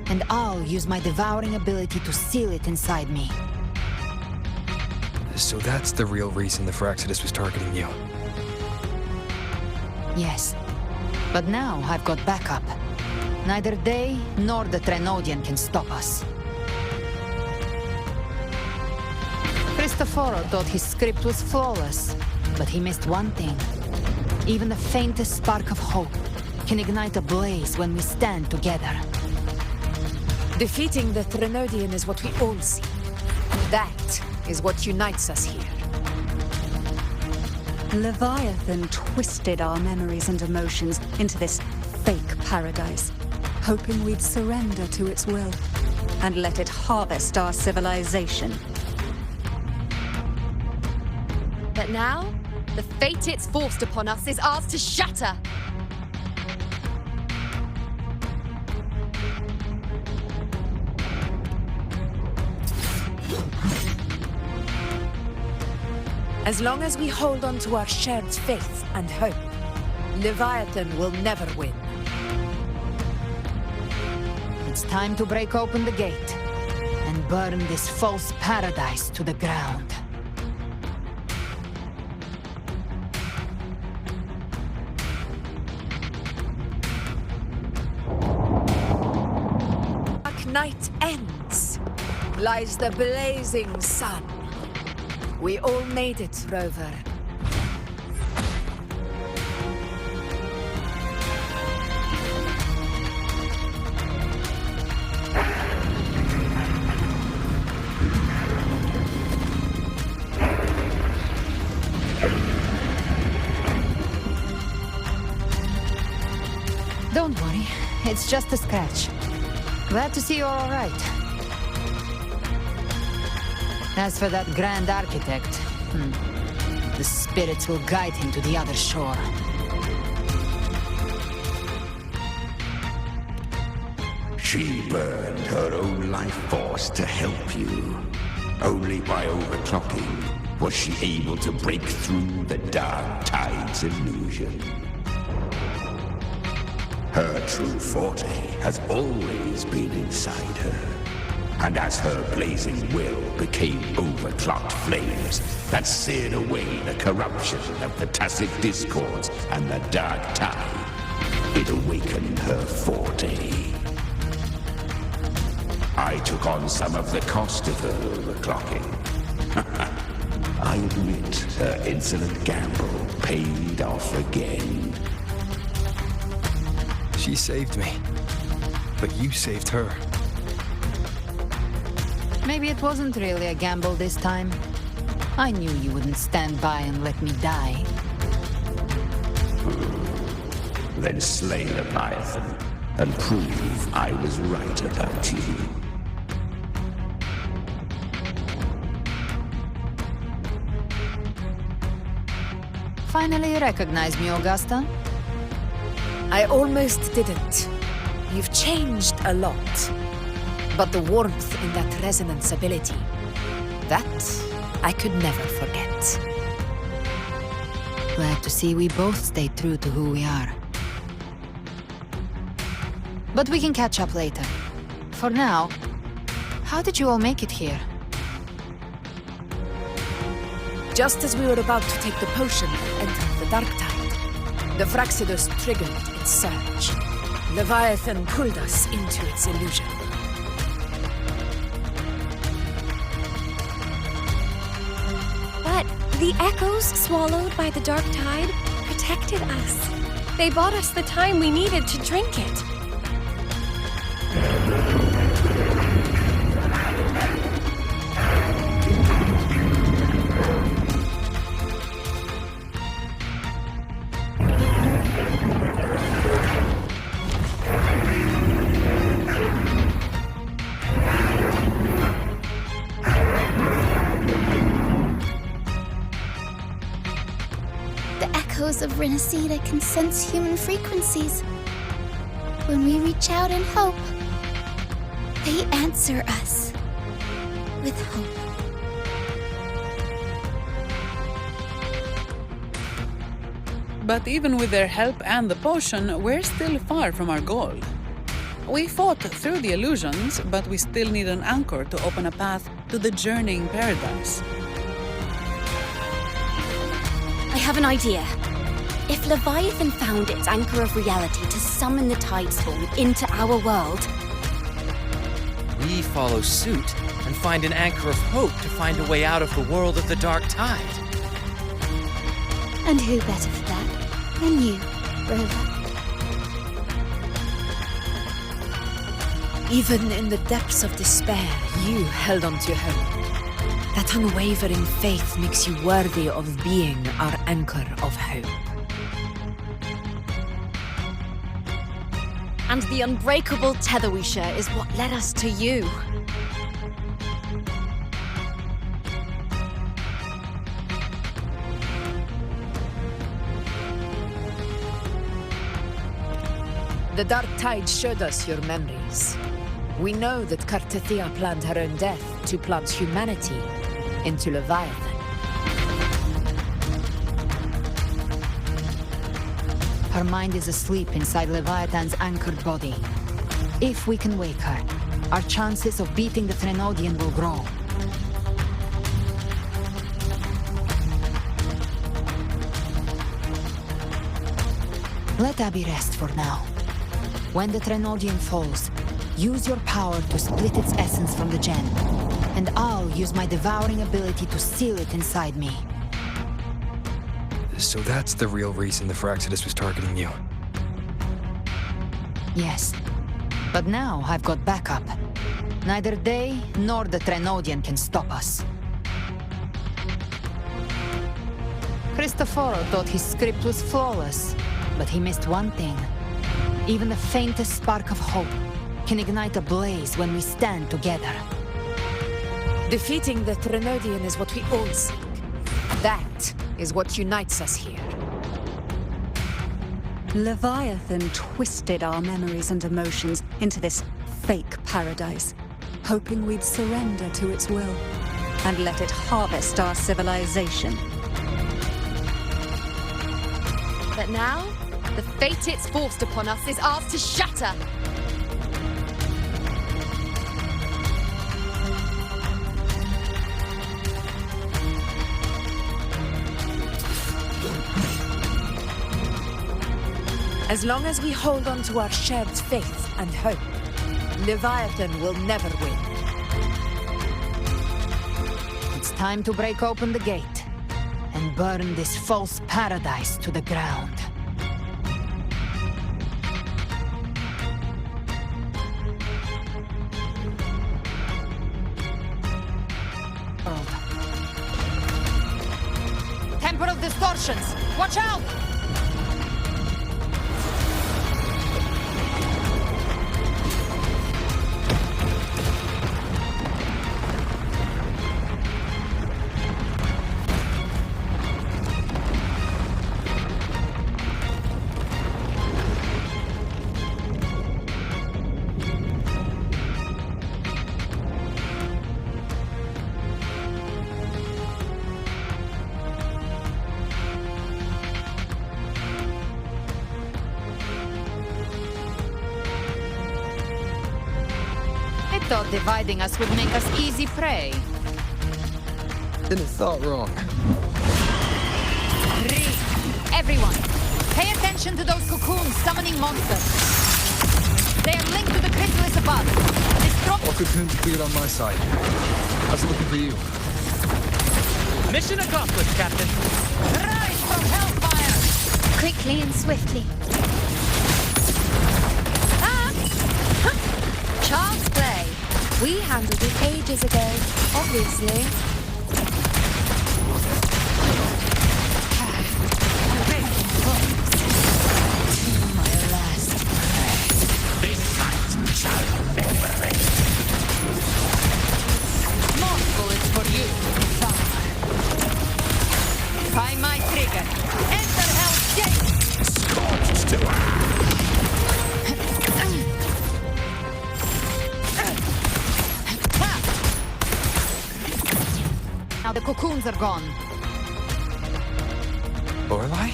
And I'll use my devouring ability to seal it inside me. So that's the real reason the Fraxidus was targeting you. Yes. But now I've got backup. Neither they nor the Trenodian can stop us. Cristoforo thought his script was flawless, but he missed one thing. Even the faintest spark of hope can ignite a blaze when we stand together. Defeating the Trenodian is what we all see. That is what unites us here. Leviathan twisted our memories and emotions into this fake paradise, hoping we'd surrender to its will and let it harvest our civilization. But now, the fate it's forced upon us is ours to shatter. As long as we hold on to our shared faith and hope, Leviathan will never win. It's time to break open the gate and burn this false paradise to the ground. Dark night ends. Lies the blazing sun. We all made it, Rover. Don't worry, it's just a scratch. Glad to see you're all right. As for that Grand Architect, the spirits will guide him to the other shore. She burned her own life force to help you. Only by overclocking was she able to break through the darktides illusion. Her true forte has always been inside her. And as her blazing will became overclocked flames that seared away the corruption of the tacit discords and the dark tide, it awakened her forte. I took on some of the cost of her overclocking. I admit her insolent gamble paid off again. She saved me, but you saved her. Maybe it wasn't really a gamble this time. I knew you wouldn't stand by and let me die. Then slay Leviathan and prove I was right about you. Finally recognize me, Augusta? I almost didn't. You've changed a lot. But the warmth in that resonance ability, that I could never forget. Glad to see we both stayed true to who we are. But we can catch up later. For now, how did you all make it here? Just as we were about to take the potion and enter the darktide, the Fraxidus triggered its surge. Leviathan pulled us into its illusion. The echoes swallowed by the darktide protected us. They bought us the time we needed to drink it. Of Renesita can sense human frequencies. When we reach out in hope, they answer us with hope. But even with their help and the potion, we're still far from our goal. We fought through the illusions, but we still need an anchor to open a path to the journeying paradise. I have an idea. If Leviathan found its anchor of reality to summon the tidestorm into our world, We follow suit and find an anchor of hope to find a way out of the world of the darktide. And who better for that than you, Rover? Even in the depths of despair, you held on to hope. That unwavering faith makes you worthy of being our anchor of hope. And the unbreakable tether we share is what led us to you. The darktide showed us your memories. We know that Kartathea planned her own death to plunge humanity into Leviathan. Her mind is asleep inside Leviathan's anchored body. If we can wake her, our chances of beating the Threnodian will grow. Let Abby rest for now. When the Threnodian falls, use your power to split its essence from the gem, and I'll use my devouring ability to seal it inside me. So that's the real reason the Phraxidus was targeting you. Yes. But now I've got backup. Neither they nor the Threnodian can stop us. Cristoforo thought his script was flawless, but he missed one thing. Even the faintest spark of hope can ignite a blaze when we stand together. Defeating the Threnodian is what we all seek. That is what unites us here. Leviathan twisted our memories and emotions into this fake paradise, hoping we'd surrender to its will and let it harvest our civilization. But now, the fate it's forced upon us is ours to shatter. As long as we hold on to our shared faith and hope, Leviathan will never win. It's time to break open the gate and burn this false paradise to the ground. Temper of distortions! Watch out! Thought dividing us would make us easy prey. Then it thought wrong. Everyone, pay attention to those cocoons summoning monsters. They are linked to the chrysalis above. All cocoons cleared on my side. How's it looking for you? Mission accomplished, Captain. Rise from hellfire! Quickly and swiftly. Child's play. We handled it ages ago, obviously. More bullets for you. Try my trigger. Enter Hell's Gate! Scorched to Now the cocoons are gone. Lorelei?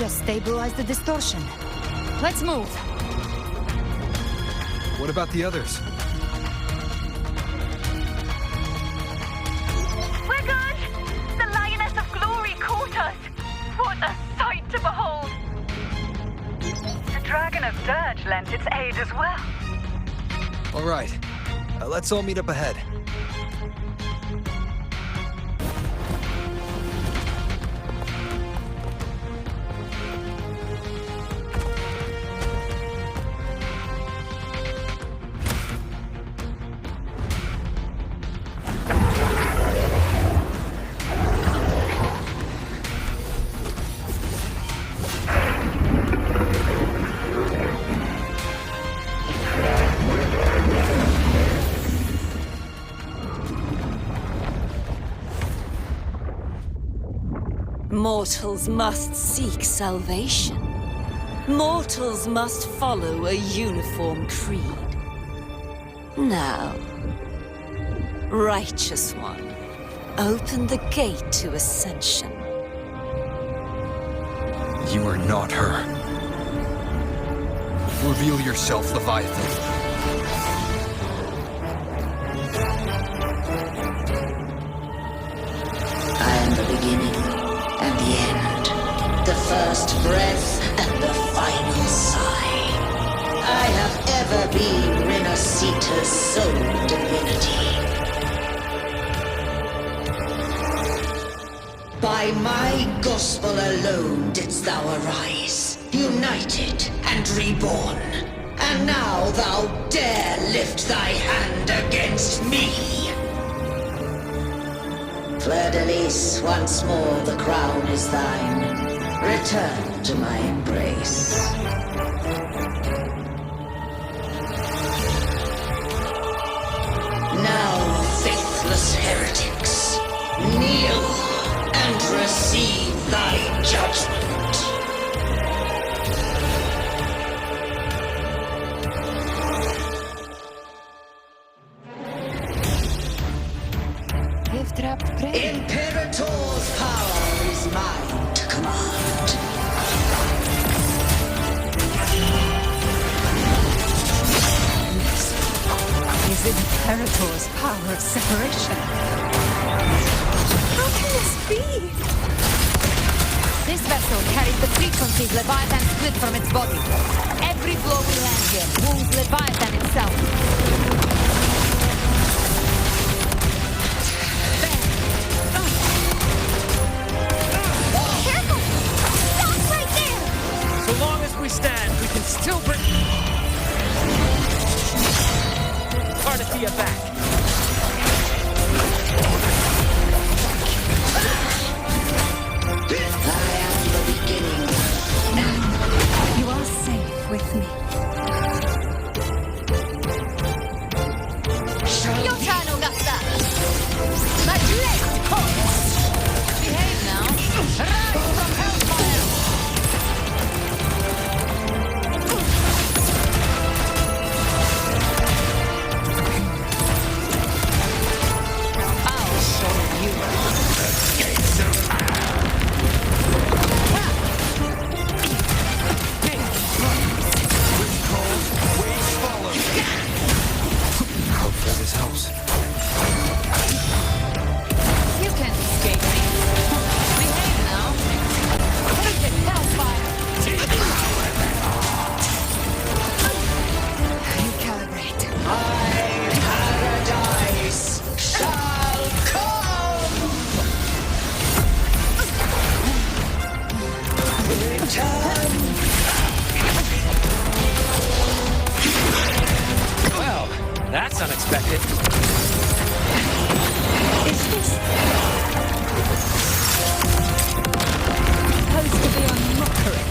just stabilize the distortion. Let's move. What about the others? We're good! The Lioness of Glory caught us! What a sight to behold! The Dragon of Dirge lent its aid as well. All right. Let's all meet up ahead. Mortals must seek salvation. Mortals must follow a uniform creed. Now, Righteous One, open the gate to ascension. You are not her. Reveal yourself, Leviathan. I am the beginning and the end, the first breath and the final sigh. I have ever been Renacita's sole divinity. By my gospel alone didst thou arise, united and reborn. And now thou dare lift thy hand against me. Fleur-de-Lis, once more the crown is thine. Return to my embrace. Now, faithless heretics, kneel and receive thy judgment. Imperator's power is mine to command. Is Imperator's power of separation? How can this be? This vessel carries the frequencies Leviathan split from its body. Every blow we land here wounds Leviathan itself. So long as we stand, we can still bring Artifia back. I am the beginning. You are safe with me. Your turn, Augusta! My blade calls! Behave now. Rise from hellfire! I'll show you. Hopefully this helps. You can't escape me. Behave now. Take it, hellfire! Recalibrate. My paradise shall come. Return. Well, that's unexpected. Is this supposed to be a mockery?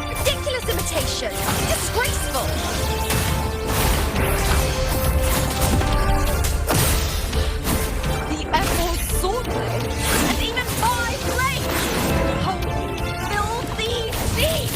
Ridiculous imitation! Disgraceful! The Emerald Sword Blade! And even 5 blades! Holy, filthy thief!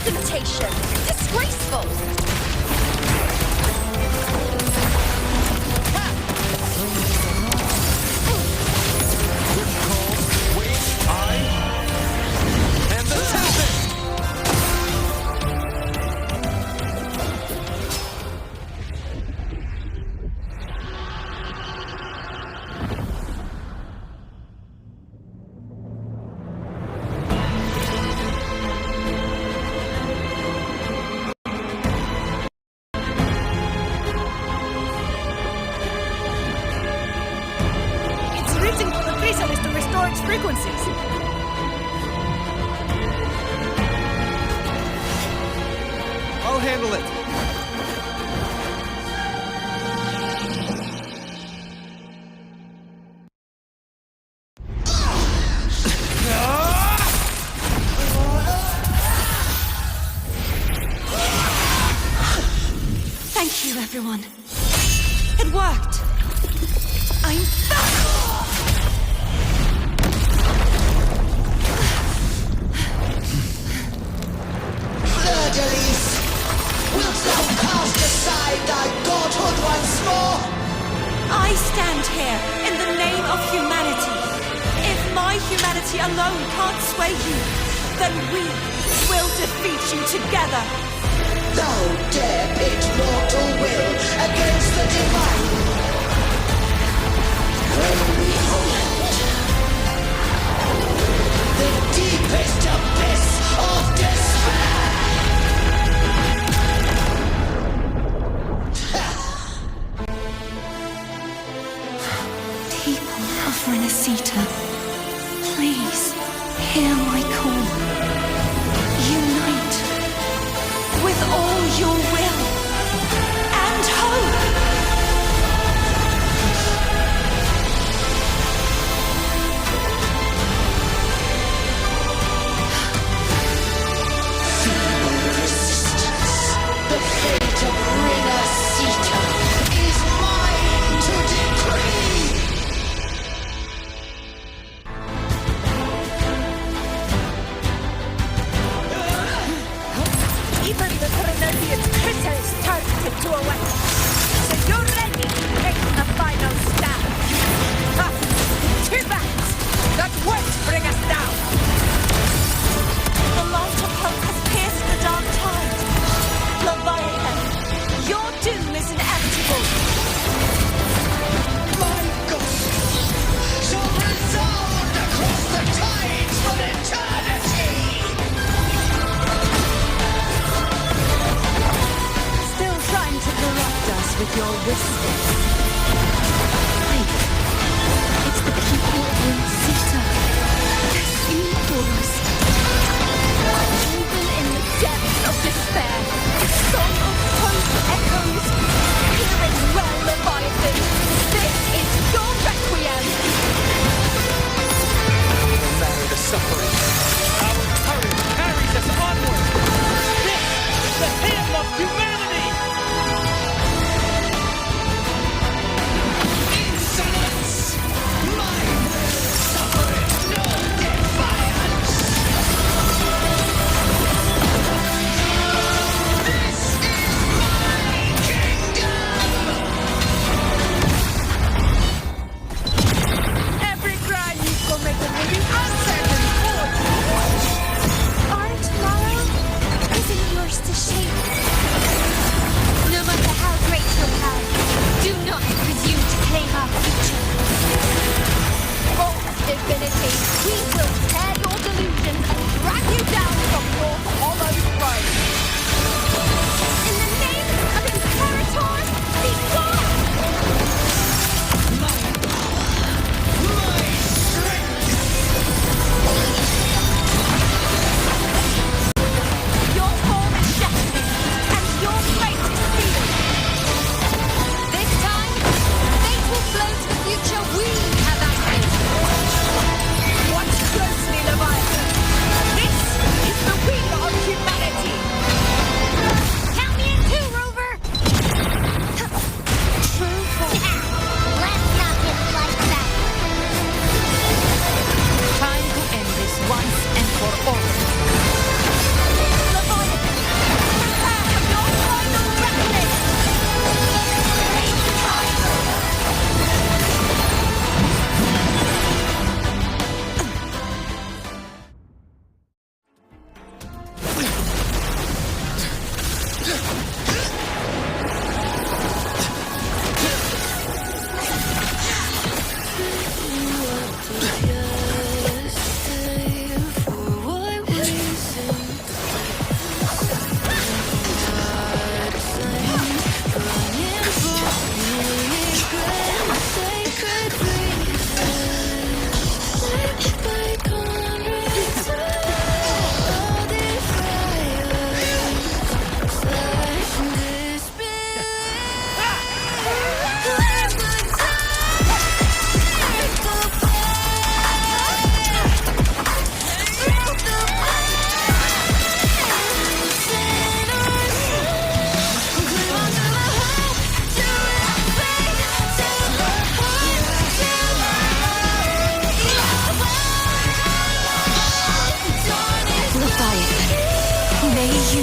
temptation! Disgraceful! I'll handle it. Thank you, everyone. It worked. I'm back! Fleur-de-lis, wilt thou cast aside thy godhood once more? I stand here in the name of humanity. If my humanity alone can't sway you, then we will defeat you together. Thou dare pit mortal will against the divine. When we hold the deepest abyss of despair. People of Renacita, please hear my call. Unite with all your will and hope. Feeble resistance, the fate of Renacita is mine to decree.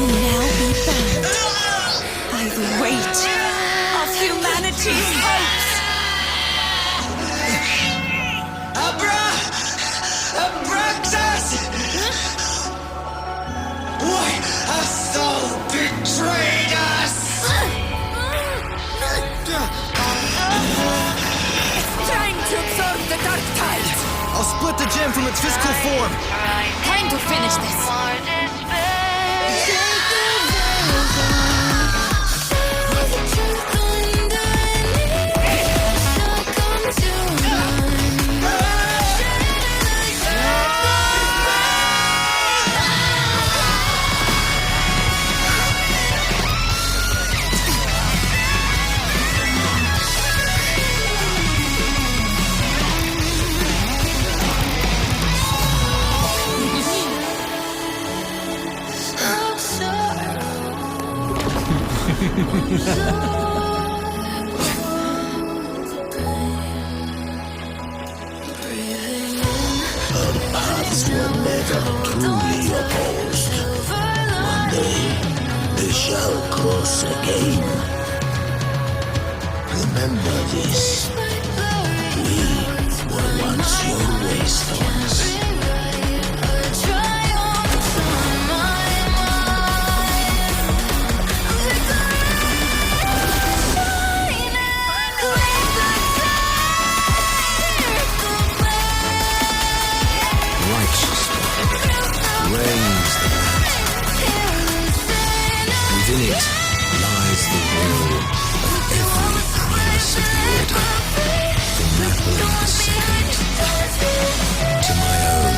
can now be bound by the weight of humanity's hopes. Abraxas! Why has Sol betrayed us? It's time to absorb the darktide. I'll split the gem from its physical form. Time to finish this. Our paths were never truly opposed. One day, they shall cross again. Remember this. We were once your wastelands. Reigns the land. Within it lies the will of every primus of the order, from Napoli II to my own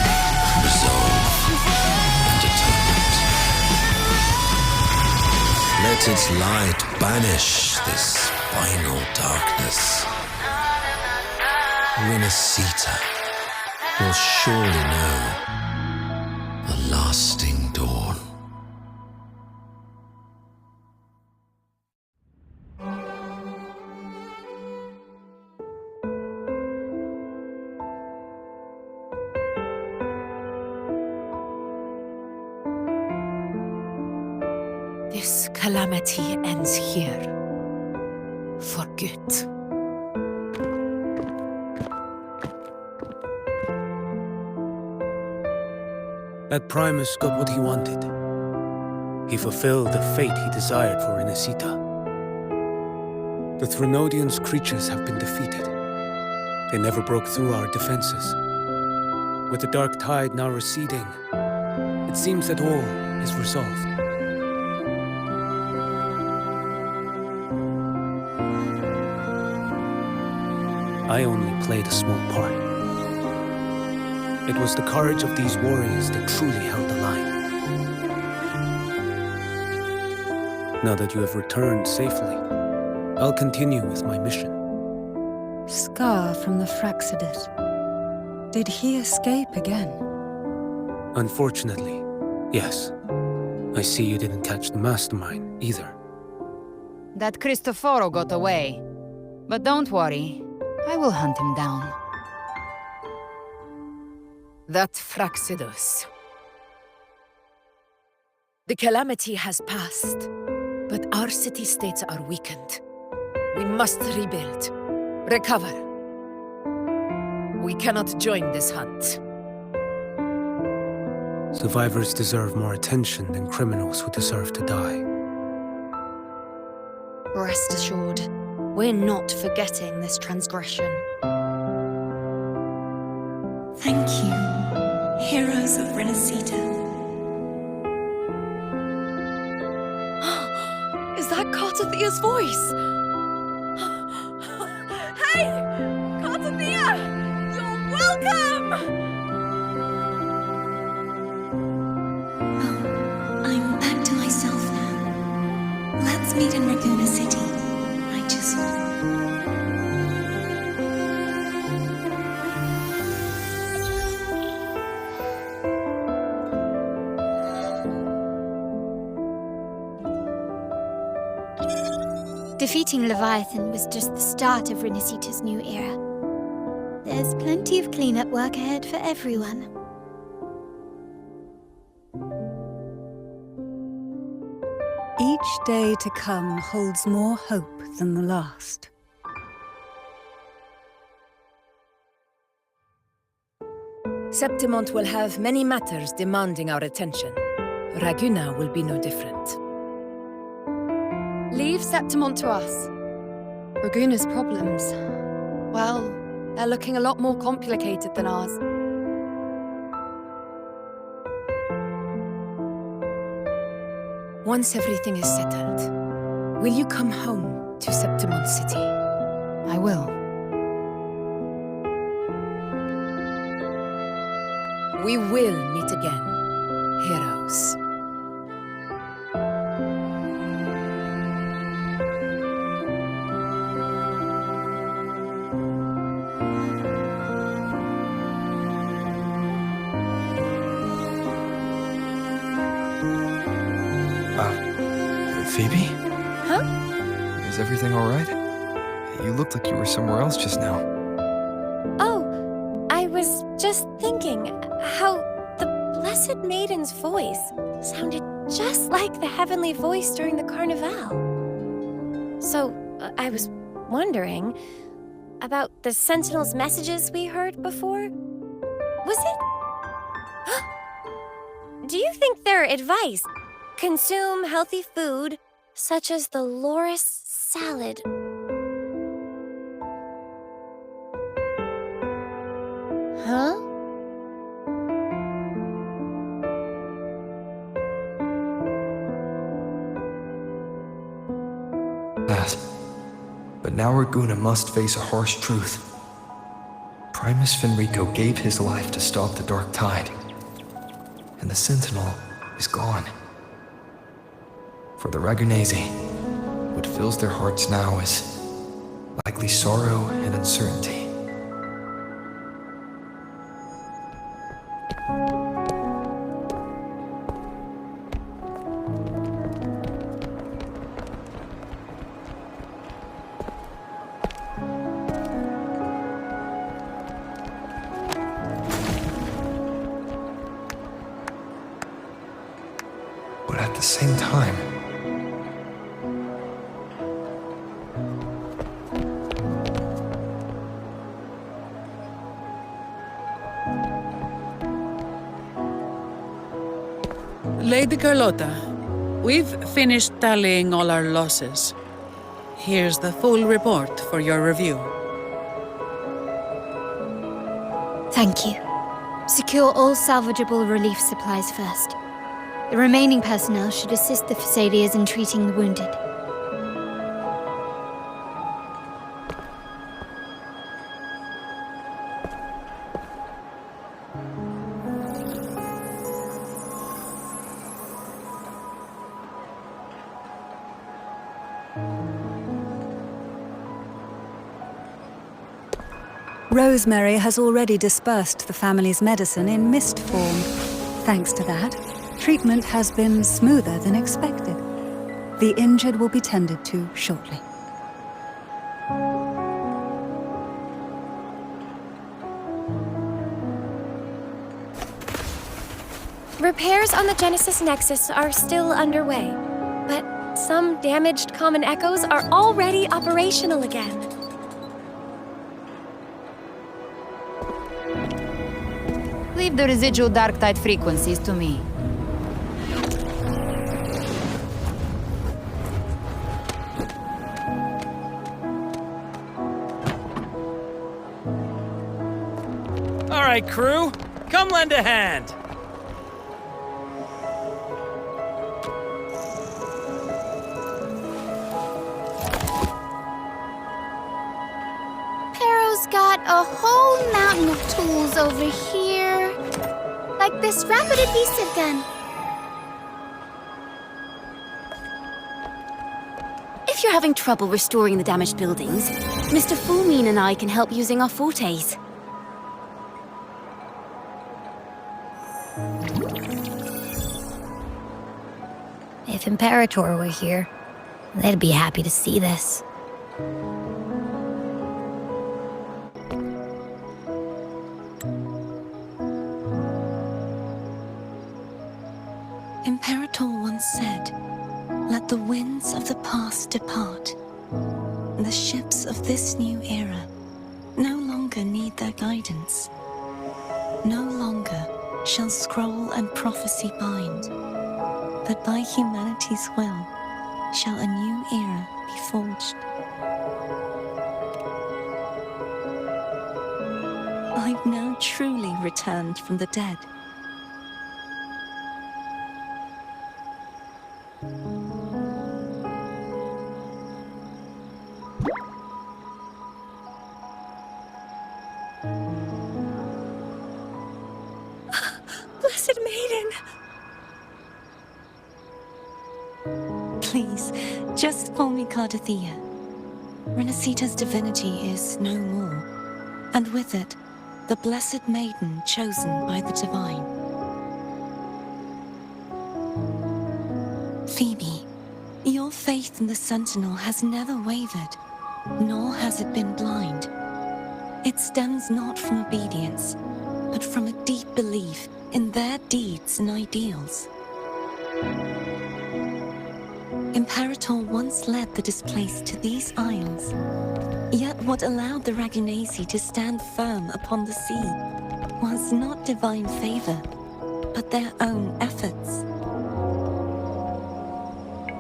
resolve and atonement. Let its light banish this final darkness. Renacita will surely know a lasting dawn. This calamity ends here. For good. That Primus got what he wanted. He fulfilled the fate he desired for Renacita. The Threnodians' creatures have been defeated. They never broke through our defenses. With the dark tide now receding, it seems that all is resolved. I only played a small part. It was the courage of these warriors that truly held the line. Now that you have returned safely, I'll continue with my mission. Scar from the Fraxidus. Did he escape again? Unfortunately, yes. I see you didn't catch the mastermind either. That Cristoforo got away. But don't worry, I will hunt him down. That Fraxidus. The calamity has passed, but our city-states are weakened. We must rebuild, recover. We cannot join this hunt. Survivors deserve more attention than criminals who deserve to die. Rest assured, we're not forgetting this transgression. Thank you, heroes of Renacita. Is that Cartathea's voice? Hey! Cartathea! You're welcome! I'm back to myself now. Let's meet in Raguna City, righteous one. Defeating Leviathan was just the start of Renacita's new era. There's plenty of cleanup work ahead for everyone. Each day to come holds more hope than the last. Septimont will have many matters demanding our attention. Raguna will be no different. Leave Septimont to us. Raguna's problems, well, they're looking a lot more complicated than ours. Once everything is settled, will you come home to Septimont City? I will. We will meet again, heroes. Phoebe? Huh? Is everything all right? You looked like you were somewhere else just now. Oh, I was just thinking how the Blessed Maiden's voice sounded just like the heavenly voice during the Carnival. So, I was wondering about the Sentinel's messages we heard before. Was it? Do you think their advice? Consume healthy food, such as the loris salad. Huh? That. But now Raguna must face a harsh truth. Primus Fenrico gave his life to stop the Darktide, and the Sentinel is gone. For the Ragunesi, what fills their hearts now is likely sorrow and uncertainty. But at the same time, Lady Carlotta, we've finished tallying all our losses. Here's the full report for your review. Thank you. Secure all salvageable relief supplies first. The remaining personnel should assist the Thessalians in treating the wounded. Rosemary has already dispersed the family's medicine in mist form. Thanks to that, treatment has been smoother than expected. The injured will be tended to shortly. Repairs on the Genesis Nexus are still underway, but some damaged common echoes are already operational again. Leave the residual darktide frequencies to me. All right, crew, come lend a hand. Pero's got a whole mountain of tools over here. Like this rapid adhesive gun. If you're having trouble restoring the damaged buildings, Mr. Fulmine and I can help using our fortes. If Imperator were here, they'd be happy to see this. Imperator once said, Let the winds of the past depart. The ships of this new era no longer need their guidance. No longer shall scroll and prophecy bind, but by humanity's will shall a new era be forged. I've now truly returned from the dead. Blessed Maiden! Please, just call me Cardathea. Renacita's divinity is no more, and with it, the Blessed Maiden chosen by the Divine. Phoebe, your faith in the Sentinel has never wavered, nor has it been blind. It stems not from obedience, but from a deep belief in their deeds and ideals. Imperator once led the displaced to these isles, yet what allowed the Ragunasi to stand firm upon the sea was not divine favor, but their own efforts.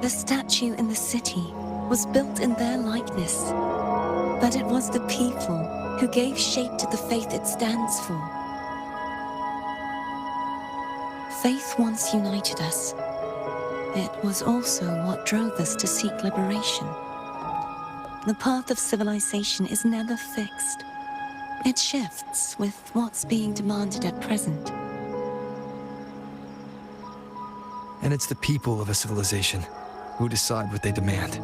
The statue in the city was built in their likeness, but it was the people who gave shape to the faith it stands for. Faith once united us. It was also what drove us to seek liberation. The path of civilization is never fixed. It shifts with what's being demanded at present. And it's the people of a civilization who decide what they demand.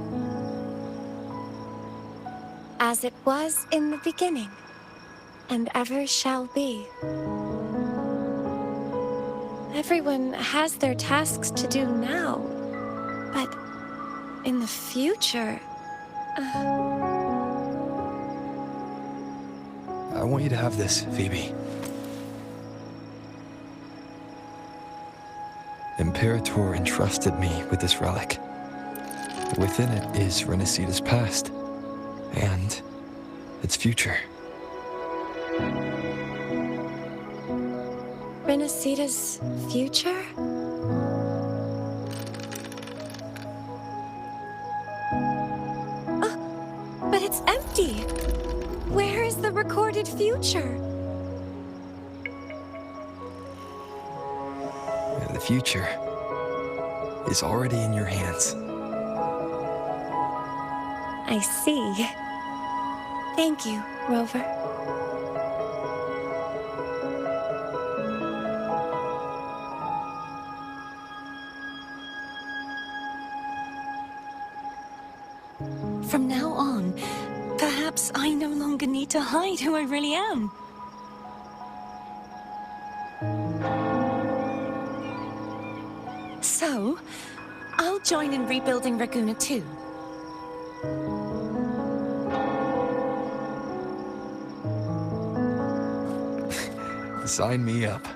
As it was in the beginning, and ever shall be. Everyone has their tasks to do now, but in the future... I want you to have this, Phoebe. Imperator entrusted me with this relic. Within it is Renacita's past, and its future. Renacita's future? Oh, but it's empty! Where is the recorded future? The future is already in your hands. I see. Thank you, Rover. From now on, perhaps I no longer need to hide who I really am. So, I'll join in rebuilding Raguna too. Sign me up.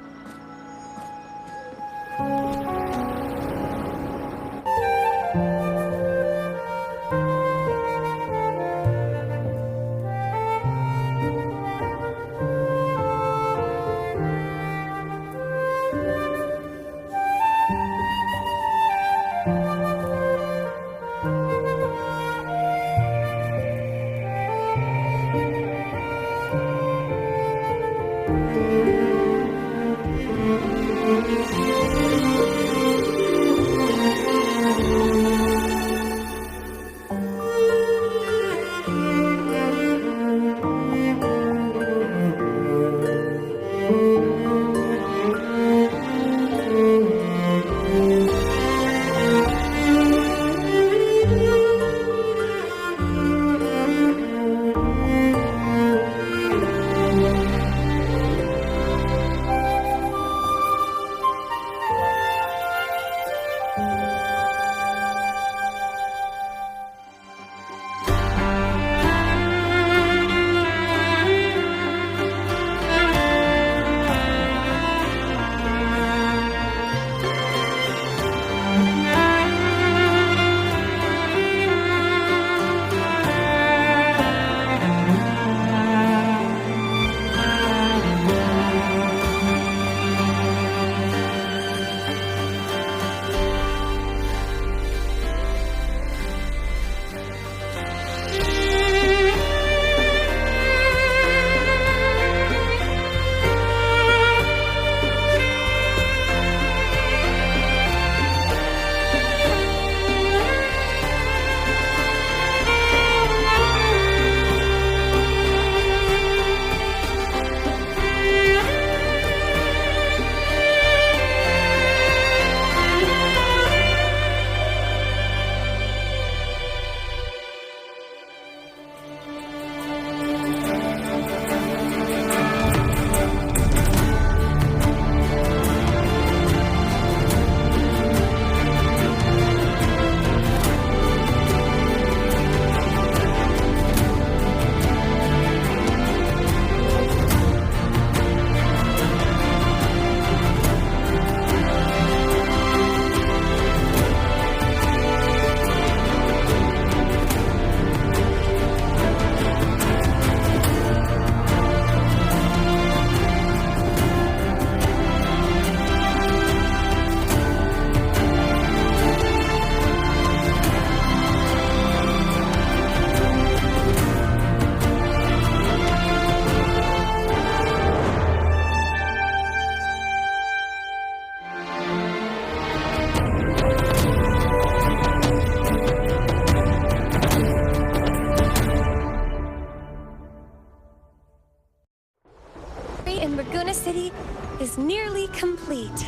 complete.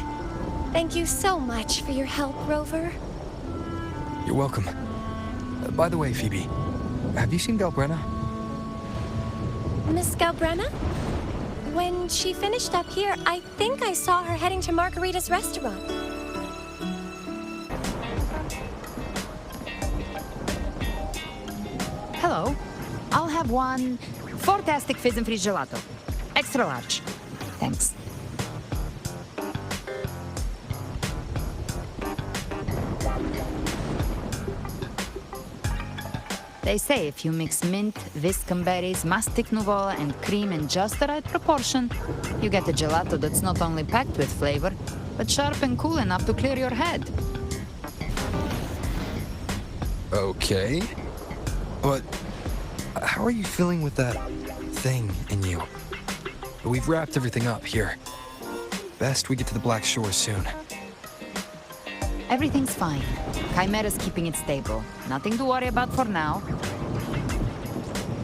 Thank you so much for your help, Rover. You're welcome. By the way, Phoebe, have you seen Galbrena? Miss Galbrena? When she finished up here, I think I saw her heading to Margarita's restaurant. Hello. I'll have one fantastic fizz and freeze gelato. Extra large. Thanks. They say if you mix mint, viscum berries, mastic nouveau, and cream in just the right proportion, you get a gelato that's not only packed with flavor, but sharp and cool enough to clear your head. Okay. But how are you feeling with that thing in you? We've wrapped everything up here. Best we get to the Black Shores soon. Everything's fine. Chimera's keeping it stable. Nothing to worry about for now.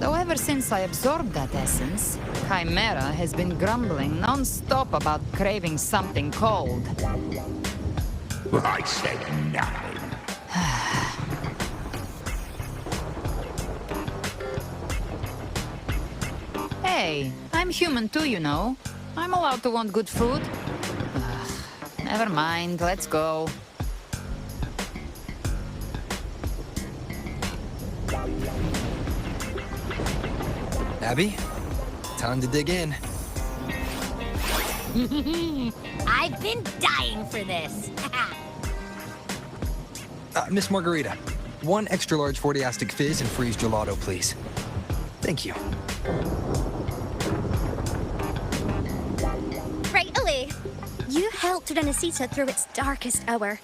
Though ever since I absorbed that essence, Chimera has been grumbling non-stop about craving something cold. I said nothing. Hey, I'm human too, you know. I'm allowed to want good food. Never mind, let's go. Abby, time to dig in. I've been dying for this. Miss Margarita, one extra large 40-astic fizz and freeze gelato, please. Thank you. Right away. You helped Renesita through its darkest hour.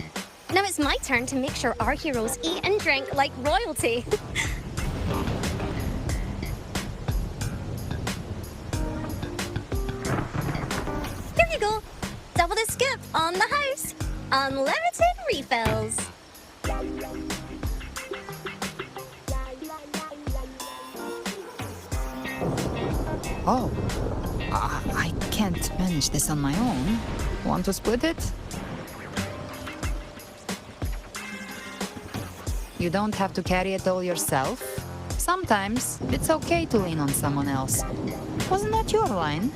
Now it's my turn to make sure our heroes eat and drink like royalty. Here you go. Double the skip on the house. Unlimited refills. Oh. I can't manage this on my own. Want to split it? You don't have to carry it all yourself. Sometimes it's okay to lean on someone else. Wasn't that your line?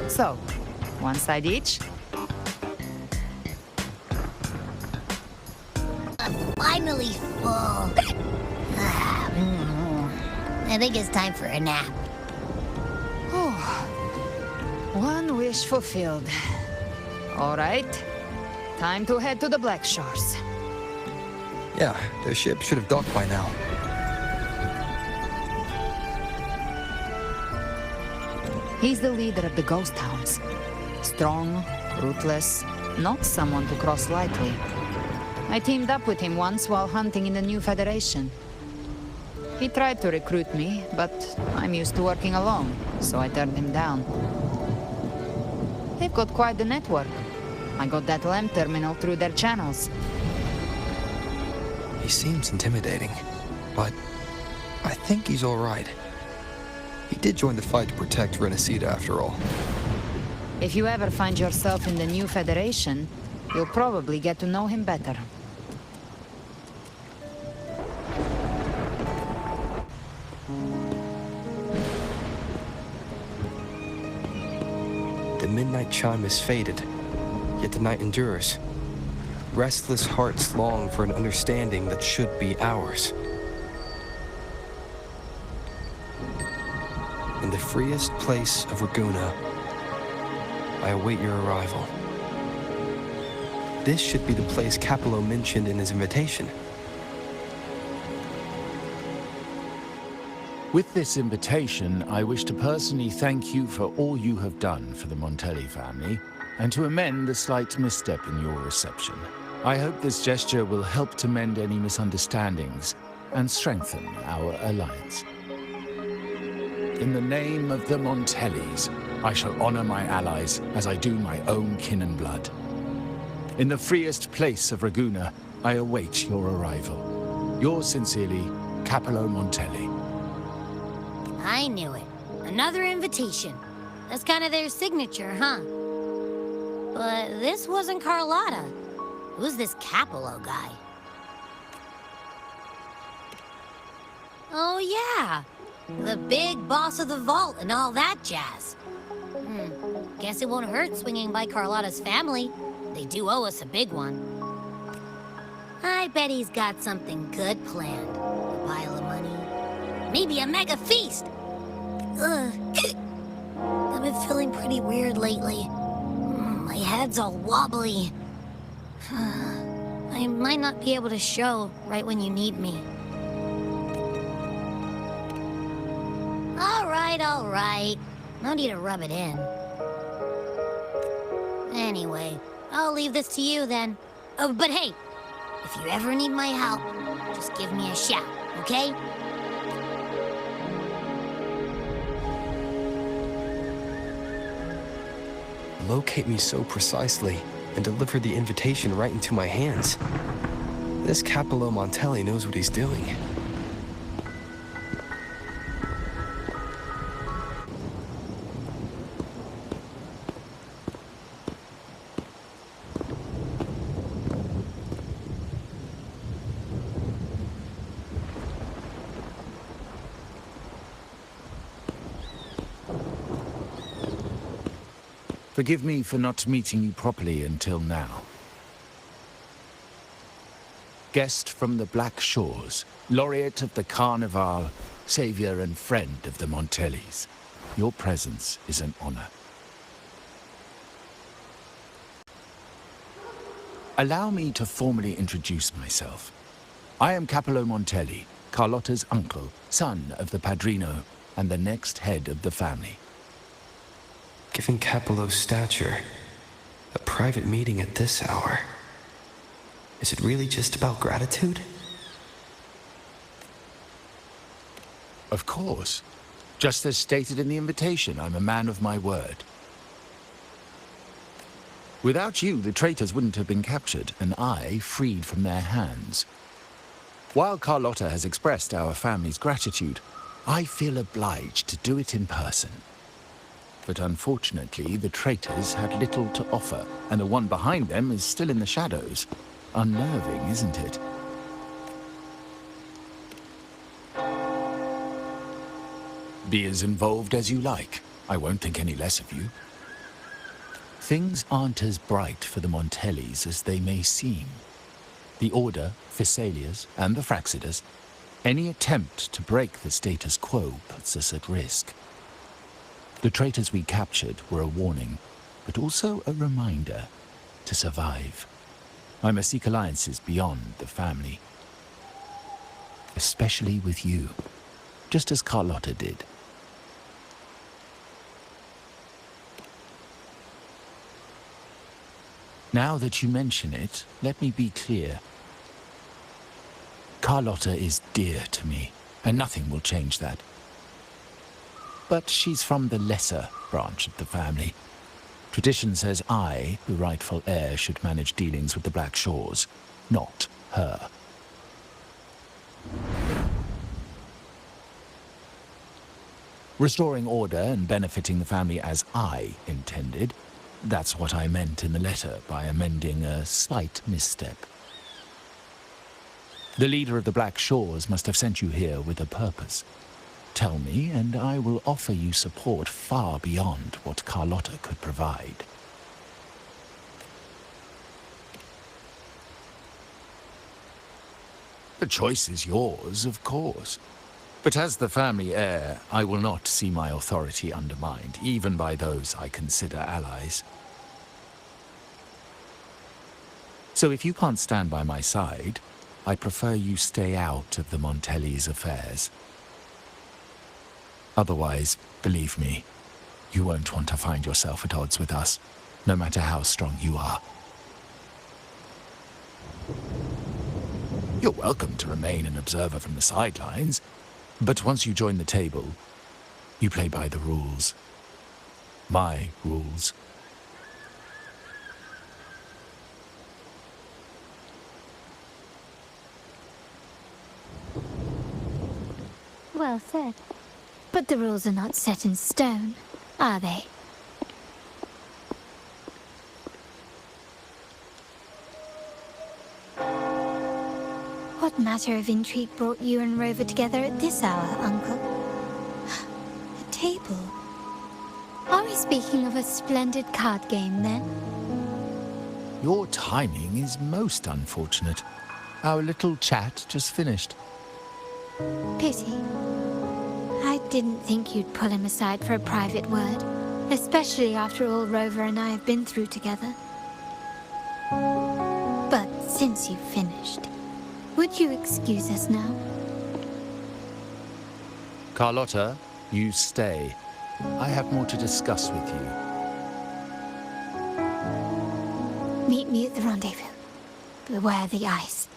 So, one side each. I'm finally full. I think it's time for a nap. One wish fulfilled. All right, time to head to the Black Shores. Yeah, the ship should have docked by now. He's the leader of the Ghost Hounds. Strong, ruthless, not someone to cross lightly. I teamed up with him once while hunting in the New Federation. He tried to recruit me, but I'm used to working alone, so I turned him down. They've got quite the network. I got that LEM terminal through their channels. He seems intimidating, but I think he's all right. He did join the fight to protect Renesita after all. If you ever find yourself in the New Federation, you'll probably get to know him better. The midnight chime is faded, yet the night endures. Restless hearts long for an understanding that should be ours. In the freest place of Ragunna, I await your arrival. This should be the place Capello mentioned in his invitation. With this invitation, I wish to personally thank you for all you have done for the Montelli family, and to amend the slight misstep in your reception. I hope this gesture will help to mend any misunderstandings and strengthen our alliance. In the name of the Montellis, I shall honor my allies as I do my own kin and blood. In the freest place of Ragunna, I await your arrival. Yours sincerely, Capello Montelli. I knew it. Another invitation. That's kind of their signature, huh? But this wasn't Carlotta. Who's this Capello guy? Oh yeah, the big boss of the vault and all that jazz. Guess it won't hurt swinging by Carlotta's family. They do owe us a big one. I bet he's got something good planned. A pile of money. Maybe a mega feast. Ugh. I've been feeling pretty weird lately. My head's all wobbly. I might not be able to show right when you need me. All right. No need to rub it in. Anyway, I'll leave this to you then. Oh, but hey, if you ever need my help, just give me a shout, okay? Locate me so precisely and deliver the invitation right into my hands. This Capello Montelli knows what he's doing. Forgive me for not meeting you properly until now. Guest from the Black Shores, laureate of the Carnival, savior and friend of the Montellis. Your presence is an honor. Allow me to formally introduce myself. I am Capello Montelli, Carlotta's uncle, son of the Padrino, and the next head of the family. Given Capello's stature, a private meeting at this hour. Is it really just about gratitude? Of course. Just as stated in the invitation, I'm a man of my word. Without you, the traitors wouldn't have been captured, and I freed from their hands. While Carlotta has expressed our family's gratitude, I feel obliged to do it in person. But unfortunately, the traitors had little to offer, and the one behind them is still in the shadows. Unnerving, isn't it? Be as involved as you like. I won't think any less of you. Things aren't as bright for the Montellis as they may seem. The Order, Phassalias, and the Fraxidas, any attempt to break the status quo puts us at risk. The traitors we captured were a warning, but also a reminder to survive. I must seek alliances beyond the family. Especially with you, just as Carlotta did. Now that you mention it, let me be clear. Carlotta is dear to me, and nothing will change that. But she's from the lesser branch of the family. Tradition says I, the rightful heir, should manage dealings with the Black Shores, not her. Restoring order and benefiting the family as I intended, that's what I meant in the letter by amending a slight misstep. The leader of the Black Shores must have sent you here with a purpose. Tell me, and I will offer you support far beyond what Carlotta could provide. The choice is yours, of course. But as the family heir, I will not see my authority undermined, even by those I consider allies. So if you can't stand by my side, I prefer you stay out of the Montellis' affairs. Otherwise, believe me, you won't want to find yourself at odds with us, no matter how strong you are. You're welcome to remain an observer from the sidelines, but once you join the table, you play by the rules. My rules. Well said. But the rules are not set in stone, are they? What matter of intrigue brought you and Rover together at this hour, Uncle? A table? Are we speaking of a splendid card game, then? Your timing is most unfortunate. Our little chat just finished. Pity. I didn't think you'd pull him aside for a private word, especially after all Rover and I have been through together. But since you've finished, would you excuse us now? Carlotta, you stay. I have more to discuss with you. Meet me at the rendezvous. Beware the ice.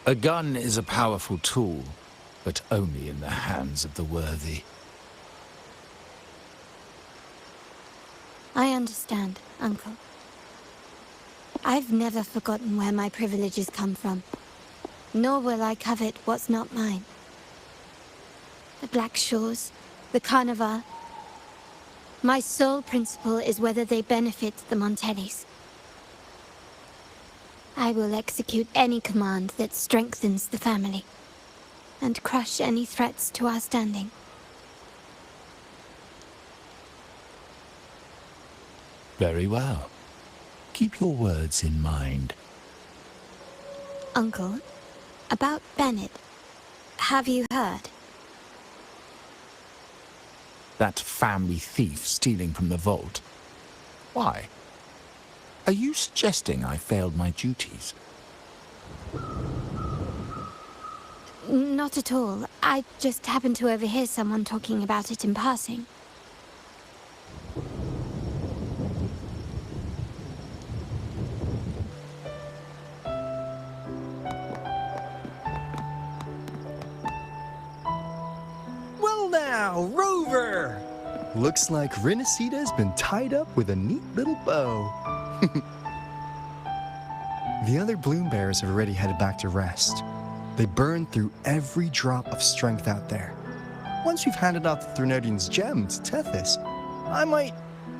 A gun is a powerful tool, but only in the hands of the worthy. I understand, Uncle. I've never forgotten where my privileges come from, nor will I covet what's not mine. The Black Shores, the Carnival. My sole principle is whether they benefit the Montellis. I will execute any command that strengthens the family, and crush any threats to our standing. Very well. Keep your words in mind. Uncle, about Bennett, have you heard? That family thief stealing from the vault. Why? Are you suggesting I failed my duties? Not at all. I just happened to overhear someone talking about it in passing. Well now, Rover! Looks like Renacita's been tied up with a neat little bow. The other bloom bearers have already headed back to rest. They burned through every drop of strength out there. Once we've handed out the Threnodian's gem to Tethys, I might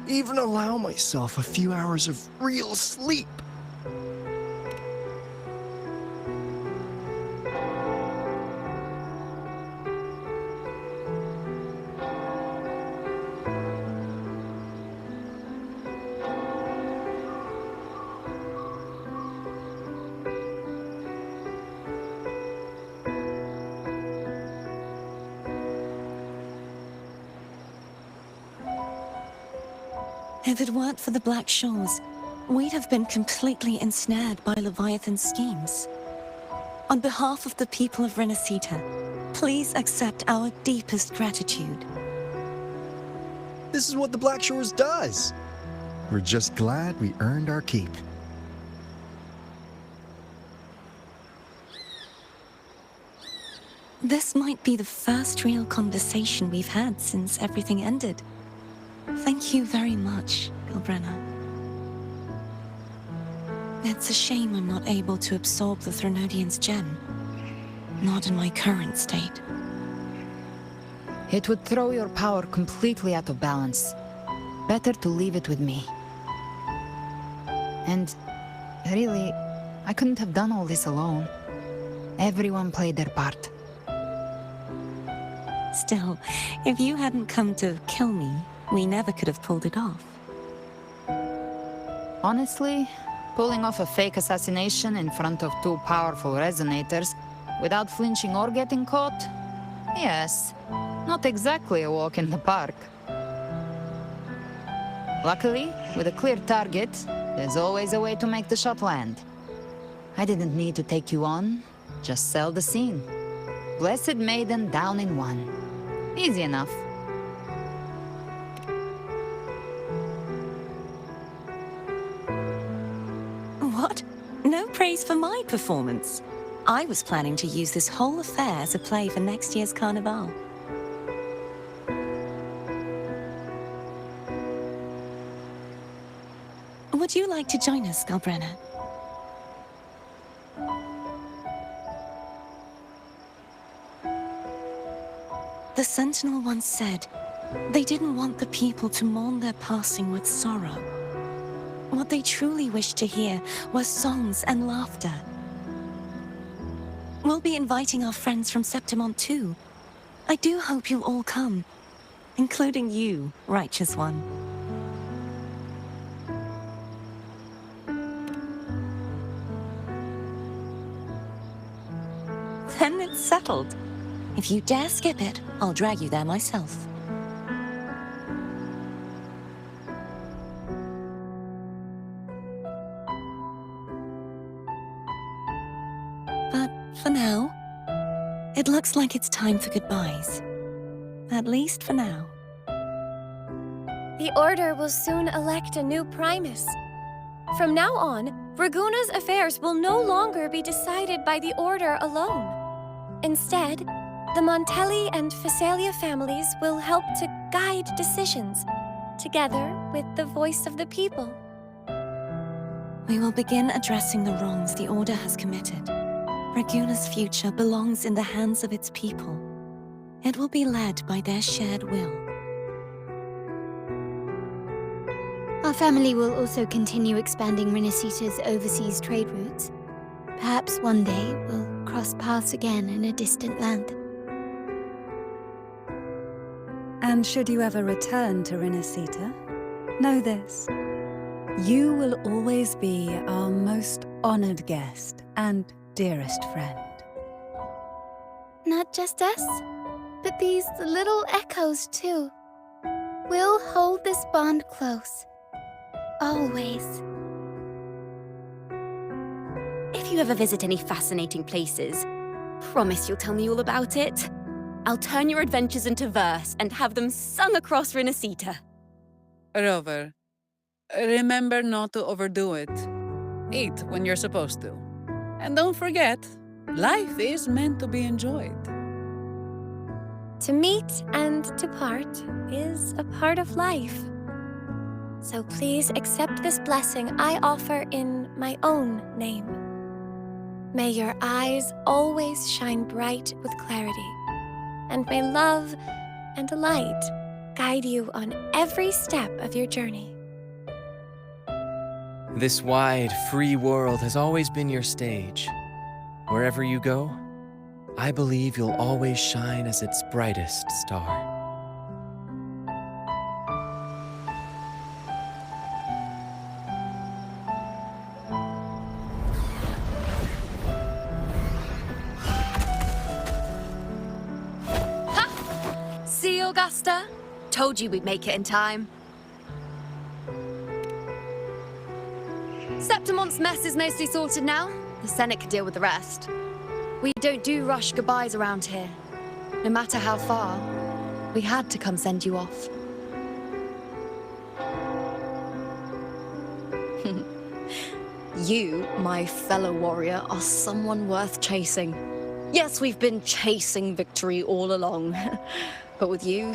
even allow myself a few hours of real sleep. If it weren't for the Black Shores, we'd have been completely ensnared by Leviathan's schemes. On behalf of the people of Renacita, please accept our deepest gratitude. This is what the Black Shores does. We're just glad we earned our keep. This might be the first real conversation we've had since everything ended. Thank you very much, Galbrena. It's a shame I'm not able to absorb the Threnodian's gem. Not in my current state. It would throw your power completely out of balance. Better to leave it with me. And really, I couldn't have done all this alone. Everyone played their part. Still, if you hadn't come to kill me, we never could have pulled it off. Honestly, pulling off a fake assassination in front of two powerful resonators without flinching or getting caught? Yes, not exactly a walk in the park. Luckily, with a clear target, there's always a way to make the shot land. I didn't need to take you on, just sell the scene. Blessed Maiden down in one. Easy enough. What? No praise for my performance. I was planning to use this whole affair as a play for next year's Carnival. Would you like to join us, Galbrena? The Sentinel once said they didn't want the people to mourn their passing with sorrow. What they truly wished to hear was songs and laughter. We'll be inviting our friends from Septimont too. I do hope you'll all come, including you, Righteous One. Then it's settled. If you dare skip it, I'll drag you there myself. But for now, it looks like it's time for goodbyes. At least for now. The Order will soon elect a new Primus. From now on, Raguna's affairs will no longer be decided by the Order alone. Instead, the Montelli and Phasalia families will help to guide decisions, together with the voice of the people. We will begin addressing the wrongs the Order has committed. Raguna's future belongs in the hands of its people. It will be led by their shared will. Our family will also continue expanding Renacita's overseas trade routes. Perhaps one day we'll cross paths again in a distant land. And should you ever return to Renacita, know this. You will always be our most honored guest and dearest friend. Not just us, but these little echoes too. We'll hold this bond close. Always. If you ever visit any fascinating places, promise you'll tell me all about it. I'll turn your adventures into verse and have them sung across Renacita. Rover, remember not to overdo it. Eat when you're supposed to. And don't forget, life is meant to be enjoyed. To meet and to part is a part of life. So please accept this blessing I offer in my own name. May your eyes always shine bright with clarity, and may love and light guide you on every step of your journey. This wide, free world has always been your stage. Wherever you go, I believe you'll always shine as its brightest star. See, Augusta? Told you we'd make it in time. Septimont's mess is mostly sorted now. The Senate can deal with the rest. We don't do rush goodbyes around here. No matter how far, we had to come send you off. You, my fellow warrior, are someone worth chasing. Yes, we've been chasing victory all along. But with you,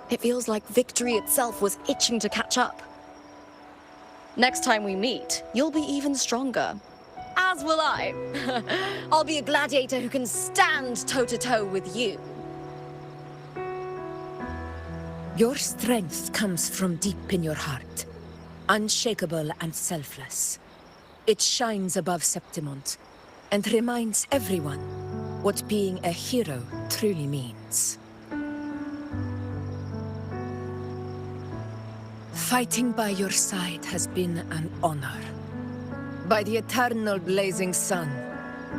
it feels like victory itself was itching to catch up. Next time we meet, you'll be even stronger. As will I. I'll be a gladiator who can stand toe-to-toe with you. Your strength comes from deep in your heart, unshakable and selfless. It shines above Septimont and reminds everyone what being a hero truly means. Fighting by your side has been an honor. By the eternal blazing sun,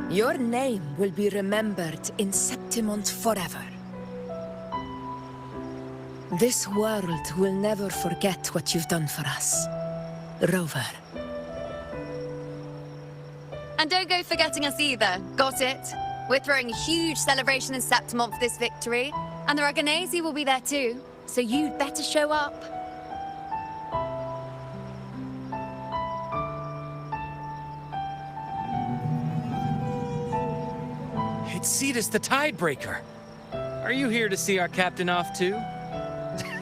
your name will be remembered in Septimont forever. This world will never forget what you've done for us, Rover. And don't go forgetting us either, got it? We're throwing a huge celebration in Septimont for this victory, and the Raganesi will be there too, so you'd better show up. It's Cetus the Tidebreaker. Are you here to see our captain off too?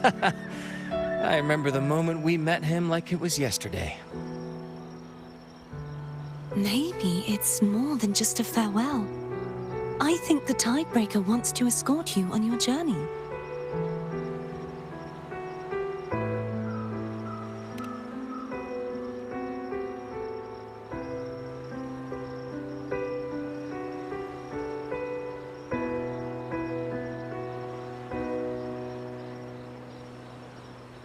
I remember the moment we met him like it was yesterday. Maybe it's more than just a farewell. I think the Tidebreaker wants to escort you on your journey.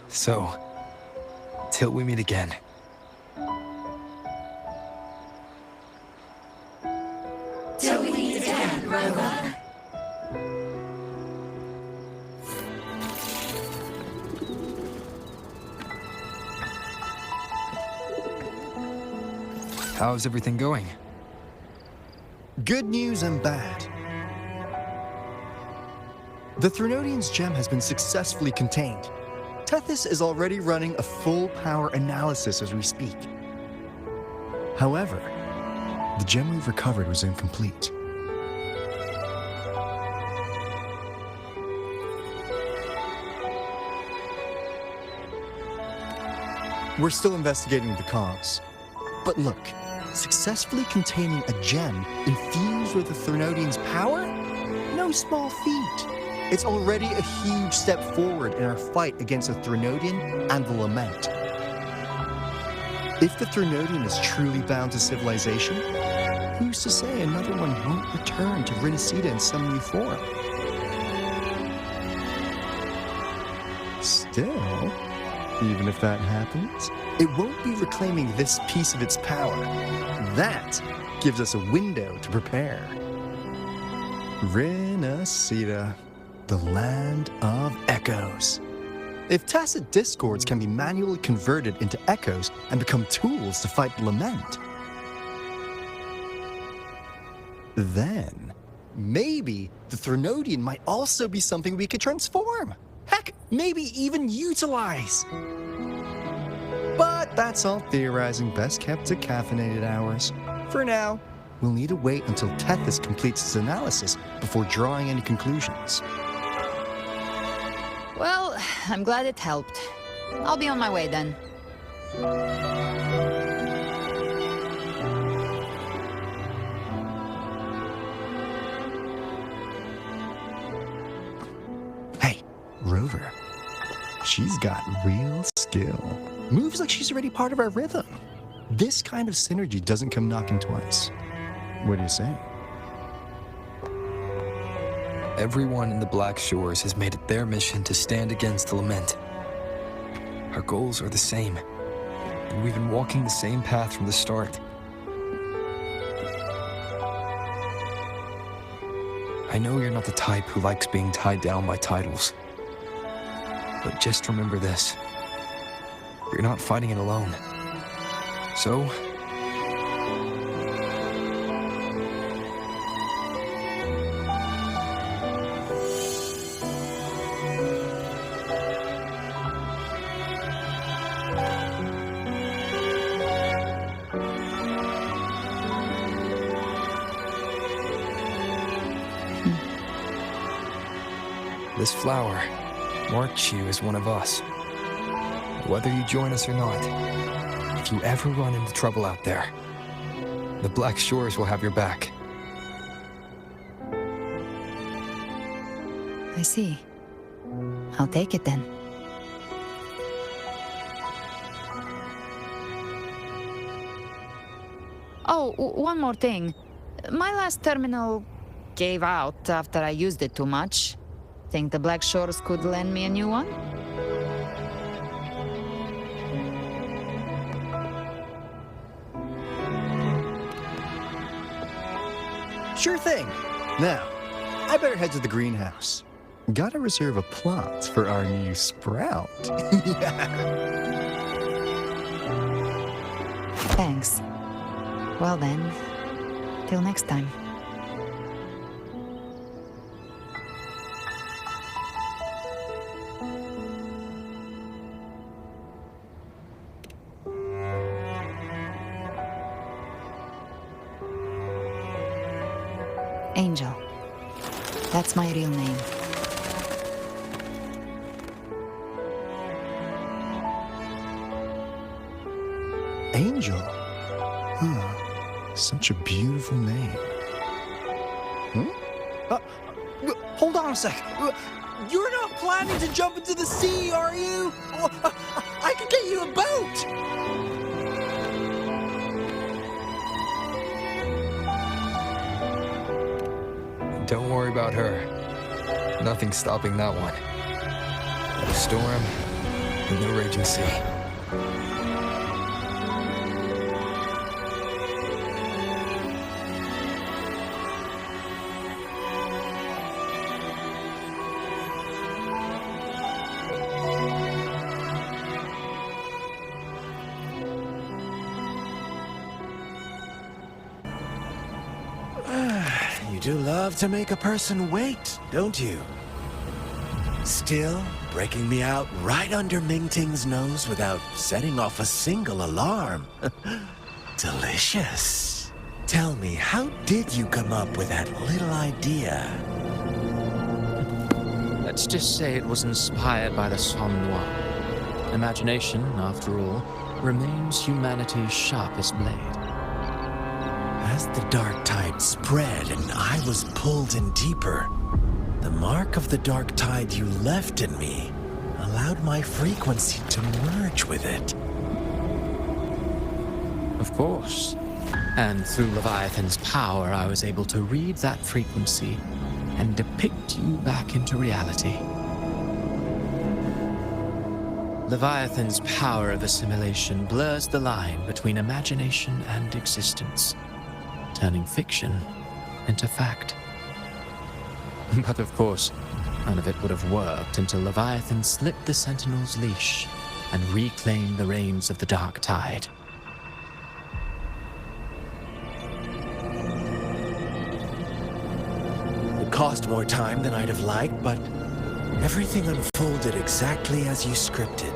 So, till we meet again. Till we meet again, Rover. How's everything going? Good news and bad. The Threnodian's gem has been successfully contained. Tethys is already running a full power analysis as we speak. However, the gem we've recovered was incomplete. We're still investigating the cause. But look, successfully containing a gem infused with the Threnodian's power? No small feat. It's already a huge step forward in our fight against the Threnodian and the Lament. If the Threnodian is truly bound to civilization, who's to say another one won't return to Renacida in some new form? Still, even if that happens, it won't be reclaiming this piece of its power. That gives us a window to prepare. Renacida, the land of echoes. If tacit discords can be manually converted into echoes and become tools to fight the Lament, then maybe the Threnodian might also be something we could transform. Heck, maybe even utilize. But that's all theorizing best kept to caffeinated hours. For now, we'll need to wait until Tethys completes his analysis before drawing any conclusions. Well, I'm glad it helped. I'll be on my way then. Hey, Rover. She's got real skill. Moves like she's already part of our rhythm. This kind of synergy doesn't come knocking twice. What do you say? Everyone in the Black Shores has made it their mission to stand against the Lament. Our goals are the same, and we've been walking the same path from the start. I know you're not the type who likes being tied down by titles, but just remember this. You're not fighting it alone. So, this flower marks you as one of us. Whether you join us or not, if you ever run into trouble out there, the Black Shores will have your back. I see. I'll take it then. Oh, one more thing. My last terminal gave out after I used it too much. Think the Black Shores could lend me a new one? Sure thing. Now, I better head to the greenhouse. Gotta reserve a plot for our new sprout. Thanks. Well then, till next time. Angel. That's my real name. Angel? Huh. Such a beautiful name. Hold on a sec. You're not planning to jump into the sea, are you? I can get you a boat! Don't worry about her. Nothing's stopping that one. No storm, and no raging sea. You do love to make a person wait, don't you? Still breaking me out right under Mingting's nose without setting off a single alarm. Delicious. Tell me, how did you come up with that little idea? Let's just say it was inspired by the Somme Noir. Imagination, after all, remains humanity's sharpest blade. As the dark tide spread and I was pulled in deeper, the mark of the dark tide you left in me allowed my frequency to merge with it. Of course. And through Leviathan's power, I was able to read that frequency and depict you back into reality. Leviathan's power of assimilation blurs the line between imagination and existence, turning fiction into fact. But of course, none of it would have worked until Leviathan slipped the Sentinel's leash and reclaimed the reins of the darktide. It cost more time than I'd have liked, but everything unfolded exactly as you scripted.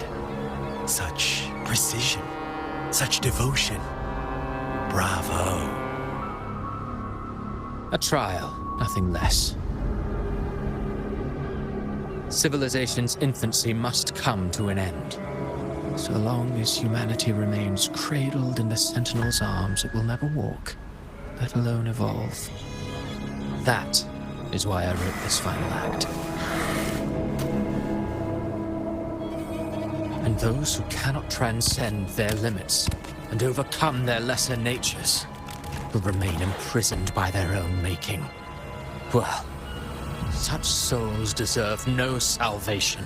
Such precision, such devotion. Bravo. A trial, nothing less. Civilization's infancy must come to an end. So long as humanity remains cradled in the Sentinel's arms, it will never walk, let alone evolve. That is why I wrote this final act. And those who cannot transcend their limits and overcome their lesser natures will remain imprisoned by their own making. Well, such souls deserve no salvation.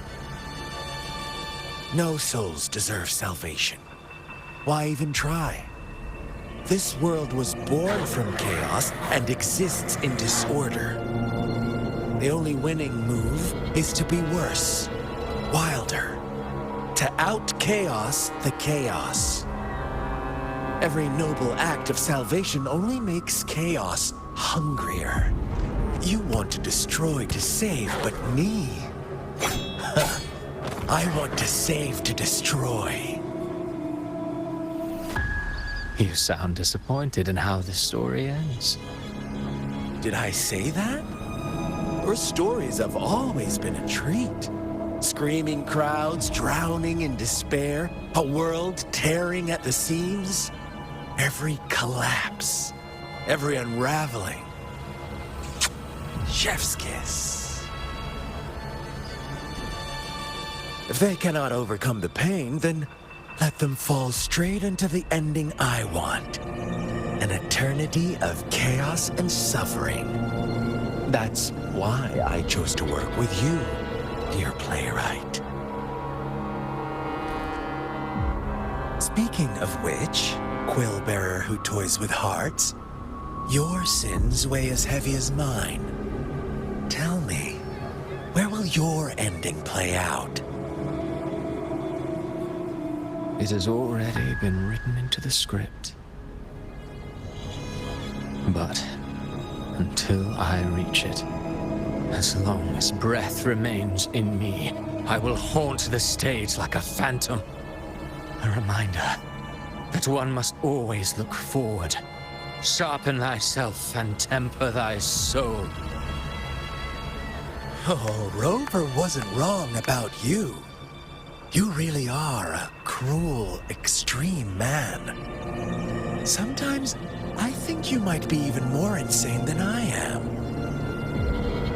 No souls deserve salvation. Why even try? This world was born from chaos and exists in disorder. The only winning move is to be worse, wilder, to out-chaos the chaos. Every noble act of salvation only makes chaos hungrier. You want to destroy to save, but me? I want to save to destroy. You sound disappointed in how this story ends. Did I say that? Your stories have always been a treat. Screaming crowds drowning in despair, a world tearing at the seams. Every collapse, every unraveling. Chef's kiss. If they cannot overcome the pain, then let them fall straight into the ending I want. An eternity of chaos and suffering. That's why I chose to work with you, dear playwright. Speaking of which, quill-bearer who toys with hearts, your sins weigh as heavy as mine. Tell me, where will your ending play out? It has already been written into the script. But until I reach it, as long as breath remains in me, I will haunt the stage like a phantom. A reminder that one must always look forward. Sharpen thyself and temper thy soul. Oh, Rover wasn't wrong about you. You really are a cruel, extreme man. Sometimes I think you might be even more insane than I am.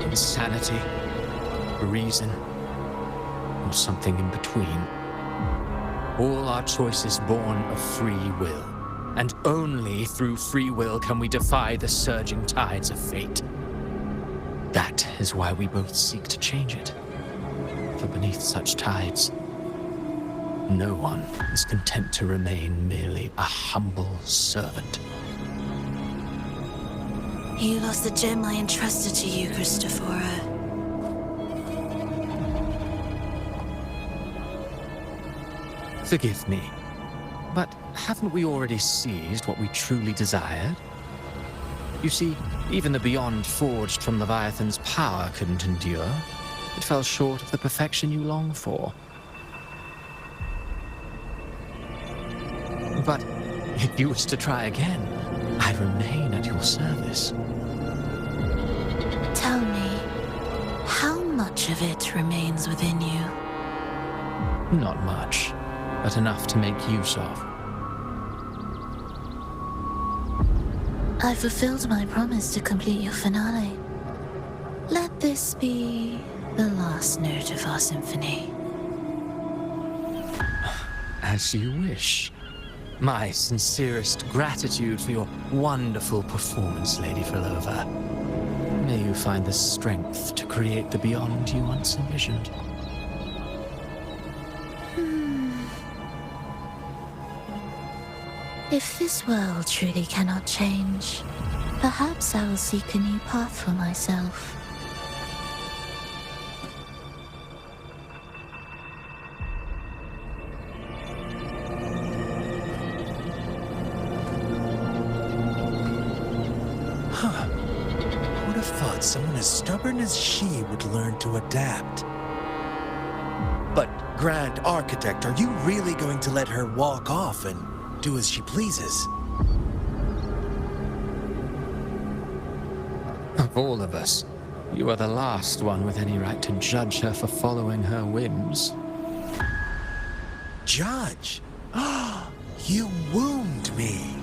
Insanity, reason, or something in between. All our choices born of free will. And only through free will can we defy the surging tides of fate. That is why we both seek to change it. For beneath such tides, no one is content to remain merely a humble servant. You lost the gem I entrusted to you, Christophora. Forgive me, but haven't we already seized what we truly desired? You see, even the beyond forged from Leviathan's power couldn't endure. It fell short of the perfection you long for. But if you wish to try again, I remain at your service. Tell me, how much of it remains within you? Not much, but enough to make use of. I fulfilled my promise to complete your finale. Let this be the last note of our symphony. As you wish. My sincerest gratitude for your wonderful performance, Lady Filova. May you find the strength to create the beyond you once envisioned. If this world truly cannot change, perhaps I will seek a new path for myself. Would have thought someone as stubborn as she would learn to adapt. But, Grand Architect, are you really going to let her walk off and do as she pleases? Of all of us, you are the last one with any right to judge her for following her whims. Judge? You wound me.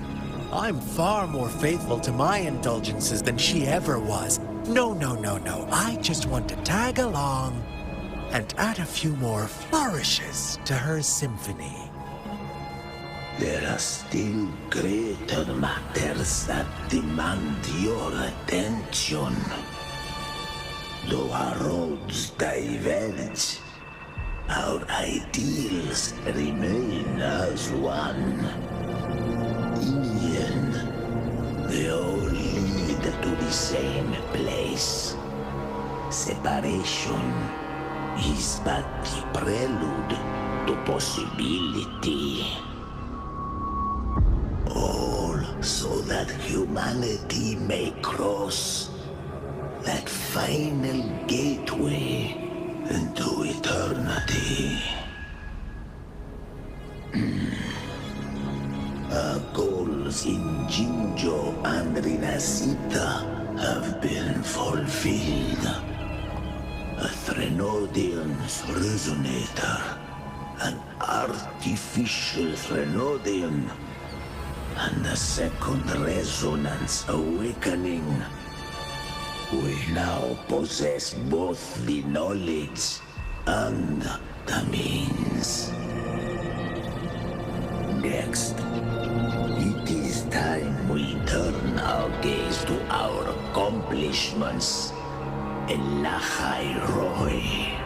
I'm far more faithful to my indulgences than she ever was. No. I just want to tag along and add a few more flourishes to her symphony. There are still greater matters that demand your attention. Though our roads diverge, our ideals remain as one. In the end, they all lead to the same place. Separation is but the prelude to possibility. All so that humanity may cross that final gateway into eternity. Our goals in Jinjo and Rinasita have been fulfilled. A Threnodian's resonator, an artificial Threnodian, and a second resonance awakening. We now possess both the knowledge and the means. Next, it is time we turn our gaze to our accomplishments. Elahai Roy.